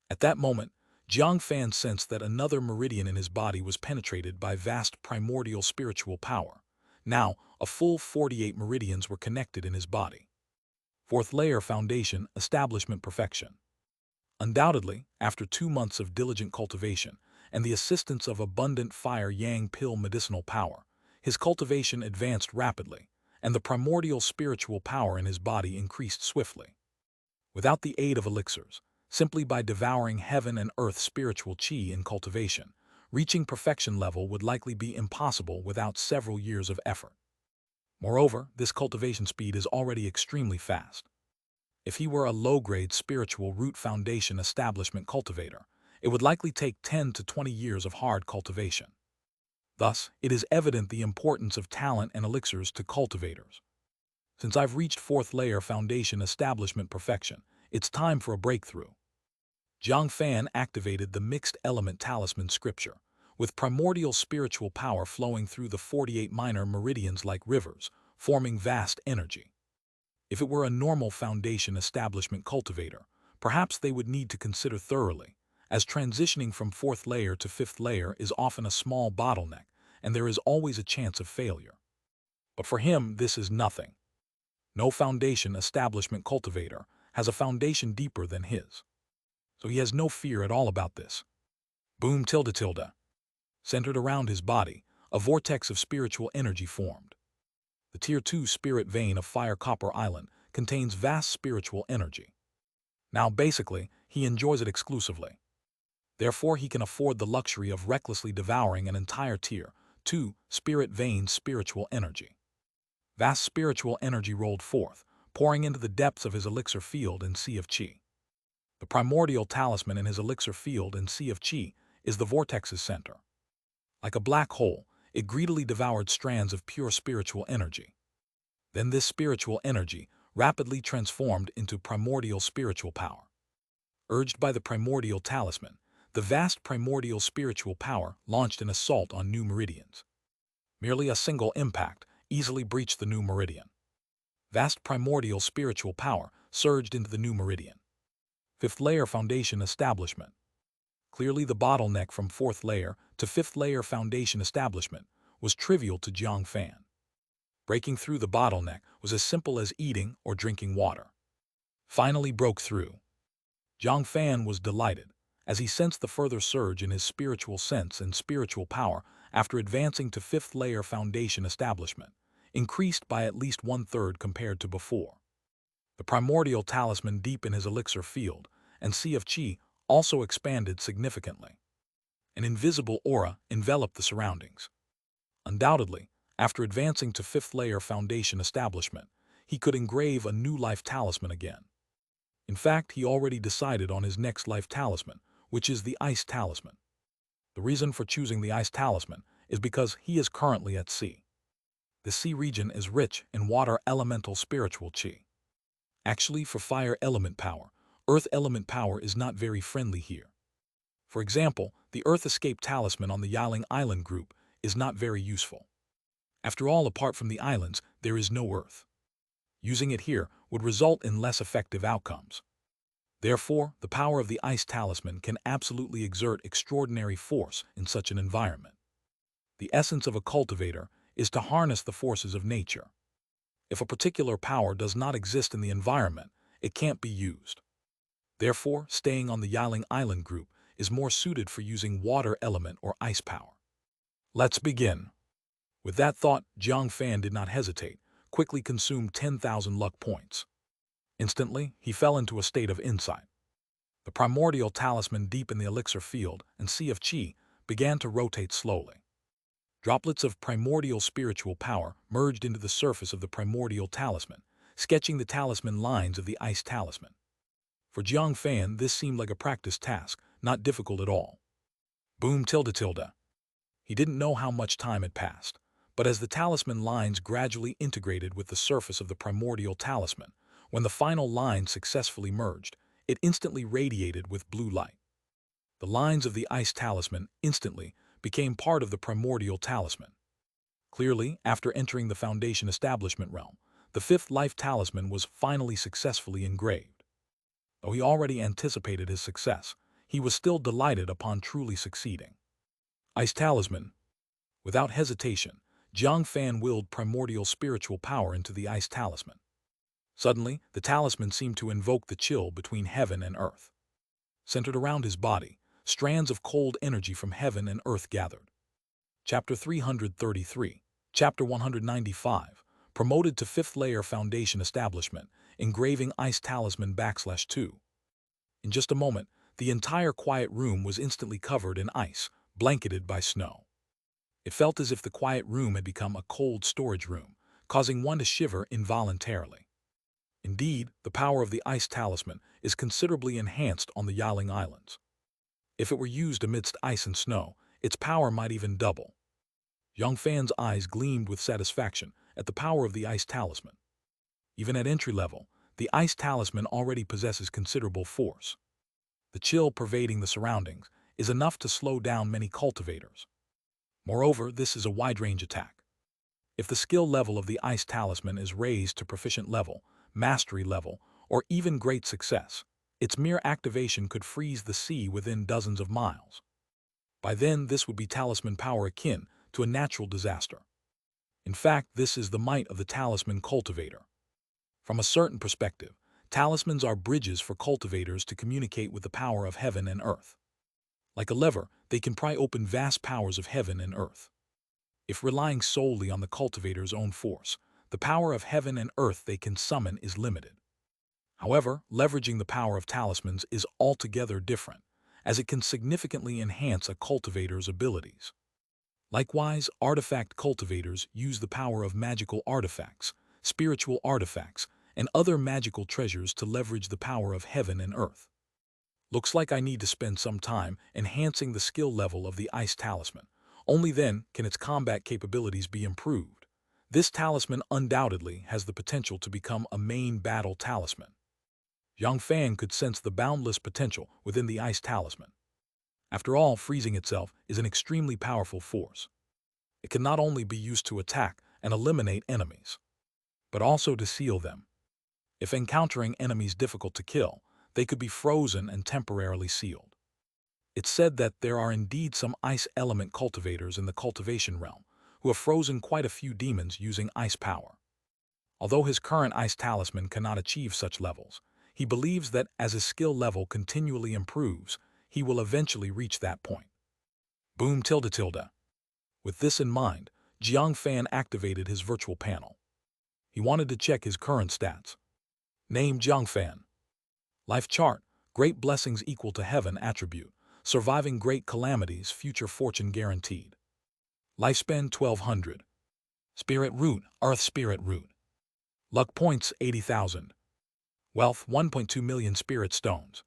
At that moment, Jiang Fan sensed that another meridian in his body was penetrated by vast primordial spiritual power. Now, a full 48 meridians were connected in his body. 4th Layer Foundation Establishment Perfection. Undoubtedly, after 2 months of diligent cultivation and the assistance of abundant fire yang pill medicinal power, his cultivation advanced rapidly, and the primordial spiritual power in his body increased swiftly. Without the aid of elixirs, simply by devouring heaven and earth spiritual qi in cultivation, reaching perfection level would likely be impossible without several years of effort. Moreover, this cultivation speed is already extremely fast. If he were a low-grade spiritual root foundation establishment cultivator, it would likely take 10 to 20 years of hard cultivation. Thus, it is evident the importance of talent and elixirs to cultivators. Since I've reached 4th Layer Foundation Establishment Perfection, it's time for a breakthrough. Jiang Fan activated the Mixed Element Talisman Scripture, with primordial spiritual power flowing through the 48 minor meridians like rivers, forming vast energy. If it were a normal foundation establishment cultivator, perhaps they would need to consider thoroughly, as transitioning from 4th layer to 5th layer is often a small bottleneck, and there is always a chance of failure. But for him, this is nothing. No foundation establishment cultivator has a foundation deeper than his. So he has no fear at all about this. Boom tilde tilde. Centered around his body, a vortex of spiritual energy formed. The Tier 2 spirit vein of Fire Copper Island contains vast spiritual energy. Now basically, he enjoys it exclusively. Therefore, he can afford the luxury of recklessly devouring an entire Tier 2 spirit vein spiritual energy. Vast spiritual energy rolled forth, pouring into the depths of his elixir field and sea of qi. The primordial talisman in his elixir field and sea of qi is the vortex's center. Like a black hole, it greedily devoured strands of pure spiritual energy. Then this spiritual energy rapidly transformed into primordial spiritual power. Urged by the primordial talisman, the vast primordial spiritual power launched an assault on new meridians. Merely a single impact easily breached the new meridian. Vast primordial spiritual power surged into the new meridian. 5th Layer Foundation Establishment. Clearly the bottleneck from 4th layer to 5th layer foundation establishment was trivial to Jiang Fan. Breaking through the bottleneck was as simple as eating or drinking water. Finally broke through. Jiang Fan was delighted, as he sensed the further surge in his spiritual sense and spiritual power after advancing to 5th layer foundation establishment, increased by at least 1/3 compared to before. The primordial talisman deep in his elixir field and sea of qi also expanded significantly. An invisible aura enveloped the surroundings. Undoubtedly, after advancing to 5th layer foundation establishment, he could engrave a new life talisman again. In fact, he already decided on his next life talisman, which is the ice talisman. The reason for choosing the ice talisman is because he is currently at sea. The sea region is rich in water elemental spiritual qi. Actually, for fire element power, earth element power is not very friendly here. For example, the Earth Escape Talisman on the Yaling Island group is not very useful. After all, apart from the islands, there is no Earth. Using it here would result in less effective outcomes. Therefore, the power of the ice talisman can absolutely exert extraordinary force in such an environment. The essence of a cultivator is to harness the forces of nature. If a particular power does not exist in the environment, it can't be used. Therefore, staying on the Yiling Island group is more suited for using water element or ice power. Let's begin. With that thought, Jiang Fan did not hesitate, quickly consumed 10,000 luck points. Instantly, he fell into a state of insight. The primordial talisman deep in the elixir field and sea of qi began to rotate slowly. Droplets of primordial spiritual power merged into the surface of the primordial talisman, sketching the talisman lines of the ice talisman. For Jiang Fan, this seemed like a practice task, not difficult at all. Boom tilde tilde. He didn't know how much time had passed, but as the talisman lines gradually integrated with the surface of the primordial talisman, when the final line successfully merged, it instantly radiated with blue light. The lines of the ice talisman instantly became part of the primordial talisman. Clearly, after entering the foundation establishment realm, the fifth life talisman was finally successfully engraved. Though he already anticipated his success, he was still delighted upon truly succeeding. Ice talisman. Without hesitation, Jiang Fan willed primordial spiritual power into the ice talisman. Suddenly, the talisman seemed to invoke the chill between heaven and earth. Centered around his body, strands of cold energy from heaven and earth gathered. Chapter 333, Chapter 195, promoted to 5th layer foundation establishment, engraving ice talisman /2. In just a moment, the entire quiet room was instantly covered in ice, blanketed by snow. It felt as if the quiet room had become a cold storage room, causing one to shiver involuntarily. Indeed, the power of the ice talisman is considerably enhanced on the Yiling Islands. If it were used amidst ice and snow, its power might even double. Jiang Fan's eyes gleamed with satisfaction at the power of the ice talisman. Even at entry level, the ice talisman already possesses considerable force. The chill pervading the surroundings is enough to slow down many cultivators. Moreover, this is a wide-range attack. If the skill level of the ice talisman is raised to proficient level, mastery level, or even great success, its mere activation could freeze the sea within dozens of miles. By then, this would be talisman power akin to a natural disaster. In fact, this is the might of the talisman cultivator. From a certain perspective, talismans are bridges for cultivators to communicate with the power of heaven and earth. Like a lever, they can pry open vast powers of heaven and earth. If relying solely on the cultivator's own force, the power of heaven and earth they can summon is limited. However, leveraging the power of talismans is altogether different, as it can significantly enhance a cultivator's abilities. Likewise, artifact cultivators use the power of magical artifacts, spiritual artifacts, and other magical treasures to leverage the power of heaven and earth. Looks like I need to spend some time enhancing the skill level of the ice talisman. Only then can its combat capabilities be improved. This talisman undoubtedly has the potential to become a main battle talisman. Jiang Fan could sense the boundless potential within the ice talisman. After all, freezing itself is an extremely powerful force. It can not only be used to attack and eliminate enemies, but also to seal them. If encountering enemies difficult to kill, they could be frozen and temporarily sealed. It's said that there are indeed some ice element cultivators in the cultivation realm who have frozen quite a few demons using ice power. Although his current ice talisman cannot achieve such levels, he believes that as his skill level continually improves, he will eventually reach that point. Boom tilde tilde. With this in mind, Jiang Fan activated his virtual panel. He wanted to check his current stats. Name Jiang Fan. Life chart, great blessings equal to heaven attribute, surviving great calamities, future fortune guaranteed. Lifespan 1200. Spirit root, earth spirit root. Luck points 80,000. Wealth 1.2 million spirit stones.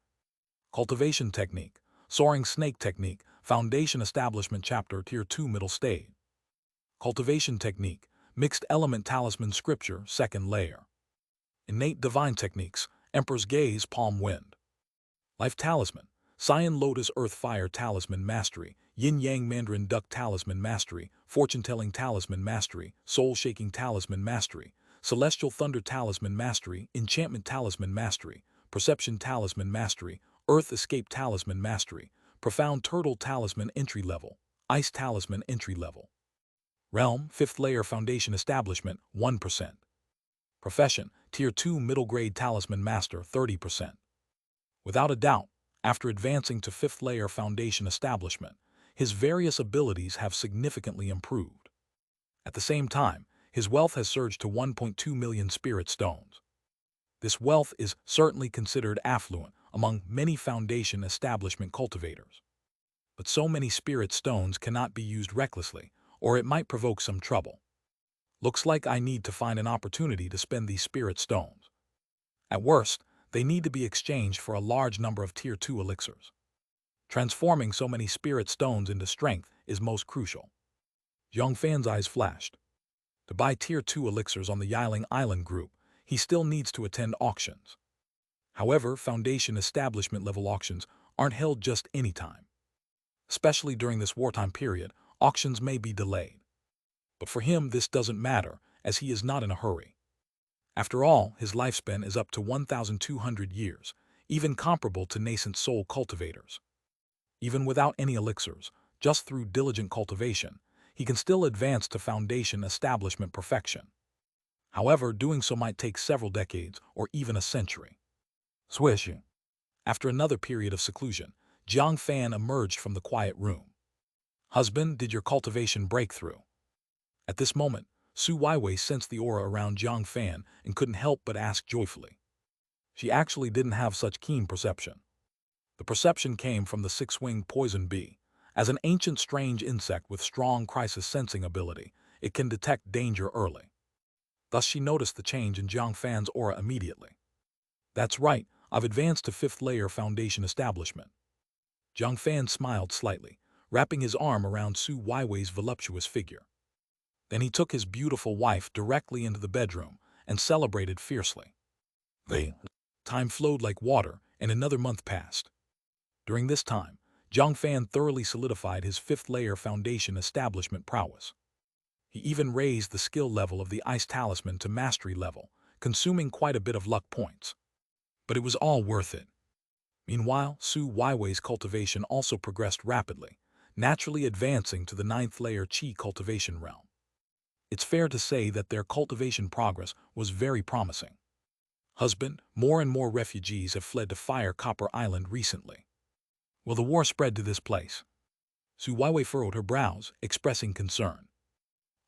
Cultivation technique, soaring snake technique, foundation establishment chapter tier 2 middle stage. Cultivation technique, mixed element talisman scripture 2nd layer. Innate divine techniques, Emperor's gaze palm wind. Life talisman, Cyan Lotus Earth Fire Talisman Mastery, Yin Yang Mandarin Duck Talisman Mastery, Fortune Telling Talisman Mastery, Soul Shaking Talisman Mastery, Celestial Thunder Talisman Mastery, Enchantment Talisman Mastery, Perception Talisman Mastery, Earth Escape Talisman Mastery, Profound Turtle Talisman Entry Level, Ice Talisman Entry Level. Realm, 5th Layer Foundation Establishment, 1%. Profession, Tier 2 Middle Grade Talisman Master, 30%. Without a doubt, after advancing to 5th Layer Foundation Establishment, his various abilities have significantly improved. At the same time, his wealth has surged to 1.2 million spirit stones. This wealth is certainly considered affluent among many Foundation Establishment cultivators. But so many spirit stones cannot be used recklessly, or it might provoke some trouble. Looks like I need to find an opportunity to spend these spirit stones. At worst, they need to be exchanged for a large number of Tier 2 elixirs. Transforming so many spirit stones into strength is most crucial. Jiang Fan's eyes flashed. To buy Tier 2 elixirs on the Yiling Island group, he still needs to attend auctions. However, Foundation Establishment level auctions aren't held just any time. Especially during this wartime period, auctions may be delayed. But for him, this doesn't matter, as he is not in a hurry. After all, his lifespan is up to 1,200 years, even comparable to nascent soul cultivators. Even without any elixirs, just through diligent cultivation, he can still advance to Foundation Establishment perfection. However, doing so might take several decades or even a century. Swish. After another period of seclusion, Jiang Fan emerged from the quiet room. Husband, did your cultivation break through? At this moment, Su Weiwei sensed the aura around Jiang Fan and couldn't help but ask joyfully. She actually didn't have such keen perception. The perception came from the six-winged poison bee. As an ancient strange insect with strong crisis-sensing ability, it can detect danger early. Thus she noticed the change in Jiang Fan's aura immediately. That's right, I've advanced to 5th Layer Foundation Establishment. Jiang Fan smiled slightly, wrapping his arm around Su Weiwei's voluptuous figure. Then he took his beautiful wife directly into the bedroom and celebrated fiercely. The time flowed like water, and another month passed. During this time, Jiang Fan thoroughly solidified his 5th Layer Foundation Establishment prowess. He even raised the skill level of the Ice Talisman to Mastery level, consuming quite a bit of luck points. But it was all worth it. Meanwhile, Su Weiwei's cultivation also progressed rapidly, naturally advancing to the 9th Layer Qi cultivation realm. It's fair to say that their cultivation progress was very promising. Husband, more and more refugees have fled to Fire Copper Island recently. Will the war spread to this place? Su Weiwei furrowed her brows, expressing concern.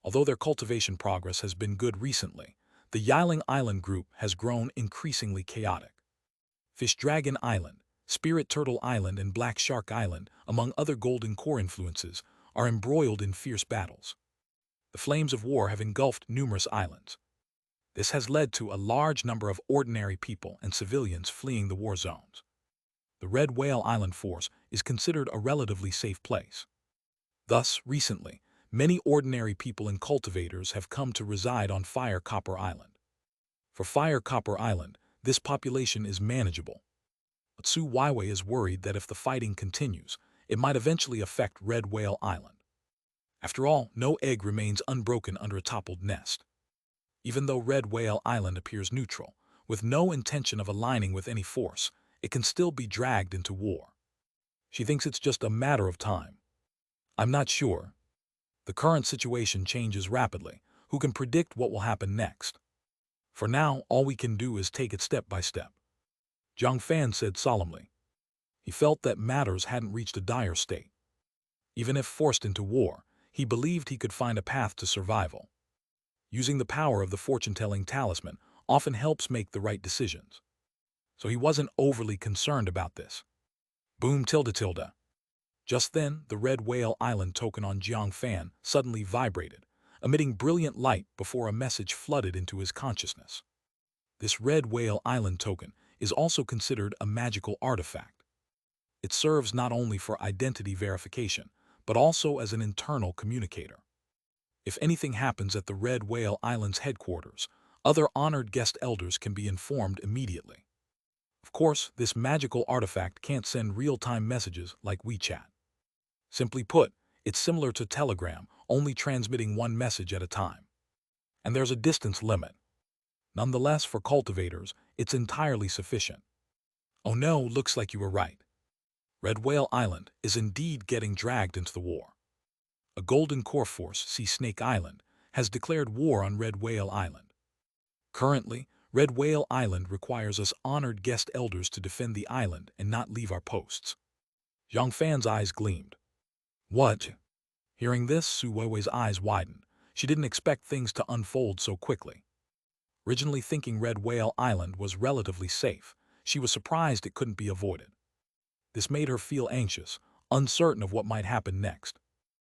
Although their cultivation progress has been good recently, the Yiling Island group has grown increasingly chaotic. Fish Dragon Island, Spirit Turtle Island, and Black Shark Island, among other Golden Core influences, are embroiled in fierce battles. The flames of war have engulfed numerous islands. This has led to a large number of ordinary people and civilians fleeing the war zones. The Red Whale Island Force is considered a relatively safe place. Thus, recently, many ordinary people and cultivators have come to reside on Fire Copper Island. For Fire Copper Island, this population is manageable. But Su Weiwei is worried that if the fighting continues, it might eventually affect Red Whale Island. After all, no egg remains unbroken under a toppled nest. Even though Red Whale Island appears neutral, with no intention of aligning with any force, it can still be dragged into war. She thinks it's just a matter of time. I'm not sure. The current situation changes rapidly. Who can predict what will happen next? For now, all we can do is take it step by step. Jiang Fan said solemnly. He felt that matters hadn't reached a dire state. Even if forced into war, he believed he could find a path to survival. Using the power of the fortune-telling talisman often helps make the right decisions. So he wasn't overly concerned about this. Boom tilde tilde. Just then, the Red Whale Island token on Jiang Fan suddenly vibrated, emitting brilliant light before a message flooded into his consciousness. This Red Whale Island token is also considered a magical artifact. It serves not only for identity verification, but also as an internal communicator. If anything happens at the Red Whale Island's headquarters, other honored guest elders can be informed immediately. Of course, this magical artifact can't send real-time messages like WeChat. Simply put, it's similar to Telegram, only transmitting one message at a time. And there's a distance limit. Nonetheless, for cultivators, it's entirely sufficient. Oh no, looks like you were right. Red Whale Island is indeed getting dragged into the war. A Golden Core Force, Sea Snake Island, has declared war on Red Whale Island. Currently, Red Whale Island requires us honored guest elders to defend the island and not leave our posts. Jiang Fan's eyes gleamed. What? Hearing this, Su Weiwei's eyes widened. She didn't expect things to unfold so quickly. Originally thinking Red Whale Island was relatively safe, she was surprised it couldn't be avoided. This made her feel anxious, uncertain of what might happen next.